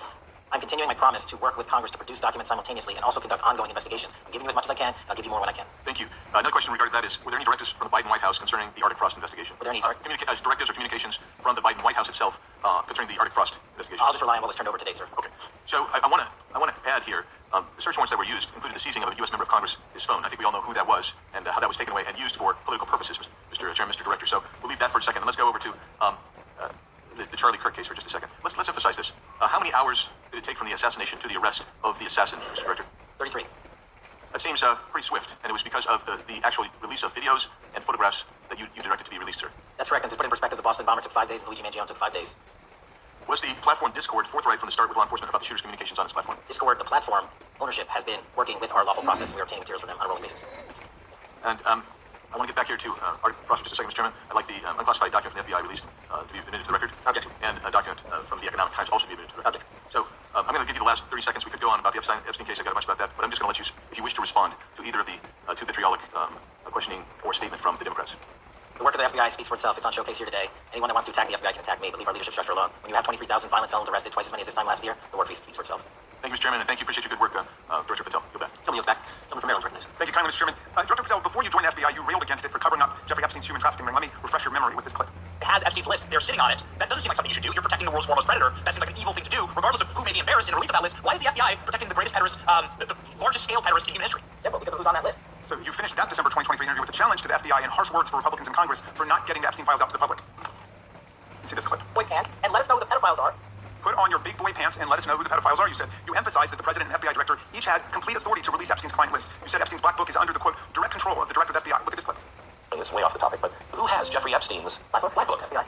I'm continuing my promise to work with Congress to produce documents simultaneously and also conduct ongoing investigations. I'm giving you as much as I can, and I'll give you more when I can. Thank you. Another question regarding that is, were there any directives from the Biden White House concerning the Arctic Frost investigation? Were there any directives or communications from the Biden White House itself concerning the Arctic Frost investigation? I'll just rely on what was turned over today, sir. Okay. So I want to add here, the search warrants that were used included the seizing of a U.S. member of Congress, his phone. I think we all know who that was and how that was taken away and used for political purposes, Mr. Chairman, Mr. Director. So we'll leave that for a second, and let's go over to the Charlie Kirk case for just a second. Let's emphasize this. How many hours did it take from the assassination to the arrest of the assassin, Mr. Director? 33. That seems pretty swift, and it was because of the actual release of videos and photographs that you directed to be released, sir. That's correct, and to put in perspective, the Boston bomber took 5 days, and Luigi Mangione took 5 days. Was the platform Discord forthright from the start with law enforcement about the shooter's communications on its platform? Discord, the platform ownership, has been working with our lawful process, and we are obtaining materials from them on a rolling basis. And I want to get back here to Arctic Frost for just a second, Mr. Chairman. I'd like the unclassified document from the FBI released to be admitted to the record. Objection. And a document from the Economic Times also to be admitted to the record. Objection. So I'm going to give you the last 30 seconds. We could go on about the Epstein case. I've got a bunch about that. But I'm just going to let you, if you wish to respond to either of the two vitriolic questioning or statement from the Democrats. The work of the FBI speaks for itself. It's on showcase here today. Anyone that wants to attack the FBI can attack me, but leave our leadership structure alone. When you have 23,000 violent felons arrested, twice as many as this time last year, the work speaks for itself. Thank you, Mr. Chairman, and thank you. Appreciate your good work, Director Patel. You're back. Gentleman yields back. Gentleman from Maryland is recognized. Thank you kindly, Mr. Chairman. Director Patel, before you joined the FBI, you railed against it for covering up Jeffrey Epstein's human trafficking ring. Let me refresh your memory with this clip. It has Epstein's list. They're sitting on it. That doesn't seem like something you should do. You're protecting the world's foremost predator. That seems like an evil thing to do, regardless of who may be embarrassed in the release of that list. Why is the FBI protecting the greatest pederast, the largest scale pederast in human history? Simple, because of who's on that list. So you finished that December 2023 interview with a challenge to the FBI and harsh words for Republicans in Congress for not getting the Epstein files out to the public. You see this clip? Boy pants, and let us know who the pedophiles are. Put on your big boy pants and let us know who the pedophiles are, you said. You emphasized that the president and FBI director each had complete authority to release Epstein's client list. You said Epstein's black book is under the, quote, direct control of the director of the FBI. Look at this clip. It's way off the topic, but who has Jeffrey Epstein's black book? FBI.